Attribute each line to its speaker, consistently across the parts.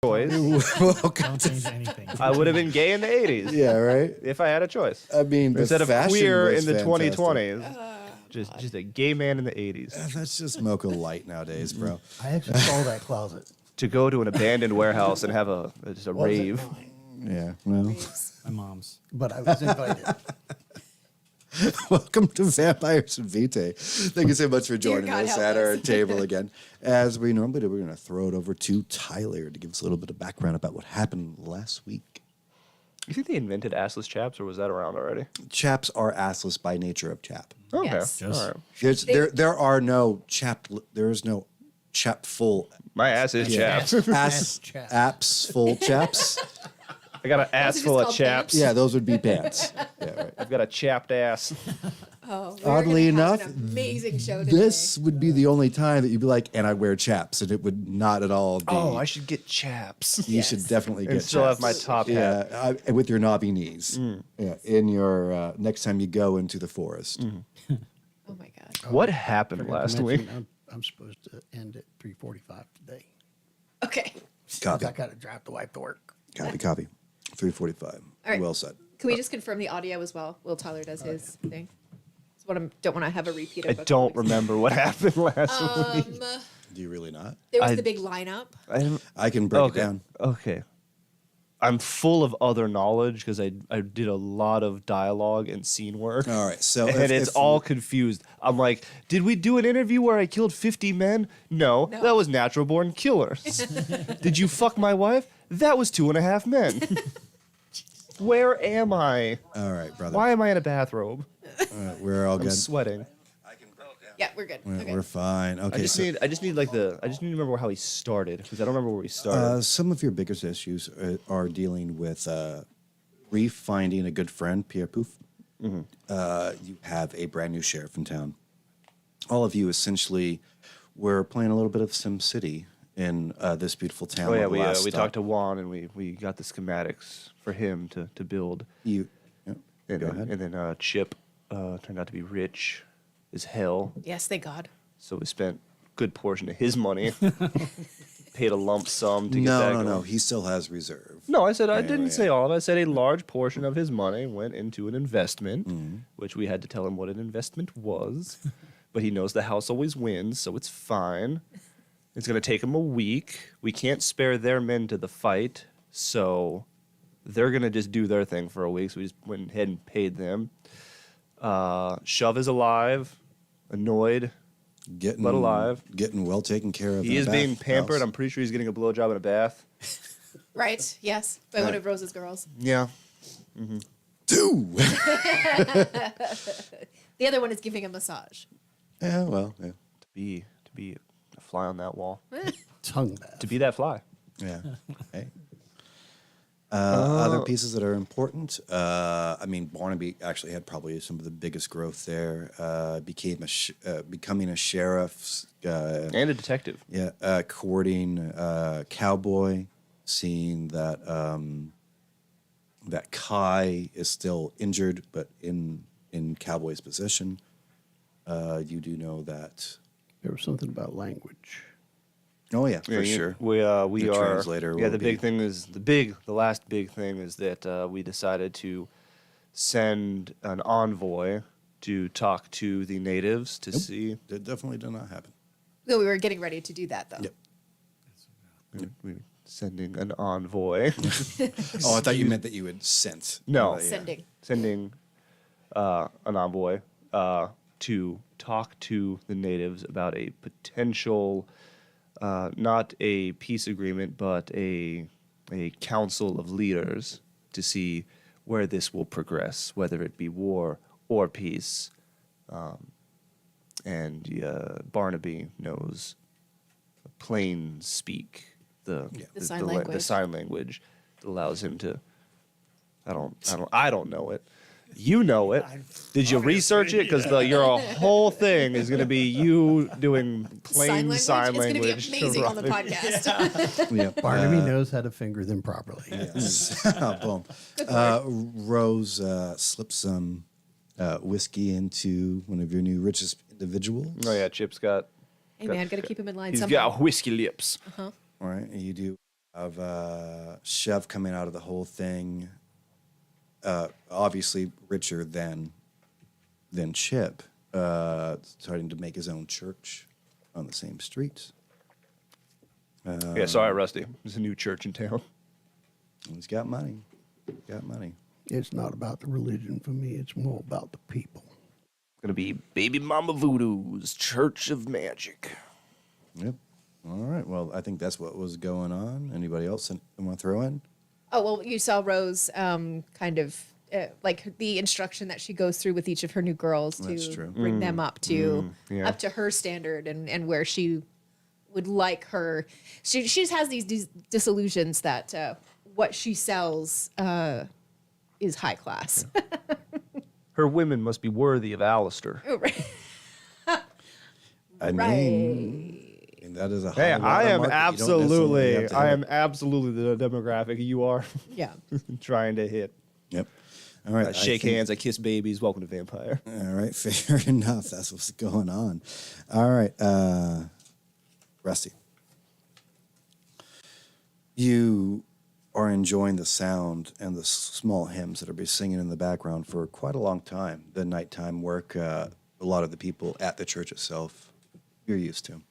Speaker 1: Welcome
Speaker 2: Don't change anything.
Speaker 3: I would have been gay in the 80s.
Speaker 1: Yeah, right?
Speaker 3: If I had a choice.
Speaker 1: I mean, the
Speaker 3: Instead of
Speaker 1: fashion
Speaker 3: queer
Speaker 1: was
Speaker 3: in the
Speaker 1: fantastic.
Speaker 3: 2020s. Just a gay man in the 80s.
Speaker 1: That's just mocha light nowadays, bro.
Speaker 2: I actually saw that closet.
Speaker 3: To go to an abandoned warehouse and have just a
Speaker 2: Was it
Speaker 3: rave.
Speaker 2: mine?
Speaker 1: Yeah, well.
Speaker 4: My mom's.
Speaker 2: But I was invited.
Speaker 1: Welcome to Vampires and Vitae. Thank you so much for joining
Speaker 5: God
Speaker 1: us
Speaker 5: help
Speaker 1: at our
Speaker 5: us.
Speaker 1: table again. As we normally do, we're going to throw it over to Tyler to give us a little bit of background about what happened last week.
Speaker 3: You think they invented assless chaps, or was that around already?
Speaker 1: Chaps are assless by nature of chap.
Speaker 3: Okay.
Speaker 5: Yes.
Speaker 4: Just-
Speaker 3: All right.
Speaker 1: There are no chap. There is no chap full.
Speaker 3: My ass is chaps.
Speaker 1: Ass
Speaker 2: chaps.
Speaker 1: apps full chaps.
Speaker 3: I got an ass
Speaker 5: just
Speaker 3: full of
Speaker 5: called
Speaker 3: chaps.
Speaker 1: Yeah, those would be pants. Yeah, right.
Speaker 3: I've got a chapped ass.
Speaker 5: Oh,
Speaker 1: Oddly enough,
Speaker 5: an amazing show today.
Speaker 1: This would be the only time that you'd be like, and I wear chaps, and it would not at all be.
Speaker 3: Oh, I should get chaps.
Speaker 1: You
Speaker 5: Yes.
Speaker 1: should definitely
Speaker 3: And
Speaker 1: get
Speaker 3: still
Speaker 1: chaps.
Speaker 3: have my top hat.
Speaker 1: Yeah, with your knobby knees. Yeah, in your next time you go into the forest.
Speaker 5: Oh my god.
Speaker 3: What happened
Speaker 2: Forgot to
Speaker 3: last
Speaker 2: mention,
Speaker 3: week?
Speaker 2: I'm supposed to end at 3:45 today.
Speaker 5: Okay.
Speaker 1: Copy,
Speaker 2: I got to drive the wife to work.
Speaker 1: copy. 3:45.
Speaker 5: All right.
Speaker 1: Well said.
Speaker 5: Can we just confirm the audio as well? Will Tyler does his thing. That's what I don't want to have a repeat of.
Speaker 3: I don't remember what happened last week.
Speaker 1: Do you really not?
Speaker 5: There was
Speaker 3: I-
Speaker 5: the big lineup.
Speaker 1: I can break
Speaker 3: Okay.
Speaker 1: it down.
Speaker 3: Okay. I'm full of other knowledge because I did a lot of dialogue and scene work.
Speaker 1: All right, so
Speaker 3: And it's all confused. I'm like, did we do an interview where I killed 50 men? No,
Speaker 5: No.
Speaker 3: that was natural born killers. Did you fuck my wife? That was 2.5 men. Where am I?
Speaker 1: All right, brother.
Speaker 3: Why am I in a bathrobe?
Speaker 1: We're all
Speaker 3: I'm
Speaker 1: good.
Speaker 3: sweating.
Speaker 5: Yeah, we're good. Okay.
Speaker 1: We're fine. Okay,
Speaker 3: I just need to remember how he started because I don't remember where he started.
Speaker 1: some of your biggest issues are dealing with re-finding a good friend, Pierre Pouf. You have a brand new sheriff in town. All of you essentially were playing a little bit of SimCity in this beautiful town.
Speaker 3: Oh yeah,
Speaker 1: on the last
Speaker 3: we
Speaker 1: stop.
Speaker 3: talked to Juan and we got the schematics for him to build.
Speaker 1: You. Yeah,
Speaker 3: And
Speaker 1: go
Speaker 3: then,
Speaker 1: ahead.
Speaker 3: and then Chip turned out to be rich as hell,
Speaker 5: Yes, thank God.
Speaker 3: so we spent a good portion of his money, paid a lump sum to get that
Speaker 1: No.
Speaker 3: going.
Speaker 1: He still has reserve.
Speaker 3: No, I said I
Speaker 1: Yeah,
Speaker 3: didn't
Speaker 1: yeah.
Speaker 3: say all of it. I said a large portion of his money went into an investment,
Speaker 1: Mm-hmm.
Speaker 3: which we had to tell him what an investment was. But he knows the house always wins, so it's fine. It's going to take him a week. We can't spare their men to the fight, so they're going to just do their thing for a week. So we just went ahead and paid them. Shove is alive, annoyed.
Speaker 1: Getting
Speaker 3: But alive.
Speaker 1: Getting well taken care of.
Speaker 3: He
Speaker 1: in
Speaker 3: is
Speaker 1: a
Speaker 3: being
Speaker 1: bath
Speaker 3: pampered.
Speaker 1: house.
Speaker 3: I'm pretty sure he's getting a blowjob in a bath.
Speaker 5: Right. Yes. By one of Rose's girls.
Speaker 3: Yeah.
Speaker 1: Two.
Speaker 5: The other one is giving a massage.
Speaker 1: Yeah, well, yeah.
Speaker 3: To be a fly on that wall.
Speaker 2: Tongue bath.
Speaker 3: To be that fly.
Speaker 1: Yeah. Hey. Other pieces that are important. I mean, Barnaby actually had probably some of the biggest growth there. Becoming a sheriff.
Speaker 3: And a detective.
Speaker 1: Yeah. Courting Cowboy. Seeing that that Kai is still injured, but in Cowboy's position. You do know that.
Speaker 2: There was something about language.
Speaker 1: Oh yeah, for
Speaker 3: Yeah,
Speaker 1: sure.
Speaker 3: We
Speaker 1: The
Speaker 3: are.
Speaker 1: translator
Speaker 3: Yeah,
Speaker 1: will
Speaker 3: the big
Speaker 1: be-
Speaker 3: thing is the last big thing is that we decided to send an envoy to talk to the natives to see.
Speaker 1: It definitely did not happen.
Speaker 5: No, we were getting ready to do that though.
Speaker 1: Yep.
Speaker 3: We're sending an envoy.
Speaker 1: Oh, I thought you meant that you had sent.
Speaker 3: No.
Speaker 1: Yeah.
Speaker 5: Sending.
Speaker 3: An envoy to talk to the natives about a potential, not a peace agreement, but a council of leaders to see where this will progress, whether it be war or peace. And Barnaby knows plain speak, the
Speaker 5: sign language.
Speaker 3: the sign language that allows him to. I don't know it. You know it. Did you research it? Because your whole thing is going to be you doing plain sign language.
Speaker 5: It's going to be amazing on the podcast.
Speaker 1: Yeah.
Speaker 2: Barnaby knows how to finger them properly.
Speaker 1: Yes. Boom. Rose slipped some whiskey into one of your new richest individuals.
Speaker 3: Oh yeah, Chip's got.
Speaker 5: Hey man, gotta keep him in line
Speaker 3: He's
Speaker 5: somehow.
Speaker 3: got whiskey lips.
Speaker 1: All right, and you do have Chev coming out of the whole thing. Obviously richer than Chip, starting to make his own church on the same streets.
Speaker 3: Yeah, sorry, Rusty. There's a new church in town.
Speaker 1: He's got money. Got money.
Speaker 2: It's not about the religion for me. It's more about the people.
Speaker 3: It's gonna be Baby Mama Voodoo's Church of Magic.
Speaker 1: Yep. All right. Well, I think that's what was going on. Anybody else want to throw in?
Speaker 5: Oh, well, you saw Rose kind of like the instruction that she goes through with each of her new girls
Speaker 1: That's
Speaker 5: to
Speaker 1: true.
Speaker 5: bring them up to
Speaker 3: yeah.
Speaker 5: up to her standard and where she would like her. She just has these disillusions that what she sells is high class.
Speaker 3: Her women must be worthy of Alister.
Speaker 1: I mean, that is a high
Speaker 3: Hey, I am
Speaker 1: watermark that you don't necessarily have to
Speaker 3: I
Speaker 1: hit.
Speaker 3: am absolutely the demographic you are
Speaker 5: Yeah.
Speaker 3: trying to hit.
Speaker 1: Yep. All right.
Speaker 3: I
Speaker 1: I
Speaker 3: shake
Speaker 1: think-
Speaker 3: hands, I kiss babies. Welcome to Vampire.
Speaker 1: All right. Fair enough. That's what's going on. All right. Rusty. You are enjoying the sound and the small hymns that are being singing in the background for quite a long time. The nighttime work, a lot of the people at the church itself, you're used to.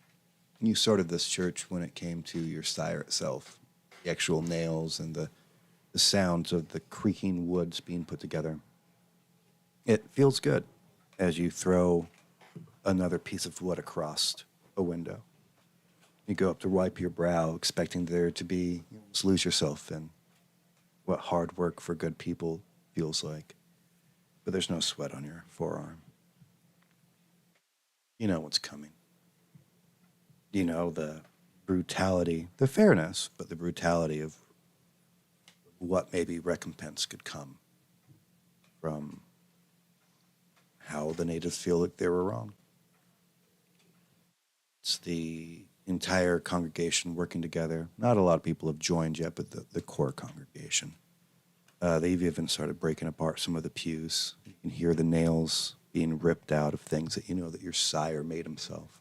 Speaker 1: You started this church when it came to your sire itself, the actual nails and the sounds of the creaking woods being put together. It feels good as you throw another piece of wood across a window. You go up to wipe your brow, expecting there to be, just lose yourself in what hard work for good people feels like. But there's no sweat on your forearm. You know what's coming. You know the brutality, the fairness, but the brutality of what maybe recompense could come from how the natives feel like they were wrong. It's the entire congregation working together. Not a lot of people have joined yet, but the core congregation. They've even started breaking apart some of the pews. You can hear the nails being ripped out of things that you know that your sire made himself.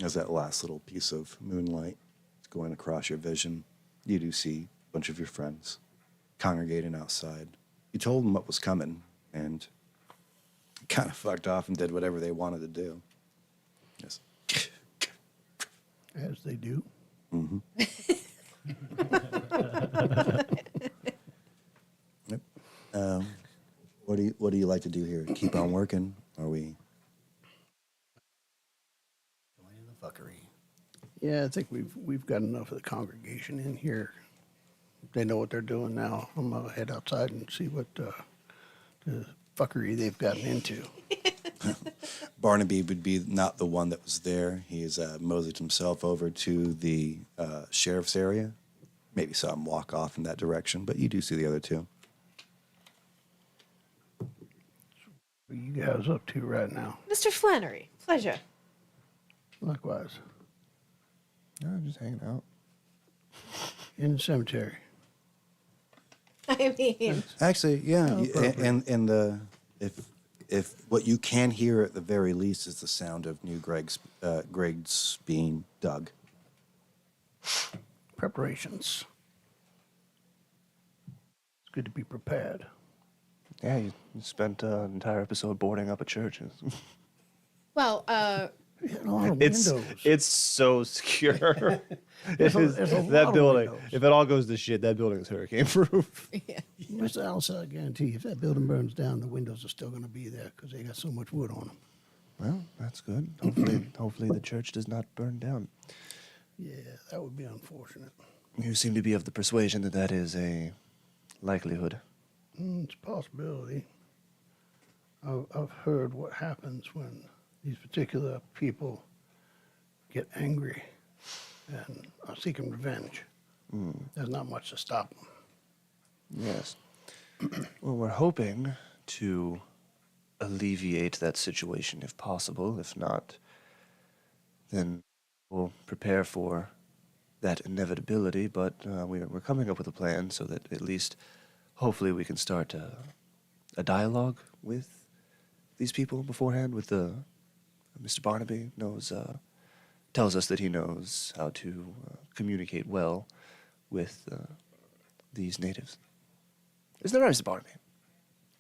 Speaker 1: As that last little piece of moonlight is going across your vision, you do see a bunch of your friends congregating outside. You told them what was coming, and kind of fucked off and did whatever they wanted to do. Yes.
Speaker 2: As they do.
Speaker 1: Yep. What do you like to do here? Keep on working? Are we?
Speaker 2: Joining the fuckery. Yeah, I think we've got enough of the congregation in here. They know what they're doing now. I'm gonna head outside and see what the fuckery they've gotten into.
Speaker 1: Barnaby would be not the one that was there. He has moseyed himself over to the sheriff's area. Maybe saw him walk off in that direction, but you do see the other two.
Speaker 2: What are you guys up to right now?
Speaker 5: Mr. Flannery, pleasure.
Speaker 2: Likewise.
Speaker 3: Just hanging out.
Speaker 2: In the cemetery.
Speaker 5: I mean,
Speaker 1: Actually, yeah,
Speaker 2: Oh, appropriate.
Speaker 1: and the if what you can hear at the very least is the sound of new graves being dug.
Speaker 2: Preparations. It's good to be prepared.
Speaker 3: Yeah, you spent an entire episode boarding up a church.
Speaker 5: well,
Speaker 2: We had a lot of
Speaker 3: It's
Speaker 2: windows.
Speaker 3: it's so secure.
Speaker 2: There's
Speaker 3: It is
Speaker 2: a lot
Speaker 3: that
Speaker 2: of
Speaker 3: building.
Speaker 2: windows.
Speaker 3: If it all goes to shit, that building is hurricane proof.
Speaker 5: yeah.
Speaker 2: Mr. Alister, I guarantee you, if that building burns down, the windows are still going to be there because they got so much wood on them.
Speaker 3: Well, that's good. Hopefully the church does not burn down.
Speaker 2: Yeah, that would be unfortunate.
Speaker 3: You seem to be of the persuasion that that is a likelihood.
Speaker 2: It's a possibility. I've heard what happens when these particular people get angry and are seeking revenge. There's not much to stop them.
Speaker 3: Yes. Well, we're hoping to alleviate that situation if possible. If not, then we'll prepare for that inevitability. But we're coming up with a plan so that at least, hopefully, we can start a dialogue with these people beforehand? With Mr. Barnaby knows tells us that he knows how to communicate well with these natives. Isn't that right, Mr. Barnaby?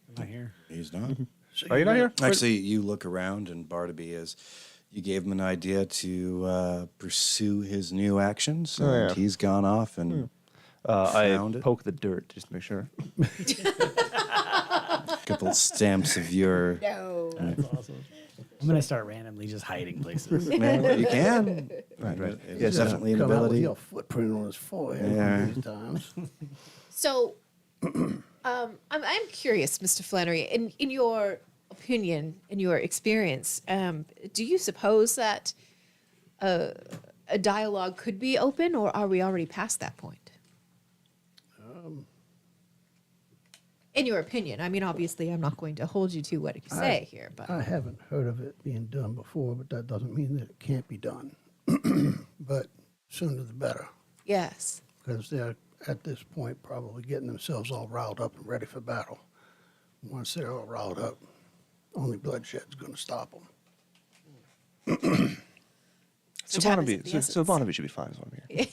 Speaker 4: I'm not here.
Speaker 1: He's not.
Speaker 2: So
Speaker 3: Are you not here?
Speaker 1: Actually, you look around, and Barnaby is. You gave him an idea to pursue his new actions,
Speaker 3: Oh,
Speaker 1: and
Speaker 3: yeah.
Speaker 1: he's gone off and
Speaker 3: I
Speaker 1: found it.
Speaker 3: poke the dirt just to make sure.
Speaker 1: A couple stamps of your.
Speaker 5: No.
Speaker 4: That's awesome. I'm gonna start randomly just hiding places.
Speaker 1: Man, you can.
Speaker 3: Right.
Speaker 1: It's
Speaker 3: Yes,
Speaker 1: definitely an
Speaker 2: Come out with
Speaker 1: ability.
Speaker 2: your footprint on his forehead
Speaker 1: Yeah.
Speaker 2: these times.
Speaker 5: So, I'm curious, Mr. Flannery, in your opinion, in your experience, do you suppose that a dialogue could be open, or are we already past that point? In your opinion, I mean, obviously, I'm not going to hold you to what you say here, but
Speaker 2: I haven't heard of it being done before, but that doesn't mean that it can't be done. But sooner the better,
Speaker 5: yes.
Speaker 2: because they're at this point probably getting themselves all riled up and ready for battle. Once they're all riled up, only bloodshed's going to stop them.
Speaker 3: So
Speaker 5: time is
Speaker 3: Barnaby,
Speaker 5: of the
Speaker 3: so
Speaker 5: essence.
Speaker 3: Barnaby should be fine as well here.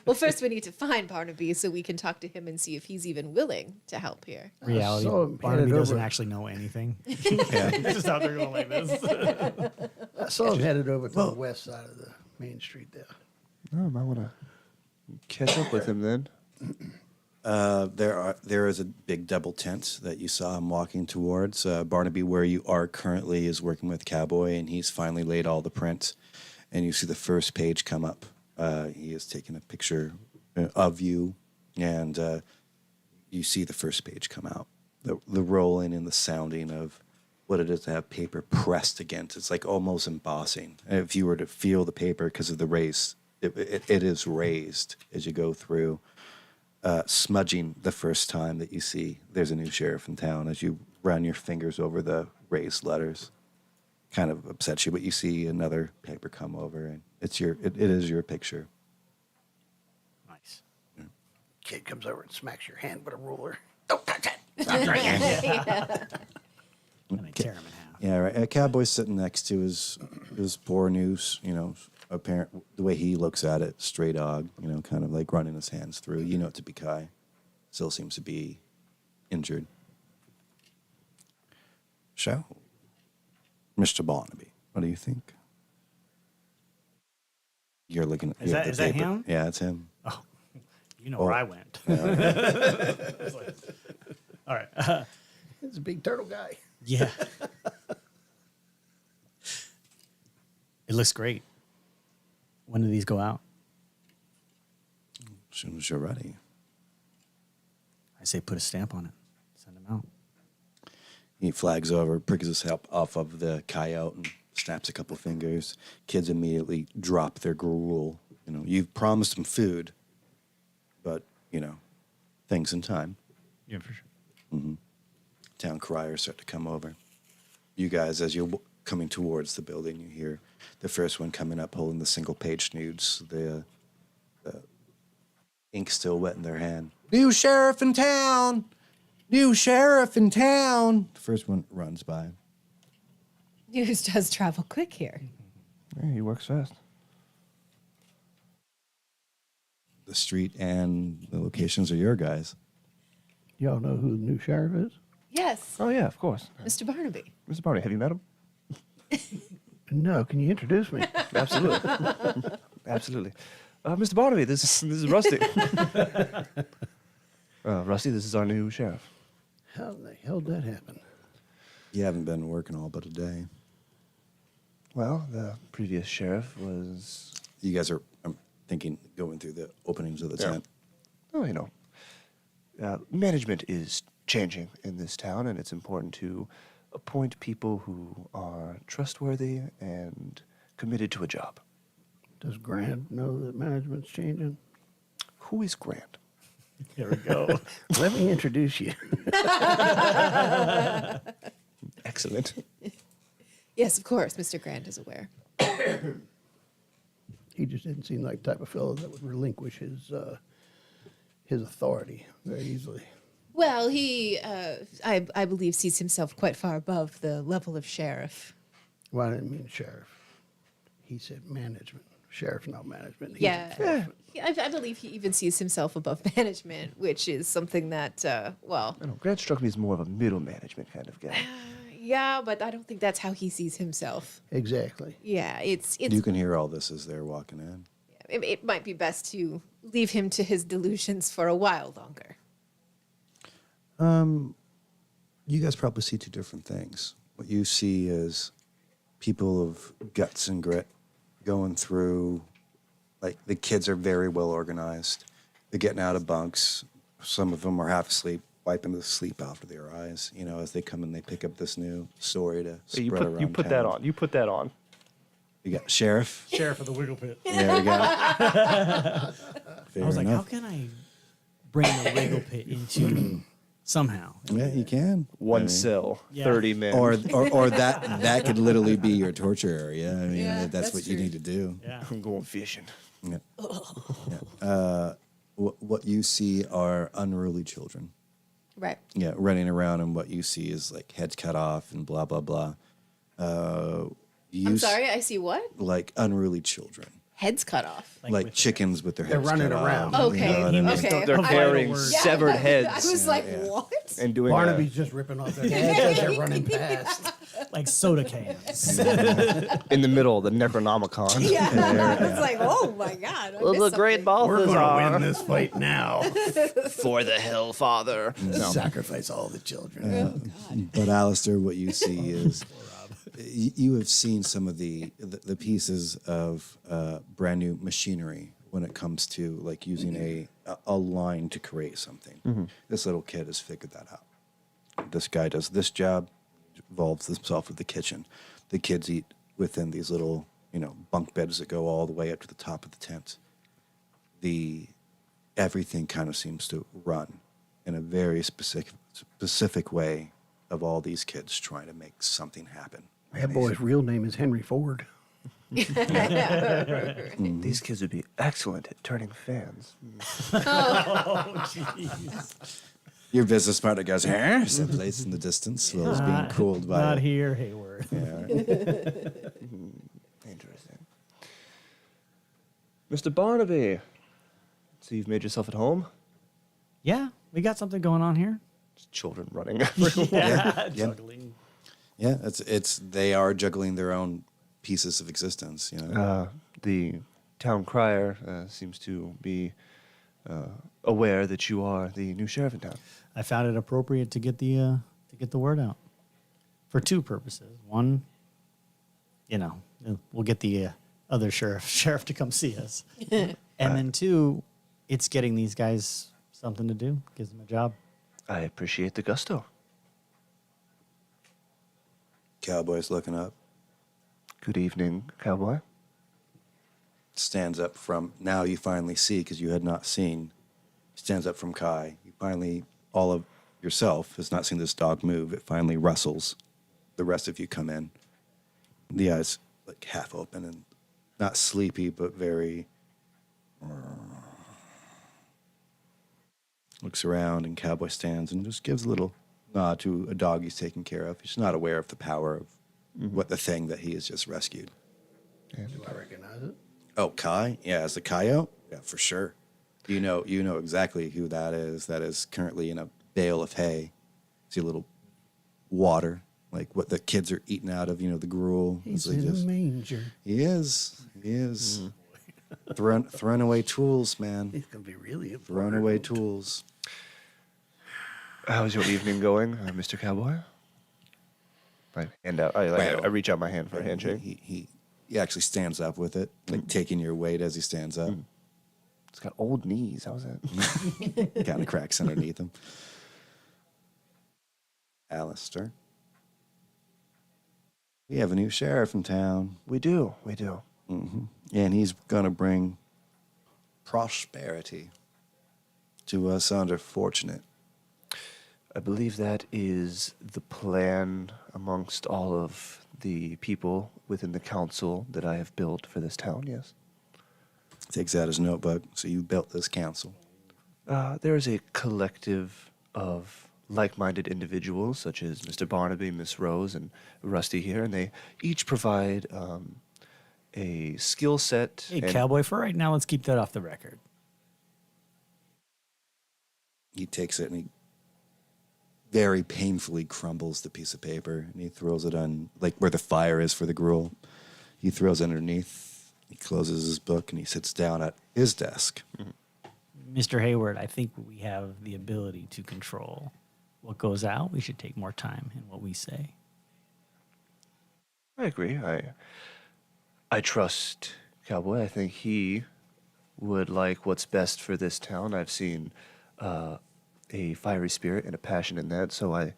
Speaker 5: Well, first we need to find Barnaby so we can talk to him and see if he's even willing to help here.
Speaker 4: Reality,
Speaker 2: saw him
Speaker 4: Barnaby
Speaker 2: headed
Speaker 4: doesn't
Speaker 2: over.
Speaker 4: actually know anything. He's just out there going like this.
Speaker 2: I saw him headed over to the west side of the main street there.
Speaker 3: No, I might want to catch up with him then.
Speaker 1: There is a big double tent that you saw him walking towards. Barnaby, where you are currently, is working with Cowboy, and he's finally laid all the prints. And you see the first page come up. He has taken a picture of you, and you see the first page come out. The rolling and the sounding of what it is to have paper pressed against. It's like almost embossing. If you were to feel the paper because of the race, it is raised as you go through. Smudging the first time that you see there's a new sheriff in town as you run your fingers over the raised letters. Kind of upsets you, but you see another paper come over, and it is your picture.
Speaker 4: Nice.
Speaker 2: Kid comes over and smacks your hand with a ruler. Don't touch it. Stop right here.
Speaker 4: And I tear him in half.
Speaker 1: Yeah, right. A cowboy's sitting next to his poor news, apparent the way he looks at it, stray dog, kind of like running his hands through. You know it to be Kai. Still seems to be injured. So, Mr. Barnaby, what do you think? You're looking at
Speaker 4: Is that-
Speaker 1: the
Speaker 4: is that
Speaker 1: paper.
Speaker 4: him?
Speaker 1: Yeah, it's him.
Speaker 4: Oh, you know where I went. All right.
Speaker 2: It's a big turtle guy.
Speaker 4: Yeah. It looks great. When do these go out?
Speaker 1: As soon as you're ready.
Speaker 4: I say put a stamp on it. Send them out.
Speaker 1: He flags over, pricks his help off of the coyote and snaps a couple fingers. Kids immediately drop their gruel. You've promised them food, but, things in time.
Speaker 3: Yeah, for sure.
Speaker 1: Town criers start to come over. You guys, as you're coming towards the building, you hear the first one coming up holding the single-page nudes, the ink still wet in their hand. New sheriff in town! New sheriff in town! The first one runs by.
Speaker 5: News does travel quick here.
Speaker 3: Yeah, he works fast.
Speaker 1: The street and the locations are your guys.
Speaker 2: Y'all know who the new sheriff is?
Speaker 5: Yes,
Speaker 3: Oh, yeah, of course.
Speaker 5: Mr. Barnaby.
Speaker 3: Mr. Barnaby, have you met him?
Speaker 2: No, can you introduce me?
Speaker 3: Absolutely. Absolutely. Mr. Barnaby, this is Rusty. Rusty, this is our new sheriff.
Speaker 2: How in the hell did that happen?
Speaker 1: You haven't been working all but a day.
Speaker 3: Well, the previous sheriff was...
Speaker 1: You guys are, I'm thinking, going through the openings of the
Speaker 3: Yeah.
Speaker 1: tent.
Speaker 3: Oh, management is changing in this town, and it's important to appoint people who are trustworthy and committed to a job.
Speaker 2: Does Grant know that management's changing?
Speaker 3: Who is Grant?
Speaker 4: Here we go.
Speaker 2: Let me introduce you.
Speaker 3: Excellent.
Speaker 5: Yes, of course, Mr. Grant is aware.
Speaker 2: He just didn't seem like the type of fellow that would relinquish his authority very easily.
Speaker 5: Well, he, I believe, sees himself quite far above the level of sheriff.
Speaker 2: Well, I didn't mean sheriff. He said management. Sheriff's not management. He's
Speaker 5: Yeah.
Speaker 2: enforcement.
Speaker 5: I believe he even sees himself above management, which is something that, well,
Speaker 3: I know, Grant struck me as more of a middle management kind of guy.
Speaker 5: yeah, but I don't think that's how he sees himself.
Speaker 2: Exactly.
Speaker 5: Yeah, it's
Speaker 1: You can hear all this as they're walking in.
Speaker 5: it might be best to leave him to his delusions for a while longer.
Speaker 1: You guys probably see two different things. What you see is people of guts and grit going through, like, the kids are very well organized. They're getting out of bunks. Some of them are half asleep, wiping the sleep out of their eyes, you know, as they come and they pick up this new story to spread around
Speaker 3: You put
Speaker 1: town.
Speaker 3: that on. You put that on.
Speaker 1: You got Sheriff.
Speaker 4: Sheriff of the Wiggle Pit.
Speaker 1: There we go.
Speaker 4: I
Speaker 1: Fair
Speaker 4: was like, how
Speaker 1: enough.
Speaker 4: can I bring the Wiggle Pit into somehow?
Speaker 1: Yeah, you can.
Speaker 3: One
Speaker 1: I mean,
Speaker 3: cell,
Speaker 4: Yeah.
Speaker 3: 30 men.
Speaker 1: or that could literally be your torture area. I mean,
Speaker 5: Yeah,
Speaker 1: that's
Speaker 5: that's
Speaker 1: what you
Speaker 5: true.
Speaker 1: need to do.
Speaker 4: Yeah.
Speaker 3: I'm going fishing.
Speaker 1: Yeah. What you see are unruly children.
Speaker 5: Right.
Speaker 1: Yeah, running around, and what you see is like heads cut off and blah blah blah.
Speaker 5: I'm sorry, I see what?
Speaker 1: Like unruly children,
Speaker 5: Heads cut off.
Speaker 1: like
Speaker 4: with
Speaker 1: chickens with their
Speaker 2: They're
Speaker 1: heads
Speaker 2: running
Speaker 1: cut
Speaker 2: around.
Speaker 1: off.
Speaker 5: Okay,
Speaker 1: You know what I mean?
Speaker 5: okay.
Speaker 3: They're
Speaker 5: I-
Speaker 3: carrying
Speaker 4: word.
Speaker 3: severed
Speaker 5: I
Speaker 3: heads
Speaker 5: was like,
Speaker 1: yeah.
Speaker 5: what?
Speaker 3: and doing
Speaker 2: Barnaby's just ripping off their heads as they're running past.
Speaker 4: Like soda cans.
Speaker 3: in the middle of the Necronomicon.
Speaker 5: Yeah. I was like, oh my God. I
Speaker 3: Well,
Speaker 5: missed
Speaker 3: the great
Speaker 5: something.
Speaker 2: We're going to
Speaker 3: Balthazar
Speaker 2: win this fight now.
Speaker 3: for the Hellfather. No.
Speaker 2: Sacrifice all the children.
Speaker 1: But Alistair, what you see is you have seen some of the pieces of brand new machinery when it comes to like using a line to create something. This little kid has figured that out. This guy does this job, involves himself with the kitchen. The kids eat within these little, bunk beds that go all the way up to the top of the tent. Everything kind of seems to run in a very specific way of all these kids trying to make something happen.
Speaker 2: That boy's real name is Henry Ford.
Speaker 3: These kids would be excellent at turning fans.
Speaker 1: Your business partner goes, huh? Someplace in the distance while it's being cooled by
Speaker 4: Not
Speaker 1: a-
Speaker 4: here, Hayward.
Speaker 1: Yeah.
Speaker 3: Interesting. Mr. Barnaby, so you've made yourself at home?
Speaker 4: Yeah, we got something going on here.
Speaker 3: Just children running everywhere.
Speaker 1: Yeah.
Speaker 4: Juggling.
Speaker 1: Yeah, they are juggling their own pieces of existence,
Speaker 3: The town crier seems to be aware that you are the new sheriff in town.
Speaker 4: I found it appropriate to get the word out for two purposes. One, we'll get the other sheriff to come see us, and then two, it's getting these guys something to do, gives them a job.
Speaker 3: I appreciate the gusto.
Speaker 1: Cowboy's looking up,
Speaker 3: Good evening, cowboy.
Speaker 1: stands up from, now you finally see, because you had not seen, stands up from Kai. You finally, all of yourself has not seen this dog move. It finally rustles. The rest of you come in. The eyes like half open and not sleepy, but very, looks around, and Cowboy stands and just gives a little nod to a dog he's taking care of. He's not aware of the power of what the thing that he has just rescued.
Speaker 2: Do I recognize it?
Speaker 1: Oh, Kai? Yeah, as the coyote? Yeah, for sure. You know exactly who that is. That is currently in a bale of hay. See a little water, like what the kids are eating out of, the gruel.
Speaker 2: He's
Speaker 1: as they
Speaker 2: in
Speaker 1: just-
Speaker 2: a manger.
Speaker 1: He is. Throwing away tools, man.
Speaker 2: He's going to be really important.
Speaker 1: Throwing away tools.
Speaker 3: How's your evening going, Mr. Cowboy? I hand out. I reach out my hand for a handshake.
Speaker 1: He actually stands up with it, like taking your weight as he stands up.
Speaker 3: It's got old knees. How's that?
Speaker 1: Kind of cracks underneath him. Alister. We have a new sheriff in town.
Speaker 3: We do.
Speaker 1: And he's going to bring prosperity to us unfortunate.
Speaker 3: I believe that is the plan amongst all of the people within the council that I have built for this town, yes.
Speaker 1: Takes out his notebook. So you built this council.
Speaker 3: There is a collective of like-minded individuals, such as Mr. Barnaby, Miss Rose, and Rusty here, and they each provide a skill set.
Speaker 6: Hey,
Speaker 3: and
Speaker 6: cowboy, for right now, let's keep that off the record.
Speaker 1: He takes it and he very painfully crumbles the piece of paper and he throws it on, like where the fire is for the gruel. He throws it underneath. He closes his book and he sits down at his desk.
Speaker 6: Mr. Hayward, I think we have the ability to control what goes out. We should take more time in what we say.
Speaker 3: I agree. I trust Cowboy. I think he would like what's best for this town. I've seen a fiery spirit and a passion in that, so I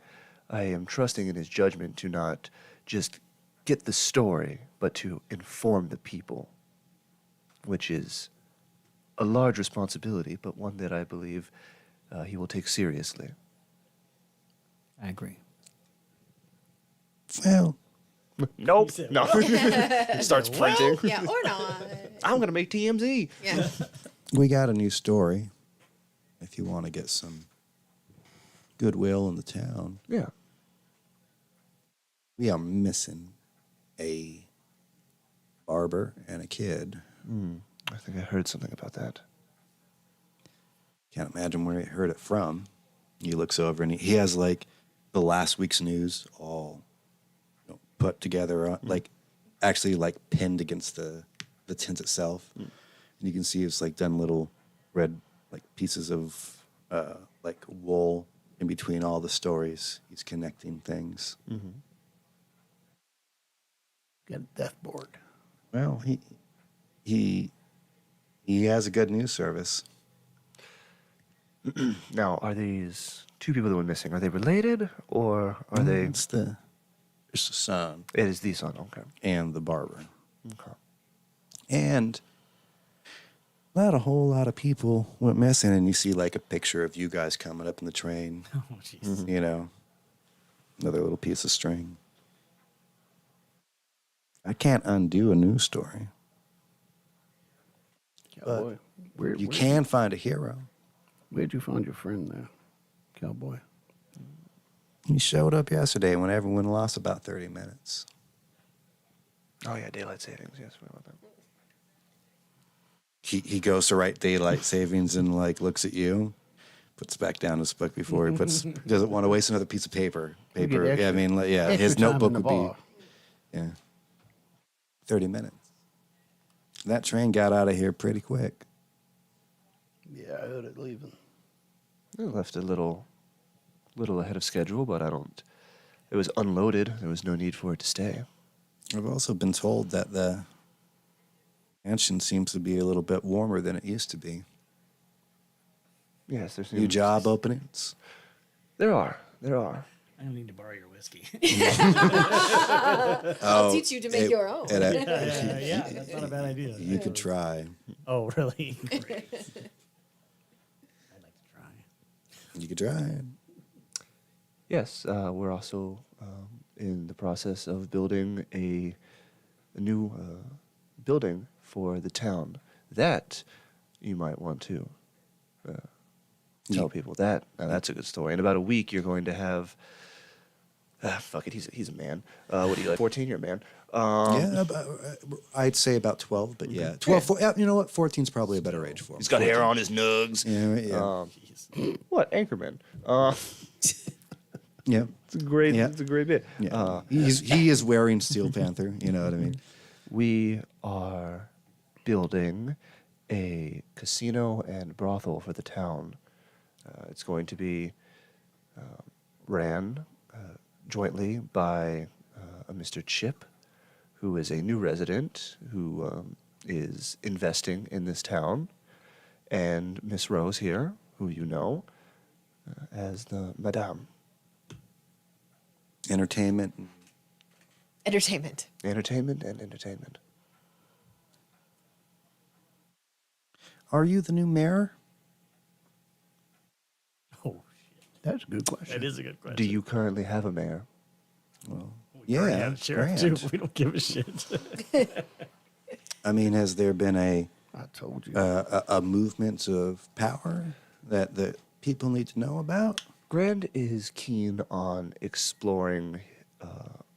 Speaker 3: am trusting in his judgment to not just get the story, but to inform the people, which is a large responsibility, but one that I believe he will take seriously.
Speaker 6: I agree.
Speaker 1: Well,
Speaker 3: Nope. No. Starts printing.
Speaker 5: Yeah, or not.
Speaker 3: I'm going to make TMZ.
Speaker 5: Yeah.
Speaker 1: we got a new story if you want to get some goodwill in the town.
Speaker 3: Yeah.
Speaker 1: We are missing a barber and a kid.
Speaker 3: I think I heard something about that.
Speaker 1: Can't imagine where he heard it from. He looks over and he has like the last week's news all put together, like actually like pinned against the tent itself. And you can see it's like done little red like pieces of like wool in between all the stories. He's connecting things.
Speaker 2: Got a death board.
Speaker 1: Well, he has a good news service.
Speaker 3: Now, are these two people that went missing, are they related, or are they...
Speaker 1: It's the son
Speaker 3: It is the son, okay.
Speaker 1: and the barber.
Speaker 3: Okay.
Speaker 1: And not a whole lot of people went missing, and you see like a picture of you guys coming up in the train.
Speaker 6: Oh, jeez.
Speaker 1: You know, another little piece of string. I can't undo a news story.
Speaker 2: Cowboy.
Speaker 1: You can find a hero.
Speaker 2: Where'd you find your friend there, Cowboy?
Speaker 1: He showed up yesterday when everyone lost about 30 minutes.
Speaker 3: Oh, yeah, daylight savings, yes, we about that.
Speaker 1: He goes to write daylight savings and like looks at you, puts back down his book before he doesn't want to waste another piece of paper.
Speaker 2: You get
Speaker 1: Yeah, I
Speaker 2: extra-
Speaker 1: mean, like, yeah,
Speaker 2: extra
Speaker 1: his
Speaker 2: time in
Speaker 1: notebook
Speaker 2: the
Speaker 1: would
Speaker 2: bar.
Speaker 1: be 30 minutes. That train got out of here pretty quick.
Speaker 2: Yeah, I heard it leaving.
Speaker 3: It left a little ahead of schedule, but it was unloaded. There was no need for it to stay.
Speaker 1: I've also been told that the mansion seems to be a little bit warmer than it used to be.
Speaker 3: Yes, there's
Speaker 1: New job openings.
Speaker 3: There are.
Speaker 6: I don't need to borrow your whiskey.
Speaker 5: I'll teach you to make your own.
Speaker 6: Yeah, that's not a bad idea.
Speaker 1: You could try.
Speaker 6: Oh, really? Great. I'd like to try.
Speaker 1: You could try.
Speaker 3: Yes, we're also in the process of building a new building for the town. That you might want to tell people. Now that's a good story. In about a week, you're going to have. Fuck it, he's a man. What do you like? 14, you're a man.
Speaker 1: Yeah, I'd say about 12, but yeah. 12, yeah, you know what? 14's probably a better age for him.
Speaker 3: He's got hair on his nugs.
Speaker 1: Yeah.
Speaker 3: What Anchorman?
Speaker 1: Yeah.
Speaker 3: It's a great.
Speaker 1: Yeah.
Speaker 3: It's a great bit.
Speaker 1: Yeah. He is wearing Steel Panther, you know what I mean?
Speaker 3: We are building a casino and brothel for the town. It's going to be ran jointly by a Mr. Chip, who is a new resident who is investing in this town, and Miss Rose here, who you know as the Madame.
Speaker 1: Entertainment.
Speaker 5: Entertainment.
Speaker 3: Entertainment and entertainment.
Speaker 1: Are you the new mayor?
Speaker 6: Oh,
Speaker 2: That's a good question.
Speaker 6: that is a good question.
Speaker 3: Do you currently have a mayor?
Speaker 1: Well,
Speaker 6: We already
Speaker 1: yeah.
Speaker 6: have a sheriff,
Speaker 1: grand.
Speaker 6: too. We don't give a shit.
Speaker 1: I mean, has there been
Speaker 2: I told you.
Speaker 1: a movement of power that the people need to know about?
Speaker 3: Grand is keen on exploring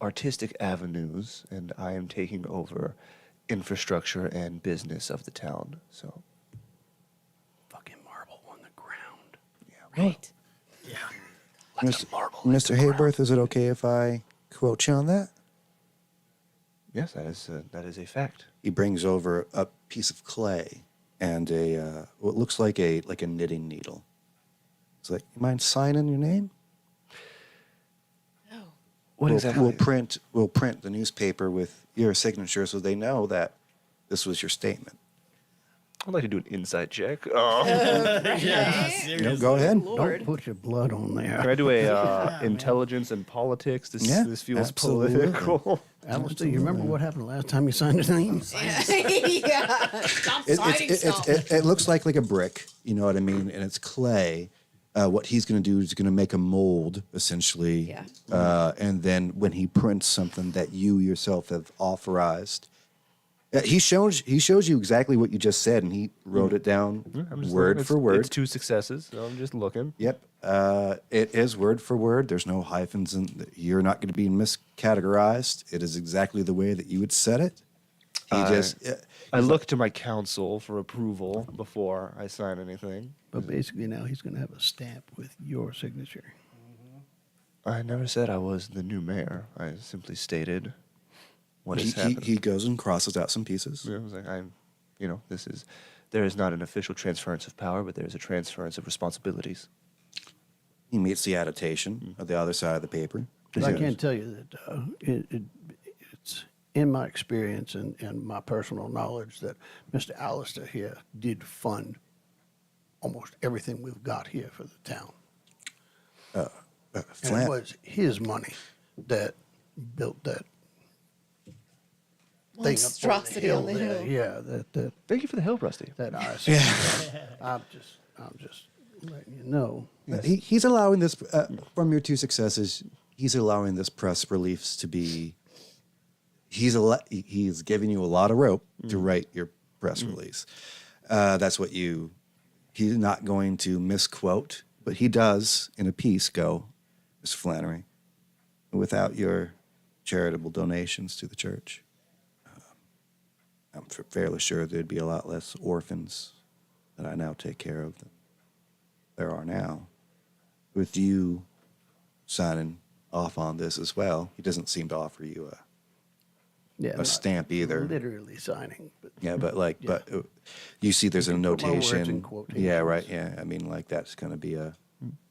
Speaker 3: artistic avenues, and I am taking over infrastructure and business of the town. So,
Speaker 2: Fucking marble on the ground.
Speaker 5: Right.
Speaker 1: Mr. Hayworth, is it okay if I quote you on that?
Speaker 3: yes, that is a fact.
Speaker 1: He brings over a piece of clay and a what looks like a knitting needle. It's like, you mind signing your name?
Speaker 5: Oh.
Speaker 3: What exactly?
Speaker 1: We'll print the newspaper with your signature so they know that this was your statement.
Speaker 3: I'd like to do an insight check. Oh.
Speaker 1: No, go ahead.
Speaker 2: Don't put your blood on there.
Speaker 3: Can I do a intelligence and politics? This feels
Speaker 1: absolutely.
Speaker 3: political.
Speaker 2: Alistair, you remember what happened last time you signed his name?
Speaker 5: Yeah. Stop signing stuff.
Speaker 1: It looks like a brick, you know what I mean? And it's clay. What he's going to do is going to make a mold, essentially.
Speaker 5: Yeah.
Speaker 1: And then when he prints something that you yourself have authorized, he shows you exactly what you just said, and he wrote it down
Speaker 3: I'm just
Speaker 1: word
Speaker 3: looking.
Speaker 1: for
Speaker 3: It's
Speaker 1: word.
Speaker 3: 2 successes, so I'm just looking.
Speaker 1: Yep. It is word for word. There's no hyphens, and you're not going to be miscategorized. It is exactly the way that you would set it.
Speaker 3: I look to my counsel for approval before I sign anything.
Speaker 2: But basically now he's going to have a stamp with your signature.
Speaker 3: I never said I was the new mayor. I simply stated what has
Speaker 1: he,
Speaker 3: happened.
Speaker 1: he goes and crosses out some pieces.
Speaker 3: Yeah, I was like, there is not an official transference of power, but there is a transference of responsibilities.
Speaker 1: He meets the annotation of the other side of the paper.
Speaker 2: But I can tell you that it's in my experience and my personal knowledge that Mr. Alister here did fund almost everything we've got here for the town. And
Speaker 1: Flan-
Speaker 2: it was his money that built that thing up
Speaker 5: Monstrosity on the
Speaker 2: there.
Speaker 5: hill.
Speaker 2: Yeah, that
Speaker 3: Thank you for the help, Rusty.
Speaker 2: I see. I'm just letting you know.
Speaker 1: He's allowing this from your 2 successes. He's allowing this press release to be. He's giving you a lot of rope to write your press release. That's what you. He's not going to misquote, but he does in a piece go, Mr. Flannery, without your charitable donations to the church, I'm fairly sure there'd be a lot less orphans that I now take care of than there are now. With you signing off on this as well, he doesn't seem to offer you
Speaker 2: Yeah,
Speaker 1: a
Speaker 2: not
Speaker 1: stamp either.
Speaker 2: literally signing, but
Speaker 1: Yeah, but you see there's a
Speaker 2: You can put my words in
Speaker 1: notation.
Speaker 2: quotations.
Speaker 1: Yeah, right. Yeah, I mean, like that's going to be a.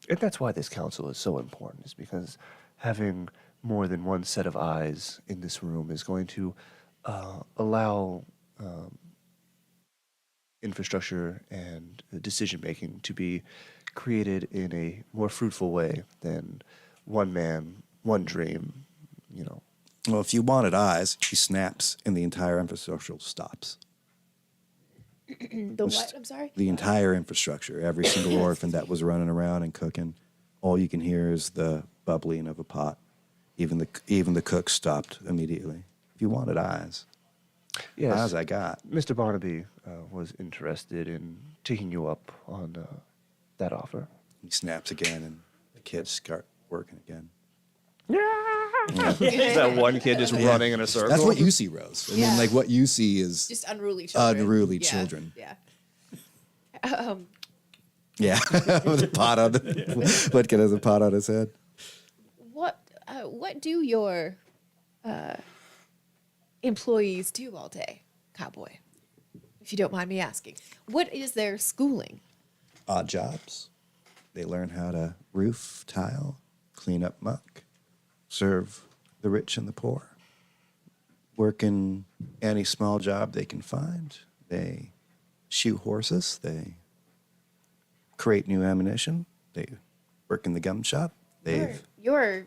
Speaker 3: And that's why this council is so important, is because having more than one set of eyes in this room is going to allow infrastructure and decision making to be created in a more fruitful way than one man, one dream, you know.
Speaker 1: Well, if you wanted eyes, he snaps, and the entire infrastructure stops.
Speaker 5: The what? I'm sorry?
Speaker 1: The entire infrastructure, every single orphan that was running around and cooking, all you can hear is the bubbling of a pot. Even the cook stopped immediately. If you wanted eyes,
Speaker 3: Yes,
Speaker 1: eyes I got.
Speaker 3: Mr. Barnaby was interested in taking you up on that offer.
Speaker 1: He snaps again, and the kids start working again.
Speaker 3: That one kid just running in a circle.
Speaker 1: That's what you see, Rose. I
Speaker 5: Yeah.
Speaker 1: mean, like what you see is
Speaker 5: Just unruly children.
Speaker 1: Unruly
Speaker 5: Yeah,
Speaker 1: children.
Speaker 5: Yeah.
Speaker 1: yeah, with a pot on the what kid has a pot on his head.
Speaker 5: What do your employees do all day, cowboy? If you don't mind me asking, what is their schooling?
Speaker 1: Odd jobs. They learn how to roof, tile, clean up muck, serve the rich and the poor. Work in any small job they can find. They shoot horses. They create new ammunition. They work in the gun shop.
Speaker 5: Your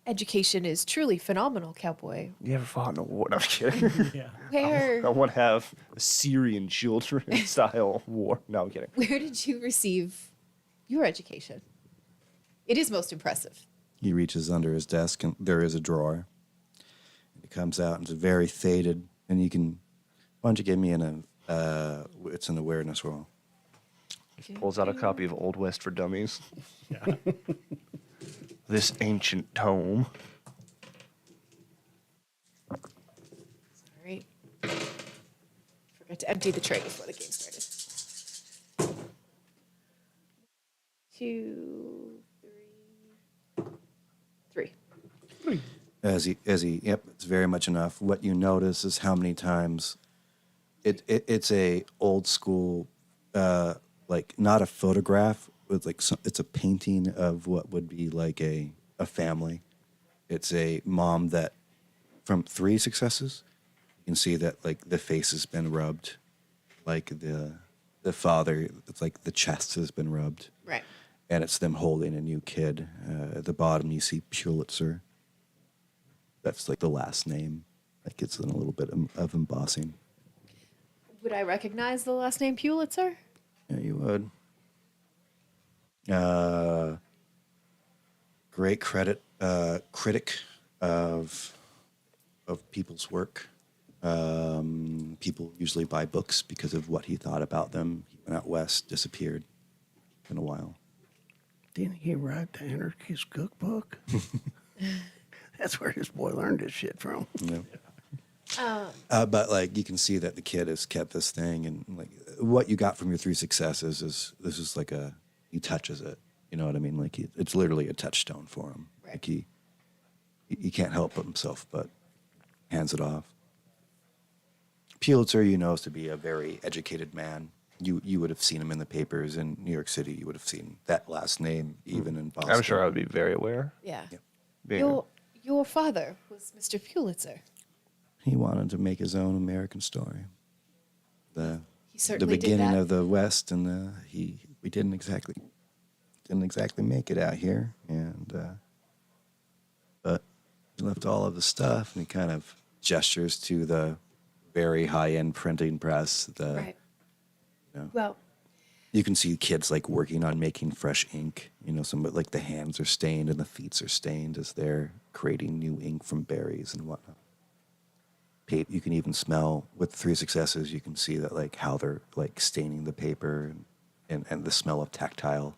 Speaker 5: education is truly phenomenal, cowboy.
Speaker 3: You ever fought in a war? No, I'm kidding.
Speaker 6: Yeah.
Speaker 5: Where
Speaker 3: I want to have a Syrian children style war. No, I'm kidding.
Speaker 5: where did you receive your education? It is most impressive.
Speaker 1: He reaches under his desk, and there is a drawer. It comes out, and it's very faded. And you can, why don't you give me it's an awareness roll?
Speaker 3: Pulls out a copy of Old West for Dummies.
Speaker 6: Yeah.
Speaker 3: This ancient tome.
Speaker 5: Sorry. Forgot to empty the tray before the game started. 2, 3. 3.
Speaker 1: Yep, it's very much enough. What you notice is how many times it's a old school, like not a photograph, it's like it's a painting of what would be like a family. It's a mom that from 3 successes, you can see that like the face has been rubbed, like the father, it's like the chest has been rubbed,
Speaker 5: Right.
Speaker 1: and it's them holding a new kid. At the bottom, you see Pulitzer. That's like the last name. That gets in a little bit of embossing.
Speaker 5: Would I recognize the last name Pulitzer?
Speaker 1: Yeah, you would. Great critic of people's work. People usually buy books because of what he thought about them. He went out west, disappeared in a while.
Speaker 2: Didn't he write the Anarchist Cookbook? That's where this boy learned his shit from.
Speaker 1: Yeah. But like you can see that the kid has kept this thing, and like what you got from your 3 successes is this is like he touches it. You know what I mean? Like it's literally a touchstone for him.
Speaker 5: Right.
Speaker 1: Like he can't help himself, but hands it off. Pulitzer, you know, is to be a very educated man. You would have seen him in the papers in New York City. You would have seen that last name even in Boston.
Speaker 3: I'm sure I would be very aware.
Speaker 5: Yeah.
Speaker 1: Yeah.
Speaker 3: Being
Speaker 5: Your father was Mr. Pulitzer.
Speaker 1: He wanted to make his own American story. The
Speaker 5: He certainly did
Speaker 1: beginning
Speaker 5: that.
Speaker 1: of the West, and we didn't exactly make it out here, and but he left all of the stuff, and he kind of gestures to the very high end printing press.
Speaker 5: Right.
Speaker 1: You know,
Speaker 5: Well,
Speaker 1: you can see kids like working on making fresh ink. You know, some like the hands are stained and the feet are stained as they're creating new ink from berries and whatnot. You can even smell with 3 successes. You can see that like how they're like staining the paper and the smell of tactile.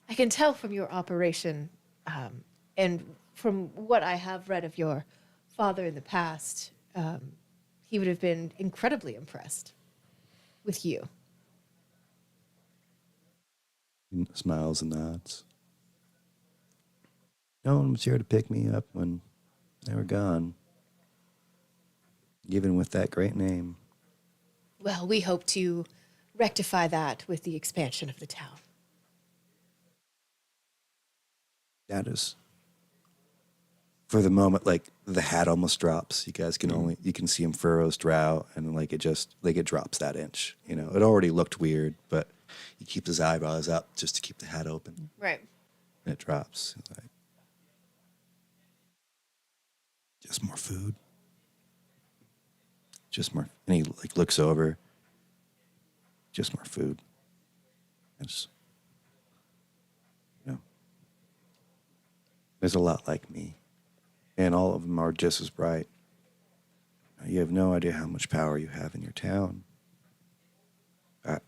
Speaker 5: I can tell from your operation and from what I have read of your father in the past, he would have been incredibly impressed with you.
Speaker 1: Smiles and nods. No one was here to pick me up when they were gone, even with that great name.
Speaker 5: Well, we hope to rectify that with the expansion of the town.
Speaker 1: That is, for the moment, like the hat almost drops. You guys can you can see him furrows drow, and like it drops that inch. You know, it already looked weird, but he keeps his eyebrows up just to keep the hat open,
Speaker 5: Right.
Speaker 1: and it drops. Like, just more food. Just more, and he like looks over. Just more food. It's, you know, there's a lot like me, and all of them are just as bright. You have no idea how much power you have in your town.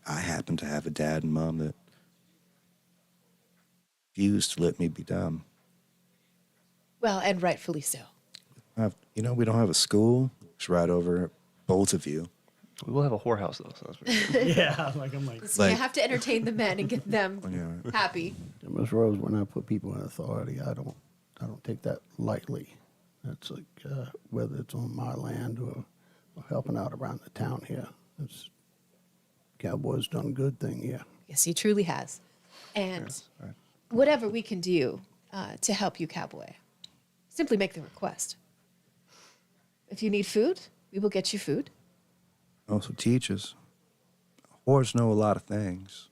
Speaker 1: I happen to have a dad and mom that refused to let me be dumb.
Speaker 5: Well, and rightfully so.
Speaker 1: We don't have a school. It's right over both of you.
Speaker 3: We will have a whorehouse though. So that's pretty cool.
Speaker 6: Yeah, I'm like,
Speaker 5: So you have to entertain the men and get them
Speaker 1: Yeah.
Speaker 5: happy.
Speaker 2: Miss Rose, when I put people in authority, I don't take that lightly. That's like whether it's on my land or helping out around the town here. Cowboy's done a good thing here.
Speaker 5: Yes, he truly has. And
Speaker 3: Right.
Speaker 5: whatever we can do to help you, Cowboy, simply make the request. If you need food, we will get you food.
Speaker 1: Also teaches. Whores know a lot of things.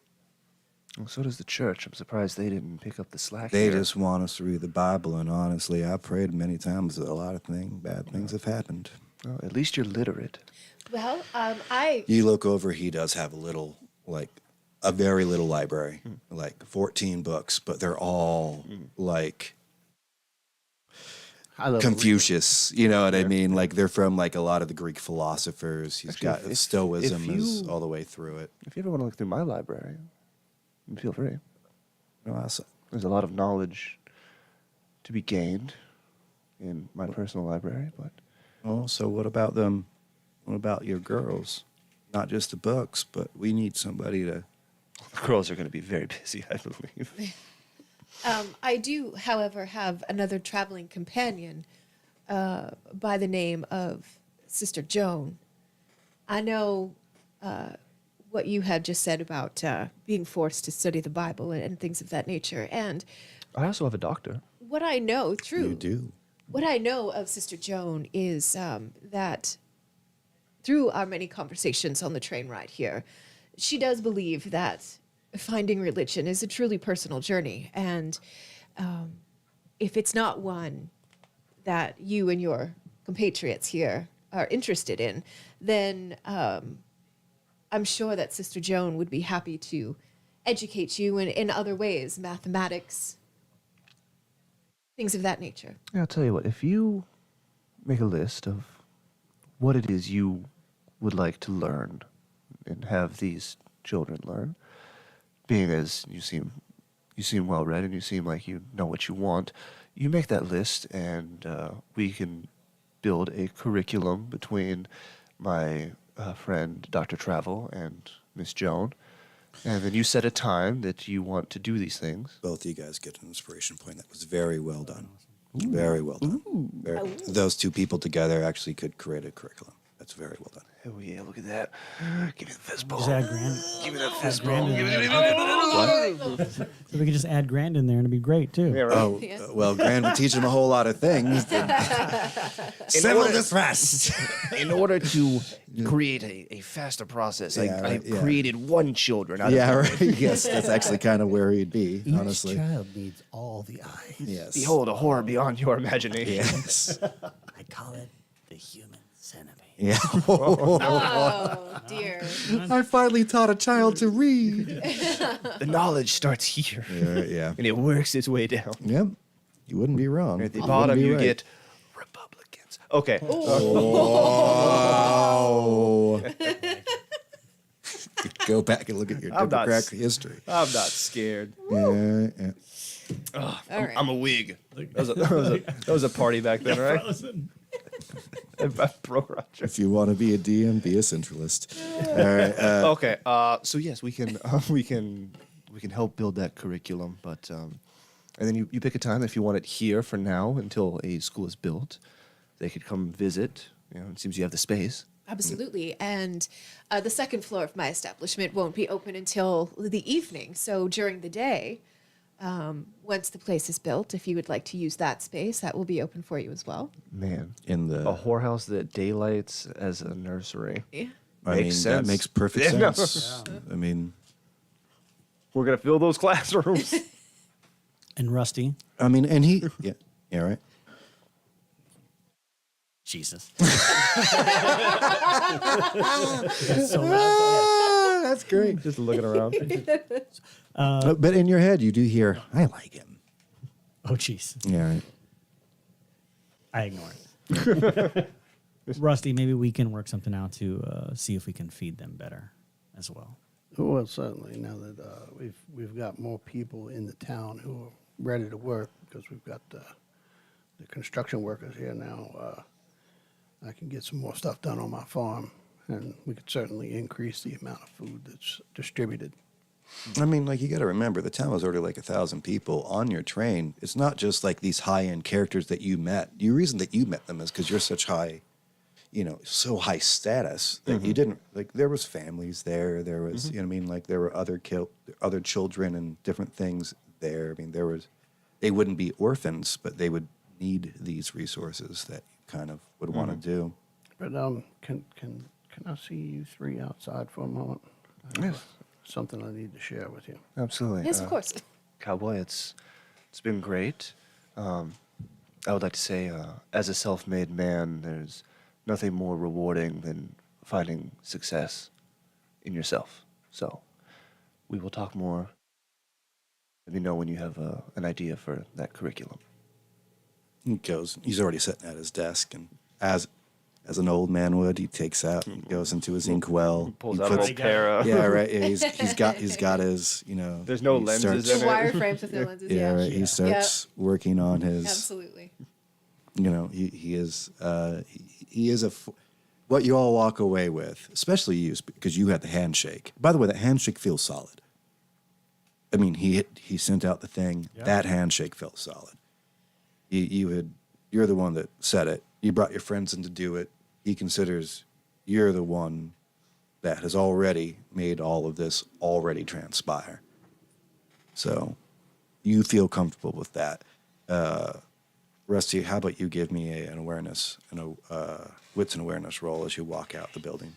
Speaker 3: Well, so does the church. I'm surprised they didn't pick up the slack.
Speaker 1: They
Speaker 3: here.
Speaker 1: just want us to read the Bible, and honestly, I've prayed many times that a lot of bad things have happened.
Speaker 3: Well, at least you're literate.
Speaker 5: Well,
Speaker 1: You look over, he does have a very little library, like 14 books, but they're all like Confucius, you know what I mean? Like they're from like a lot of the Greek philosophers. He's
Speaker 3: Actually,
Speaker 1: got
Speaker 3: if
Speaker 1: Stoicism
Speaker 3: you-
Speaker 1: is all the way through it.
Speaker 3: If you ever want to look through my library, Feel free.
Speaker 1: No, awesome.
Speaker 3: There's a lot of knowledge to be gained in my personal library, but
Speaker 1: Oh, so what about them? What about your girls? Not just the books, but we need somebody to.
Speaker 3: the girls are going to be very busy, I believe.
Speaker 5: I do, however, have another traveling companion by the name of Sister Joan. I know what you had just said about being forced to study the Bible and things of that nature. And
Speaker 3: I also have a doctor.
Speaker 5: what I know, true.
Speaker 1: You do.
Speaker 5: What I know of Sister Joan is that through our many conversations on the train ride here, she does believe that finding religion is a truly personal journey. And if it's not one that you and your compatriots here are interested in, then I'm sure that Sister Joan would be happy to educate you in other ways, mathematics, things of that nature.
Speaker 3: Yeah, I'll tell you what, if you make a list of what it is you would like to learn and have these children learn, being as you seem well read and you seem like you know what you want, you make that list and we can build a curriculum between my friend Dr. Travel and Miss Joan. And then you set a time that you want to do these things.
Speaker 1: Both of you guys get an inspiration point. That was very well done. Very well done. Those two people together actually could create a curriculum. That's very well done.
Speaker 3: Oh yeah, look at that. Give me the fist
Speaker 6: Just
Speaker 3: ball.
Speaker 6: add grand.
Speaker 3: Give me that
Speaker 6: Add
Speaker 3: fist
Speaker 6: grand
Speaker 3: ball.
Speaker 6: in
Speaker 3: Give me
Speaker 6: there.
Speaker 3: that.
Speaker 6: So we could just add grand in there and it'd be great too.
Speaker 3: Yeah, right.
Speaker 1: Oh,
Speaker 5: Yeah.
Speaker 1: well, Grand would teach him a whole lot of things. Civil disrest.
Speaker 3: In order to create a faster process,
Speaker 1: Yeah,
Speaker 3: I
Speaker 1: right, yeah.
Speaker 3: created one children out
Speaker 1: Yeah,
Speaker 3: of
Speaker 1: right. Yes, that's actually kind of where he'd be, honestly.
Speaker 2: Each child needs all the eyes.
Speaker 1: Yes.
Speaker 3: Behold, a horror beyond your imagination.
Speaker 1: Yes.
Speaker 6: I call it the human centipede.
Speaker 1: Yeah.
Speaker 5: Oh, dear.
Speaker 1: I finally taught a child to read.
Speaker 3: The knowledge starts here,
Speaker 1: Yeah.
Speaker 3: and it works its way down.
Speaker 1: Yep. You wouldn't be wrong.
Speaker 3: At the
Speaker 1: You
Speaker 3: bottom,
Speaker 1: wouldn't be
Speaker 3: you
Speaker 1: right.
Speaker 3: get Republicans. Okay.
Speaker 1: Oh. Go back and look at your
Speaker 3: I'm not
Speaker 1: Democratic history.
Speaker 3: I'm not scared.
Speaker 1: Yeah.
Speaker 5: All right.
Speaker 3: I'm a Whig. That was a party back then, right? I broke Roger.
Speaker 1: If you want to be a DM, be a centralist. All right.
Speaker 3: Okay. So yes, we can help build that curriculum, but and then you pick a time if you want it here for now until a school is built. They could come visit. You know, it seems you have the space.
Speaker 5: Absolutely. And the second floor of my establishment won't be open until the evening. So during the day, once the place is built, if you would like to use that space, that will be open for you as well.
Speaker 3: Man,
Speaker 1: In the,
Speaker 3: a whorehouse that daylights as a nursery.
Speaker 5: Yeah.
Speaker 1: I mean,
Speaker 3: makes
Speaker 1: that
Speaker 3: sense.
Speaker 1: makes perfect
Speaker 3: Yeah, no.
Speaker 1: sense. I mean,
Speaker 3: We're gonna fill those classrooms.
Speaker 6: And Rusty,
Speaker 1: and he, yeah, right.
Speaker 6: Jesus. That's so loud.
Speaker 1: That's great.
Speaker 3: Just looking around.
Speaker 1: But in your head, you do hear, I like him.
Speaker 6: Oh, jeez.
Speaker 1: Yeah, right.
Speaker 6: I ignore it. Rusty, maybe we can work something out to see if we can feed them better as well.
Speaker 2: Well, certainly now that we've got more people in the town who are ready to work because we've got the construction workers here now. I can get some more stuff done on my farm, and we could certainly increase the amount of food that's distributed.
Speaker 1: I mean, like, you got to remember, the town was already like 1,000 people on your train. It's not just like these high-end characters that you met. The reason that you met them is because you're such high, so high status that you didn't, like, there was families there. There was, like, there were other children and different things there. I mean, they wouldn't be orphans, but they would need these resources that you kind of would want to do.
Speaker 2: But can I see you three outside for a moment? I have something I need to share with you.
Speaker 3: Absolutely.
Speaker 5: Yes, of course.
Speaker 3: Cowboy, it's been great. I would like to say, as a self-made man, there's nothing more rewarding than finding success in yourself. So, we will talk more. Let me know when you have an idea for that curriculum.
Speaker 1: He goes. He's already sitting at his desk, and as as an old man would. He takes out, he goes into his inkwell,
Speaker 3: Pulls
Speaker 1: he
Speaker 3: out a
Speaker 1: puts-
Speaker 3: little para.
Speaker 1: yeah, right. Yeah, he's got his,
Speaker 3: There's no
Speaker 1: he
Speaker 3: lenses
Speaker 1: starts-
Speaker 5: The
Speaker 3: in it.
Speaker 5: wireframes with the lenses.
Speaker 1: Yeah,
Speaker 5: Yeah,
Speaker 1: right. He starts working on his.
Speaker 5: absolutely.
Speaker 1: He is what you all walk away with, especially you, because you had the handshake. By the way, that handshake feels solid. I mean, he sent out the thing.
Speaker 4: Yeah.
Speaker 1: That handshake felt solid. You're the one that said it. You brought your friends in to do it. He considers you're the one that has already made all of this already transpire. So you feel comfortable with that. Rusty, how about you give me an awareness and a wits and awareness roll as you walk out the building?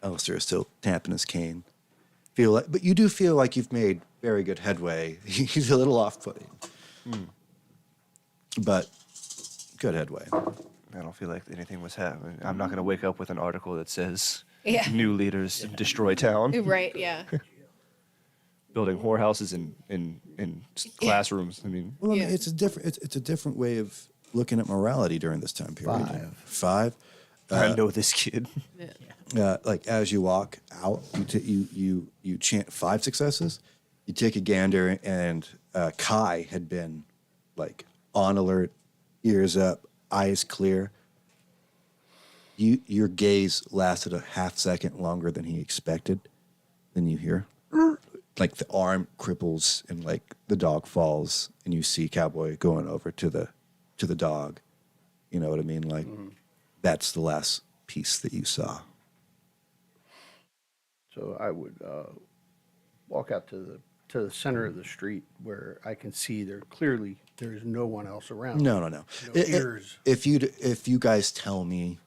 Speaker 1: Alister is still tapping his cane. But you do feel like you've made very good headway. He's a little off-putting, but good headway.
Speaker 3: I don't feel like anything was happening. I'm not going to wake up with an article that says
Speaker 5: Yeah.
Speaker 3: new leaders destroy town,
Speaker 5: Right. Yeah.
Speaker 3: building whorehouses in classrooms. I mean,
Speaker 1: Well,
Speaker 5: Yeah.
Speaker 1: it's a different way of looking at morality during this time period.
Speaker 2: 5.
Speaker 3: I know this kid.
Speaker 1: Like as you walk out, you chant 5 successes. You take a gander, and Kai had been like on alert, ears up, eyes clear. Your gaze lasted a half second longer than he expected. Then you hear, like the arm cripples and like the dog falls, and you see Cowboy going over to the dog. You know what I mean? Like that's the last piece that you saw.
Speaker 2: So I would walk out to the center of the street where I can see there's no one else around.
Speaker 1: No.
Speaker 2: No ears.
Speaker 1: If you guys tell me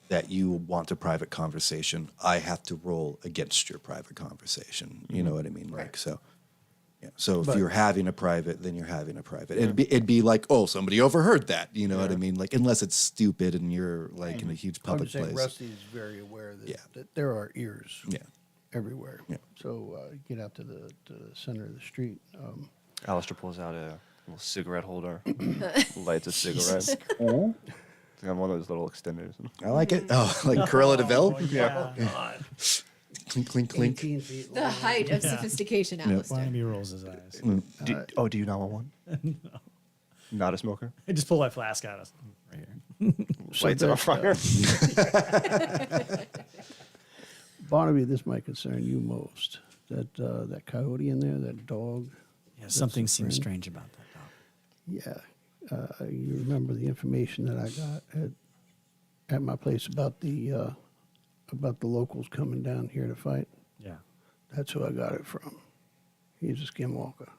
Speaker 1: that you want a private conversation, I have to roll against your private conversation. You know what I mean? Like
Speaker 2: Right.
Speaker 1: so. Yeah. So if
Speaker 2: But-
Speaker 1: you're having a private, then you're having a private. It'd be like, oh, somebody overheard that. You know what I mean? Like unless it's stupid and you're like in a huge
Speaker 2: I would
Speaker 1: public
Speaker 2: say
Speaker 1: place.
Speaker 2: Rusty's very aware that,
Speaker 1: Yeah.
Speaker 2: that there are ears
Speaker 1: Yeah.
Speaker 2: everywhere.
Speaker 1: Yeah.
Speaker 2: So get out to the center of the street.
Speaker 3: Alistair pulls out a little cigarette holder, lights a cigarette. It's got one of those little extenders.
Speaker 1: I like it. Oh, like Cruella de Vil.
Speaker 4: Yeah.
Speaker 1: Clink, clink, clink.
Speaker 2: 18 feet
Speaker 5: The
Speaker 2: long.
Speaker 5: height of sophistication, Alistair.
Speaker 4: Barnaby rolls his eyes.
Speaker 3: Do you not want one? No. Not a smoker?
Speaker 4: I just pull that flask out of right here.
Speaker 3: Lights it on fire.
Speaker 2: Barnaby, this might concern you most. That coyote in there, that dog.
Speaker 4: Yeah, something
Speaker 2: a
Speaker 4: seems
Speaker 2: friend.
Speaker 4: strange about that dog.
Speaker 2: Yeah. You remember the information that I got at my place about the locals coming down here to fight?
Speaker 4: Yeah.
Speaker 2: That's who I got it from. He's a skinwalker.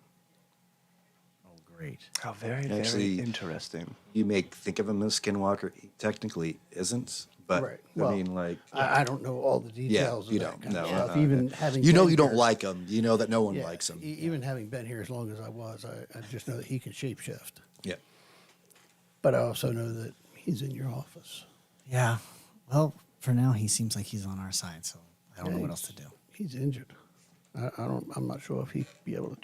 Speaker 4: Oh, great.
Speaker 3: How very,
Speaker 1: Actually-
Speaker 3: very interesting.
Speaker 1: You may think of him as Skinwalker. He technically isn't, but
Speaker 2: Right.
Speaker 1: I
Speaker 2: Well,
Speaker 1: mean, like,
Speaker 2: I don't know all the details.
Speaker 1: you
Speaker 2: of that
Speaker 1: don't.
Speaker 2: kind
Speaker 1: No,
Speaker 2: of stuff.
Speaker 1: uh-uh.
Speaker 2: Even having
Speaker 1: you know,
Speaker 2: been
Speaker 1: you don't
Speaker 2: here-
Speaker 1: like him. You know that no one
Speaker 2: Yeah,
Speaker 1: likes him.
Speaker 2: Even having been here as long as I was, I just know that he can shapeshift.
Speaker 1: Yeah.
Speaker 2: But I also know that he's in your office.
Speaker 4: Yeah. Well, for now, he seems like he's on our side, so I don't know what else to do.
Speaker 2: He's injured. I'm not sure if he'd be able to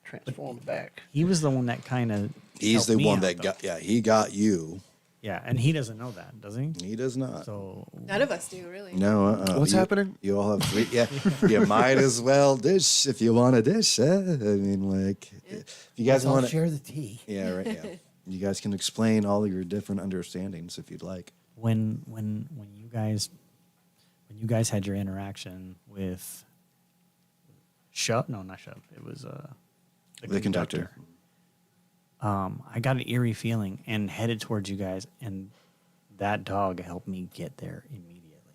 Speaker 2: transform back.
Speaker 4: He was the one that kind of.
Speaker 1: He's the one that got. Yeah, he got you.
Speaker 4: Yeah, and he doesn't know that, does he?
Speaker 1: He does not.
Speaker 4: So
Speaker 5: None of us do, really.
Speaker 1: No.
Speaker 3: What's
Speaker 1: you-
Speaker 3: happening?
Speaker 1: You all have. Yeah. You might as well dish if you want to dish. I mean, like, if you guys
Speaker 2: Let's all
Speaker 1: want to.
Speaker 2: share the tea.
Speaker 1: Yeah. Right. Yeah. You guys can explain all your different understandings if you'd like.
Speaker 4: when you guys had your interaction with Shove, no, not Shove. It was
Speaker 1: The conductor.
Speaker 4: I got an eerie feeling and headed towards you guys, and that dog helped me get there immediately.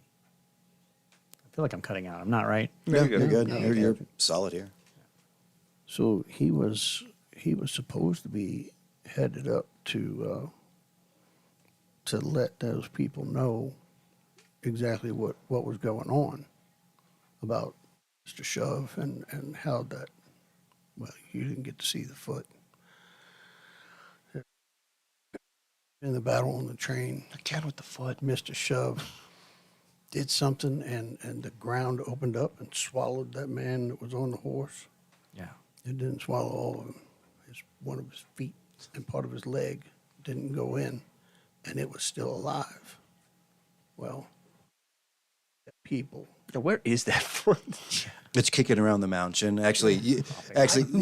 Speaker 4: I feel like I'm cutting out. I'm not right.
Speaker 3: No, you're good.
Speaker 1: You're good.
Speaker 2: No,
Speaker 1: You're,
Speaker 2: you're
Speaker 1: you're solid here.
Speaker 2: So he was supposed to be headed up to let those people know exactly what was going on about Mr. Shove and how that. Well, you didn't get to see the foot. In the battle on the train,
Speaker 3: Again with the foot.
Speaker 2: Mr. Shove did something, and the ground opened up and swallowed that man that was on the horse.
Speaker 4: Yeah.
Speaker 2: It didn't swallow all of him. One of his feet and part of his leg didn't go in, and it was still alive. Well, people.
Speaker 3: Now, where is that from?
Speaker 1: It's kicking around the mountain. Actually, you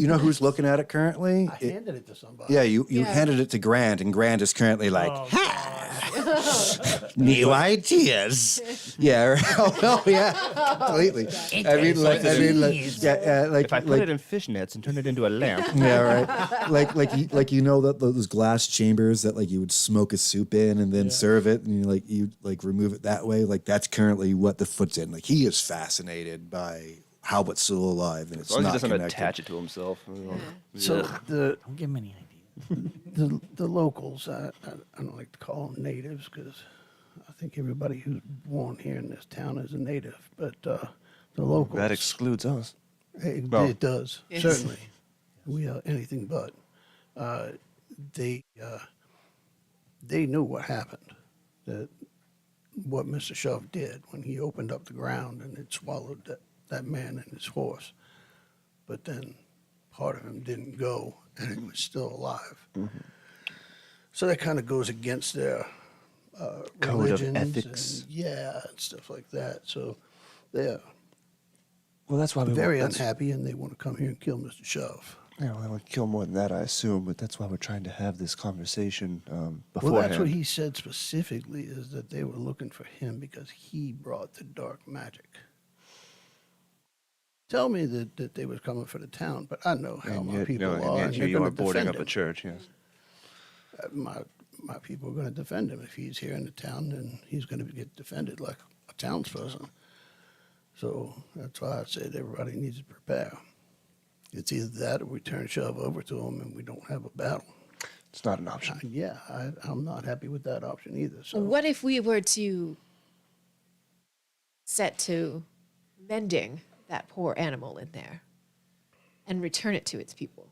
Speaker 1: know who's looking at it currently?
Speaker 2: I handed it to somebody.
Speaker 1: Yeah, you
Speaker 5: Yeah.
Speaker 1: handed it to Grant, and Grant is currently like, new ideas. Yeah. Oh, yeah. Completely.
Speaker 3: If I put it in fishnets and turn it into a lamp.
Speaker 1: Yeah, right. Like you know that those glass chambers that like you would smoke a soup in and then serve it, and you remove it that way. Like that's currently what the foot's in. Like he is fascinated by how it's still alive and it's
Speaker 3: As long as he
Speaker 1: not
Speaker 3: doesn't
Speaker 1: connected.
Speaker 3: attach it to himself.
Speaker 2: So the
Speaker 6: Don't give him any ideas.
Speaker 2: the locals, I don't like to call them natives because I think everybody who's born here in this town is a native. But the locals,
Speaker 3: That excludes us.
Speaker 2: it does,
Speaker 5: Yes.
Speaker 2: certainly. We are anything but. They knew what happened, that what Mr. Shove did when he opened up the ground and it swallowed that man and his horse. But then part of him didn't go and it was still alive.
Speaker 3: Mm-hmm.
Speaker 2: So that kind of goes against their
Speaker 3: Code of
Speaker 2: religions
Speaker 3: ethics.
Speaker 2: and, yeah, and stuff like that. So they're
Speaker 3: Well, that's why we
Speaker 2: very
Speaker 3: want,
Speaker 2: unhappy and they want to come here and kill Mr. Shove.
Speaker 3: Yeah, well, I would kill more than that, I assume, but that's why we're trying to have this conversation
Speaker 2: Well,
Speaker 3: beforehand.
Speaker 2: that's what he said specifically, is that they were looking for him because he brought the dark magic. Tell me that they was coming for the town, but I know how
Speaker 3: And
Speaker 2: my
Speaker 3: yet,
Speaker 2: people
Speaker 3: no,
Speaker 2: are.
Speaker 3: and yet
Speaker 2: and
Speaker 3: here
Speaker 2: they're
Speaker 3: you
Speaker 2: gonna
Speaker 3: are boarding
Speaker 2: defend
Speaker 3: up a
Speaker 2: him.
Speaker 3: church, yes.
Speaker 2: My people are going to defend him. If he's here in the town, then he's going to get defended like a townsperson. So that's why I said everybody needs to prepare. It's either that or we turn Shove over to him and we don't have a battle.
Speaker 3: It's not an option.
Speaker 2: I'm not happy with that option either. So
Speaker 5: What if we were to set to mending that poor animal in there and return it to its people?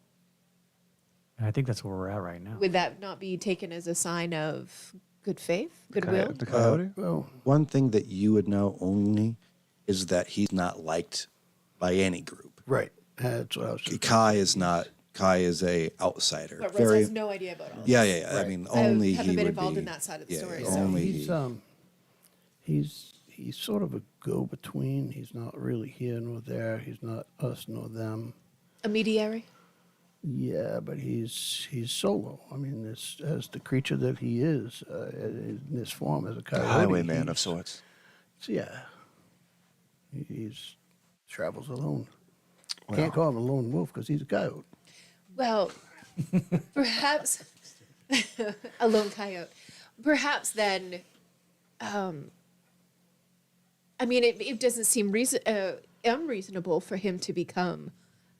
Speaker 6: And I think that's where we're at right now.
Speaker 5: Would that not be taken as a sign of good faith, goodwill?
Speaker 3: The coyote?
Speaker 2: well,
Speaker 1: One thing that you would know only is that he's not liked by any group.
Speaker 2: right. That's what I was. just-
Speaker 1: Kai is not. Kai is a outsider.
Speaker 5: But Rose has no idea about all
Speaker 1: Yeah,
Speaker 5: this.
Speaker 1: yeah, yeah. I
Speaker 2: Right.
Speaker 1: mean,
Speaker 5: I
Speaker 1: only
Speaker 5: haven't
Speaker 1: he
Speaker 5: been
Speaker 1: would
Speaker 5: involved
Speaker 1: be,
Speaker 5: in that side of the
Speaker 1: yeah,
Speaker 5: story,
Speaker 1: yeah,
Speaker 5: so-
Speaker 1: only
Speaker 2: He's sort of a go-between. He's not really here nor there. He's not us nor them.
Speaker 5: A mediary?
Speaker 2: Yeah, but he's solo. I mean, as the creature that he is, in this form as a
Speaker 3: The
Speaker 2: coyote.
Speaker 3: highwayman of
Speaker 2: he's-
Speaker 3: sorts.
Speaker 2: Yeah. He's travels alone.
Speaker 3: Well.
Speaker 2: Can't call him a lone wolf because he's a coyote.
Speaker 5: Well, perhaps a lone coyote. Perhaps then, I mean, it doesn't seem unreasonable for him to become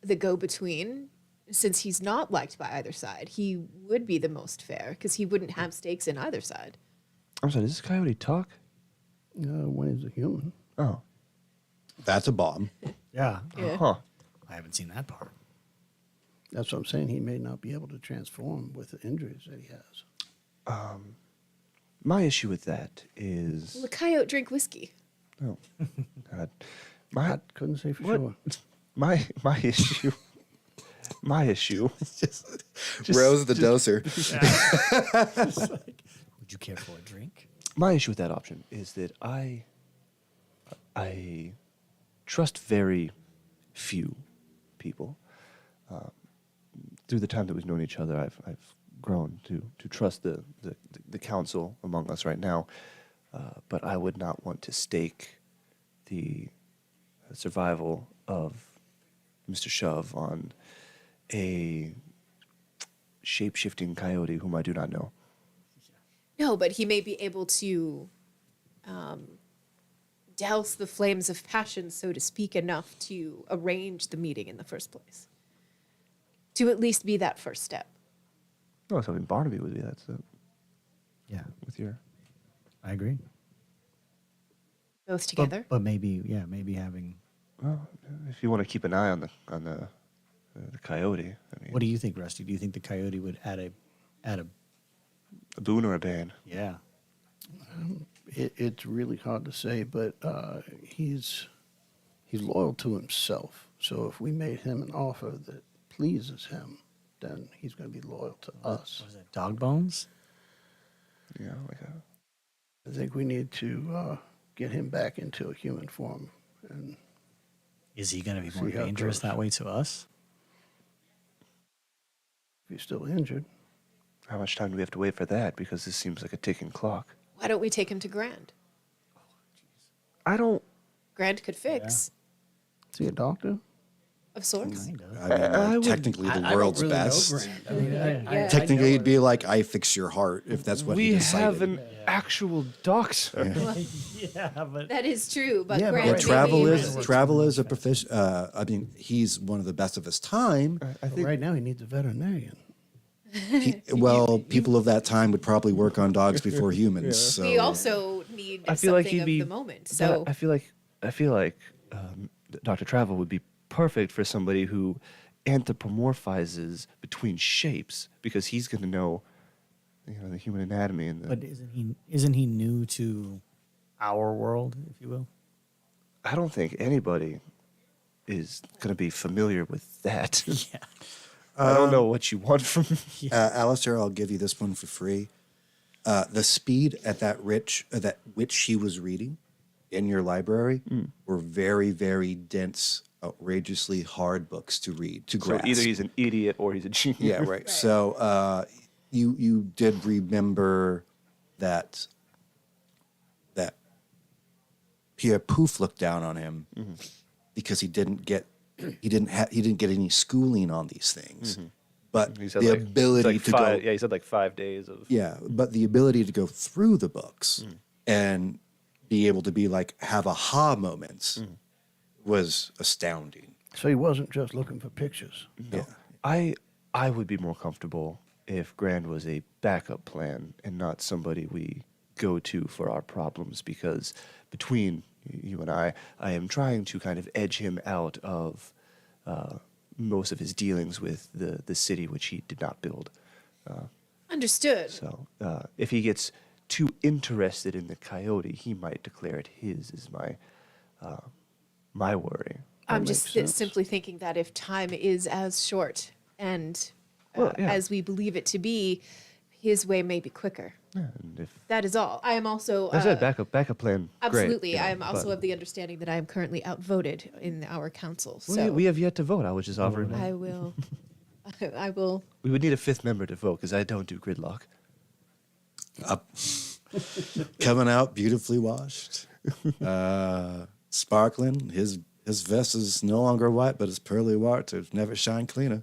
Speaker 5: the go-between, since he's not liked by either side. He would be the most fair because he wouldn't have stakes in either side.
Speaker 3: I'm sorry, does this coyote talk?
Speaker 2: When he's a human.
Speaker 3: Oh.
Speaker 1: That's a bomb.
Speaker 6: Yeah.
Speaker 5: Yeah.
Speaker 3: Huh.
Speaker 6: I haven't seen that part.
Speaker 2: That's what I'm saying. He may not be able to transform with the injuries that he has.
Speaker 3: My issue with that
Speaker 5: Will
Speaker 3: is...
Speaker 5: a coyote drink whiskey?
Speaker 3: Oh, God.
Speaker 2: I couldn't say for
Speaker 3: What?
Speaker 2: sure.
Speaker 3: My issue... My issue...
Speaker 1: Rose the doser.
Speaker 6: Would you care for a drink?
Speaker 3: My issue with that option is that I trust very few people. Through the time that we've known each other, I've grown to trust the council among us right now. But I would not want to stake the survival of Mr. Shove on a shape-shifting coyote whom I do not know.
Speaker 5: No, but he may be able to douse the flames of passion, so to speak, enough to arrange the meeting in the first place. To at least be that first step.
Speaker 3: Oh, so I mean, Barnaby would be that. So
Speaker 6: Yeah,
Speaker 3: with your
Speaker 6: I agree.
Speaker 5: Both together.
Speaker 6: But maybe, yeah, maybe having.
Speaker 3: well, if you want to keep an eye on the coyote, I mean,
Speaker 6: What do you think, Rusty? Do you think the coyote would add a?
Speaker 3: a boon or a ban?
Speaker 6: Yeah.
Speaker 2: It's really hard to say, but he's loyal to himself. So if we made him an offer that pleases him, then he's going to be loyal to us.
Speaker 6: Was it dog bones?
Speaker 3: Yeah, like a.
Speaker 2: I think we need to get him back into a human form. And
Speaker 6: Is he going to be more
Speaker 2: See how it
Speaker 6: dangerous
Speaker 2: goes.
Speaker 6: that way to us?
Speaker 2: if he's still injured,
Speaker 3: How much time do we have to wait for that? Because this seems like a ticking clock.
Speaker 5: Why don't we take him to Grand?
Speaker 3: I don't.
Speaker 5: Grand could fix,
Speaker 2: is he a doctor?
Speaker 5: of sorts.
Speaker 6: Kind of.
Speaker 1: I mean,
Speaker 3: I would-
Speaker 1: technically the world's best.
Speaker 2: I mean,
Speaker 5: Yeah.
Speaker 1: Technically, it'd be like I fix your heart if that's what he
Speaker 3: We
Speaker 1: decided.
Speaker 3: have an actual doctor.
Speaker 6: Yeah, but
Speaker 5: That is true, but
Speaker 2: Yeah, but
Speaker 5: Grand
Speaker 1: But
Speaker 5: may
Speaker 1: travel
Speaker 5: be
Speaker 1: is
Speaker 5: able to-
Speaker 1: travel is a profession. I mean, he's one of the best of his time.
Speaker 3: I think
Speaker 2: right now he needs a veterinarian.
Speaker 1: People of that time would probably work on dogs before humans. So
Speaker 5: We also need
Speaker 3: I feel like
Speaker 5: something
Speaker 3: he'd
Speaker 5: of
Speaker 3: be.
Speaker 5: the moment.
Speaker 3: but
Speaker 5: So
Speaker 3: I feel like Dr. Travel would be perfect for somebody who anthropomorphizes between shapes because he's going to know, the human anatomy and the.
Speaker 6: but isn't he new to our world, if you will?
Speaker 3: I don't think anybody is going to be familiar with that.
Speaker 6: Yeah.
Speaker 3: I don't know what you want from me.
Speaker 1: Alistair, I'll give you this one for free. The speed at that which he was reading in your library were very, very dense, outrageously hard books to read, to
Speaker 3: So
Speaker 1: grasp.
Speaker 3: either he's an idiot or he's a genius.
Speaker 1: Yeah, right. So you did remember that Pierre Pouf looked down on him because he didn't get any schooling on these things. But
Speaker 3: He said
Speaker 1: the
Speaker 3: like-
Speaker 1: ability
Speaker 3: like
Speaker 1: to
Speaker 3: five,
Speaker 1: go
Speaker 3: Yeah, he said like 5 days of.
Speaker 1: but the ability to go through the books and be able to be like have aha moments was astounding.
Speaker 2: So he wasn't just looking for pictures.
Speaker 1: Yeah.
Speaker 3: I would be more comfortable if Grand was a backup plan and not somebody we go to for our problems because between you and I am trying to kind of edge him out of most of his dealings with the city which he did not build.
Speaker 5: understood.
Speaker 3: So if he gets too interested in the coyote, he might declare it his. Is my worry.
Speaker 5: I'm
Speaker 2: makes
Speaker 5: just
Speaker 2: sense.
Speaker 5: simply thinking that if time is as short and
Speaker 3: Well, yeah.
Speaker 5: as we believe it to be, his way may be quicker.
Speaker 3: Yeah, and if
Speaker 5: That is all. I am also
Speaker 3: that's a backup plan,
Speaker 5: absolutely.
Speaker 3: Great,
Speaker 5: I am also
Speaker 3: but
Speaker 5: of the understanding that I am currently outvoted in our council. So
Speaker 3: we have yet to vote. I was just offering.
Speaker 5: I will. I will.
Speaker 3: We would need a 5th member to vote because I don't do gridlock.
Speaker 1: Coming out beautifully washed, sparkling. His vest is no longer white, but it's pearly white to never shine cleaner.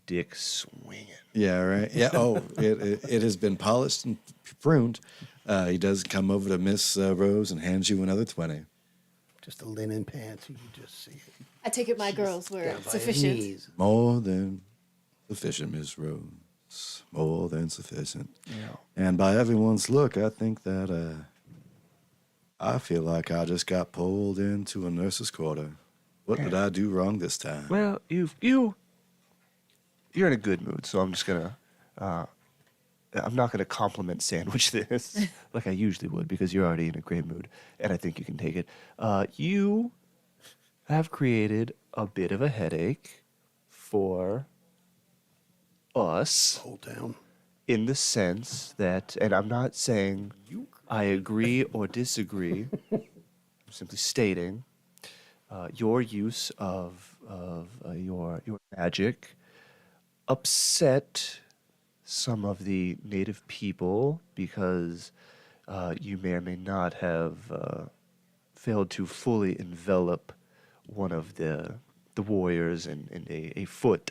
Speaker 3: Dick swinging.
Speaker 1: Yeah, right. Yeah. Oh, it has been polished and pruned. He does come over to Miss Rose and hands you another 20.
Speaker 2: Just the linen pants, you could just see it.
Speaker 5: I take it my girls were
Speaker 2: Down by his
Speaker 5: sufficient.
Speaker 2: knees.
Speaker 1: More than sufficient, Miss Rose. More than sufficient.
Speaker 3: Yeah.
Speaker 1: And by everyone's look, I think that I feel like I just got pulled into a nurse's quarter. What did I do wrong this time?
Speaker 3: Well, you're in a good mood, so I'm just gonna. I'm not gonna compliment sandwich this like I usually would because you're already in a great mood, and I think you can take it. You have created a bit of a headache for us.
Speaker 2: Hold down.
Speaker 3: In the sense that, and I'm not saying I agree or disagree, I'm simply stating your use of your magic upset some of the native people because you may or may not have failed to fully envelop one of the warriors in a foot.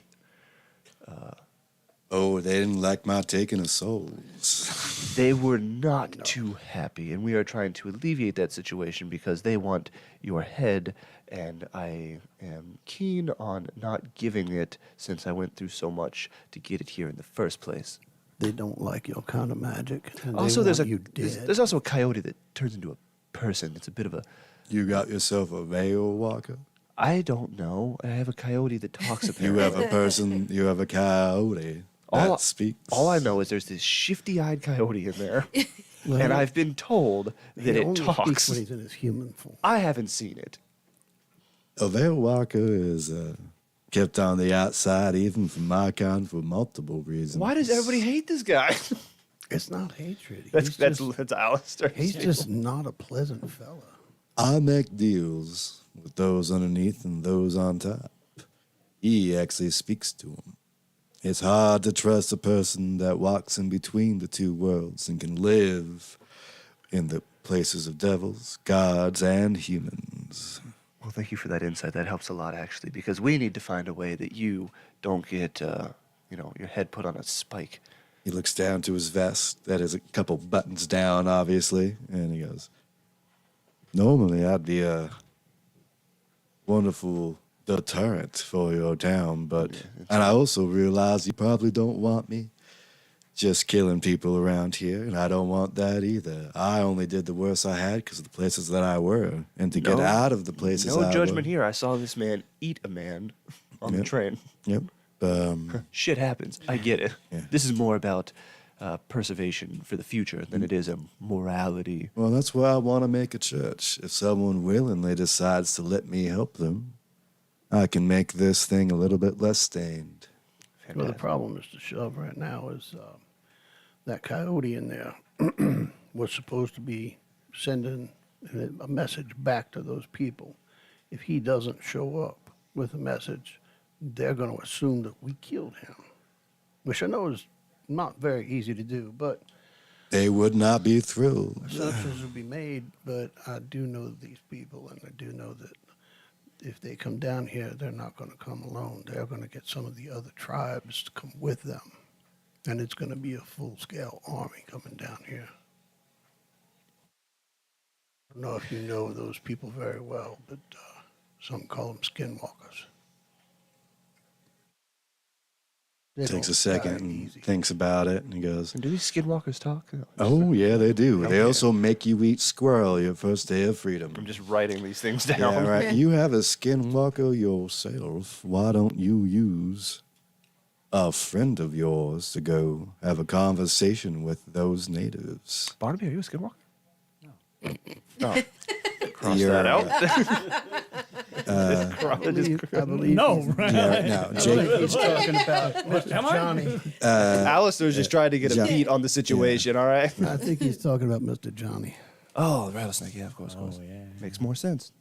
Speaker 1: Oh, they didn't like my taking of souls.
Speaker 3: They were not too happy, and we are trying to alleviate that situation because they want your head, and I am keen on not giving it since I went through so much to get it here in the first place.
Speaker 2: They don't like your kind of magic. And
Speaker 3: Also,
Speaker 2: they
Speaker 3: there's
Speaker 2: want you dead.
Speaker 3: there's also a coyote that turns into a person. It's a bit of a
Speaker 1: You got yourself a veil walker?
Speaker 3: I don't know. I have a coyote that talks
Speaker 1: You
Speaker 3: apparently.
Speaker 1: have a person, you have a coyote that speaks.
Speaker 3: All I know is there's this shifty-eyed coyote in there,
Speaker 2: Well,
Speaker 3: and I've been told
Speaker 2: he
Speaker 3: that it
Speaker 2: only speaks
Speaker 3: talks.
Speaker 2: when he's in his human form.
Speaker 3: I haven't seen it.
Speaker 1: A veil walker is kept on the outside, even from my kind, for multiple reasons.
Speaker 3: Why does everybody hate this guy?
Speaker 2: It's not hatred.
Speaker 3: That's Alister.
Speaker 2: He's just not a pleasant fella.
Speaker 1: I make deals with those underneath and those on top. He actually speaks to them. It's hard to trust a person that walks in between the two worlds and can live in the places of devils, gods, and humans.
Speaker 3: Well, thank you for that insight. That helps a lot, actually, because we need to find a way that you don't get, your head put on a spike.
Speaker 1: He looks down to his vest. That is a couple buttons down, obviously. And he goes, normally I'd be a wonderful deterrent for your town, but... and I also realize you probably don't want me just killing people around here, and I don't want that either. I only did the worst I had because of the places that I were, and to get out of the places
Speaker 3: No
Speaker 1: I
Speaker 3: judgment
Speaker 1: were.
Speaker 3: here. I saw this man eat a man on the train.
Speaker 1: Yep.
Speaker 3: Shit happens. I get it.
Speaker 1: Yeah.
Speaker 3: This is more about preservation for the future than it is a morality.
Speaker 1: Well, that's why I want to make a church. If someone willingly decides to let me help them, I can make this thing a little bit less stained.
Speaker 2: Well, the problem, Mr. Shove, right now is that coyote in there was supposed to be sending a message back to those people. If he doesn't show up with a message, they're going to assume that we killed him, which I know is not very easy to do, but
Speaker 1: They would not be thrilled.
Speaker 2: assumptions will be made. But I do know these people, and I do know that if they come down here, they're not going to come alone. They're going to get some of the other tribes to come with them. And it's going to be a full-scale army coming down here. I don't know if you know those people very well, but some call them skinwalkers. They
Speaker 1: Takes a
Speaker 2: don't
Speaker 1: second
Speaker 2: die
Speaker 1: and
Speaker 2: easy.
Speaker 1: thinks about it, and he goes,
Speaker 3: And do these skinwalkers talk?
Speaker 1: oh, yeah, they do. They
Speaker 3: Okay.
Speaker 1: also make you eat squirrel your first day of freedom.
Speaker 3: I'm just writing these things down.
Speaker 1: Yeah, right. You have a skinwalker yourself. Why don't you use a friend of yours to go have a conversation with those natives?
Speaker 3: Barnaby, are you a skinwalker? No. Cross
Speaker 1: You're,
Speaker 3: that out.
Speaker 2: I believe
Speaker 6: No,
Speaker 2: he's-
Speaker 6: right?
Speaker 1: Yeah, no,
Speaker 2: I
Speaker 1: Jake,
Speaker 2: believe he's talking about Mr.
Speaker 6: Am I?
Speaker 2: Johnny.
Speaker 3: Alistair's just trying to get a
Speaker 1: John-
Speaker 3: beat on the situation, all right?
Speaker 2: I think he's talking about Mr. Johnny.
Speaker 3: Oh, the rattlesnake, yeah, of course,
Speaker 6: Oh, yeah.
Speaker 3: Makes more sense.